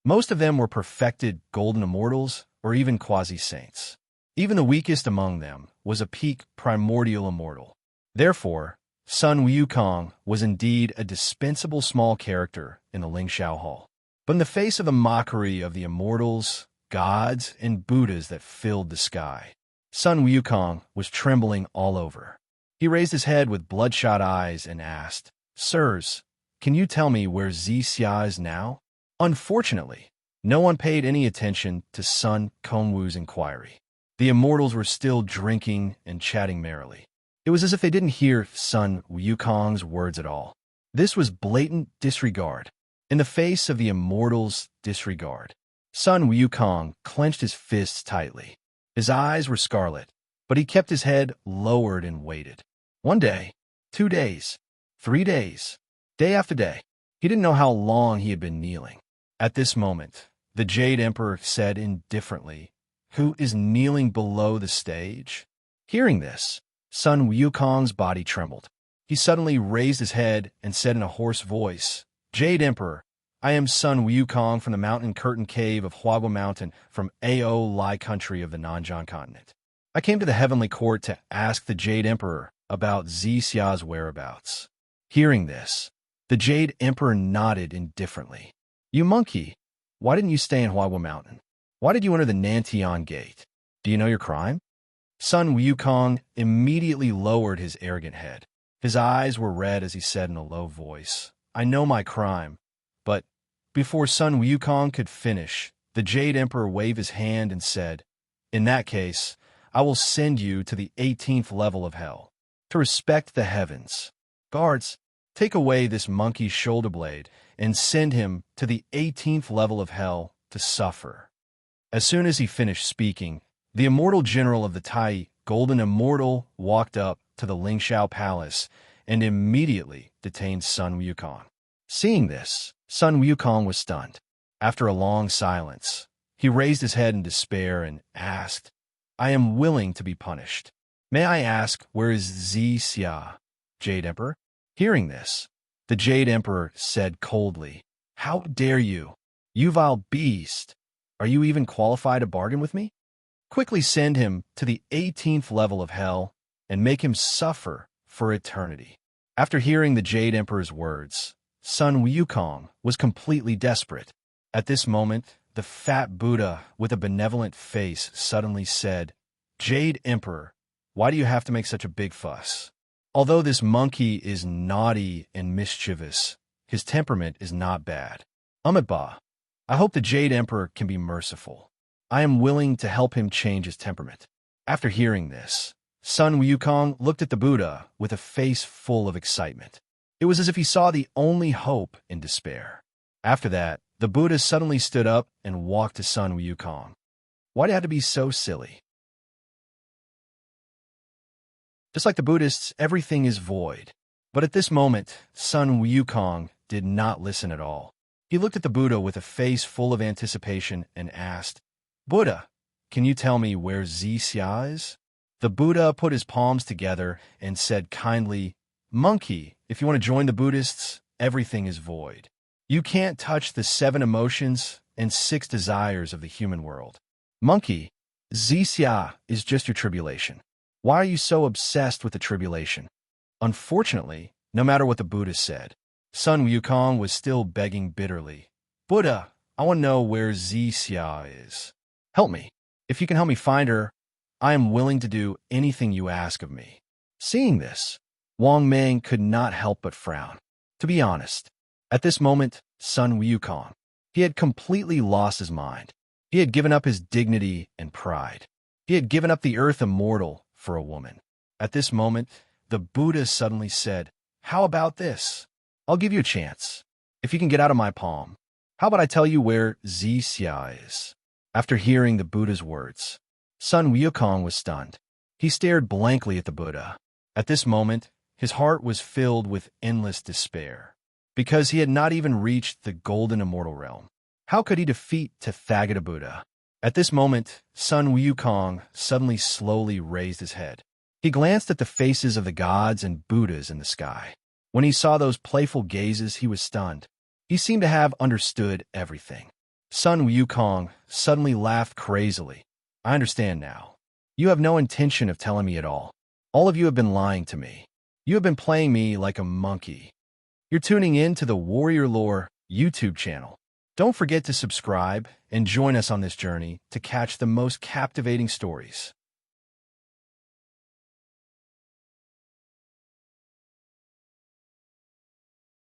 Most of them were perfected golden immortals or even quasi-saints. Even the weakest among them was a peak primordial immortal. Therefore, Sun Wukong was indeed a dispensable small character in the Lingxiao Hall. But in the face of the mockery of the immortals, gods, and Buddhas that filled the sky, Sun Wukong was trembling all over. He raised his head with bloodshot eyes and asked, "Sirs, can you tell me where Xia is now?" Unfortunately, no one paid any attention to Sun Kongwu's inquiry. The immortals were still drinking and chatting merrily. It was as if they didn't hear Sun Wukong's words at all. This was blatant disregard. In the face of the immortals' disregard, Sun Wukong clenched his fists tightly. His eyes were scarlet, but he kept his head lowered and waited. 1 day, 2 days, 3 days, day after day. He didn't know how long he had been kneeling. At this moment, the Jade Emperor said indifferently, "Who is kneeling below the stage?" Hearing this, Sun Wukong's body trembled. He suddenly raised his head and said in a hoarse voice, "Jade Emperor, I am Sun Wukong from the mountain curtain cave of Huagua Mountain from Ao Lai country of the Nanjiang continent. I came to the heavenly court to ask the Jade Emperor about Xia's whereabouts." Hearing this, the Jade Emperor nodded indifferently. "You monkey, why didn't you stay in Huagua Mountain? Why did you enter the Nantian Gate? Do you know your crime?" Sun Wukong immediately lowered his arrogant head. His eyes were red as he said in a low voice, "I know my crime." But before Sun Wukong could finish, the Jade Emperor waved his hand and said, "In that case, I will send you to the 18th level of hell. To respect the heavens. Guards, take away this monkey's shoulder blade and send him to the 18th level of hell to suffer." As soon as he finished speaking, the immortal general of the Tai, Golden Immortal, walked up to the Lingxiao Palace and immediately detained Sun Wukong. Seeing this, Sun Wukong was stunned. After a long silence, he raised his head in despair and asked, "I am willing to be punished. May I ask, where is Xia, Jade Emperor?" Hearing this, the Jade Emperor said coldly, "How dare you? You vile beast! Are you even qualified to bargain with me? Quickly send him to the 18th level of hell and make him suffer for eternity." After hearing the Jade Emperor's words, Sun Wukong was completely desperate. At this moment, the fat Buddha with a benevolent face suddenly said, "Jade Emperor, why do you have to make such a big fuss? Although this monkey is naughty and mischievous, his temperament is not bad. Amitabha, I hope the Jade Emperor can be merciful. I am willing to help him change his temperament." After hearing this, Sun Wukong looked at the Buddha with a face full of excitement. It was as if he saw the only hope in despair. After that, the Buddha suddenly stood up and walked to Sun Wukong. Why did it have to be so silly? Just like the Buddhists, everything is void. But at this moment, Sun Wukong did not listen at all. He looked at the Buddha with a face full of anticipation and asked, "Buddha, can you tell me where Xia is?" The Buddha put his palms together and said kindly, "Monkey, if you want to join the Buddhists, everything is void. You can't touch the 7 emotions and 6 desires of the human world. Monkey, Xia is just your tribulation. Why are you so obsessed with the tribulation?" Unfortunately, no matter what the Buddha said, Sun Wukong was still begging bitterly, "Buddha, I want to know where Xia is. Help me. If you can help me find her, I am willing to do anything you ask of me." Seeing this, Wang Meng could not help but frown. To be honest, at this moment, Sun Wukong, he had completely lost his mind. He had given up his dignity and pride. He had given up the earth immortal for a woman. At this moment, the Buddha suddenly said, "How about this? I'll give you a chance. If you can get out of my palm, how about I tell you where Xia is?" After hearing the Buddha's words, Sun Wukong was stunned. He stared blankly at the Buddha. At this moment, his heart was filled with endless despair, because he had not even reached the golden immortal realm. How could he defeat Tathagata Buddha? At this moment, Sun Wukong suddenly slowly raised his head. He glanced at the faces of the gods and Buddhas in the sky. When he saw those playful gazes, he was stunned. He seemed to have understood everything. Sun Wukong suddenly laughed crazily. "I understand now. You have no intention of telling me at all. All of you have been lying to me. You have been playing me like a monkey." You're tuning in to the Warrior Lore YouTube channel. Don't forget to subscribe and join us on this journey to catch the most captivating stories.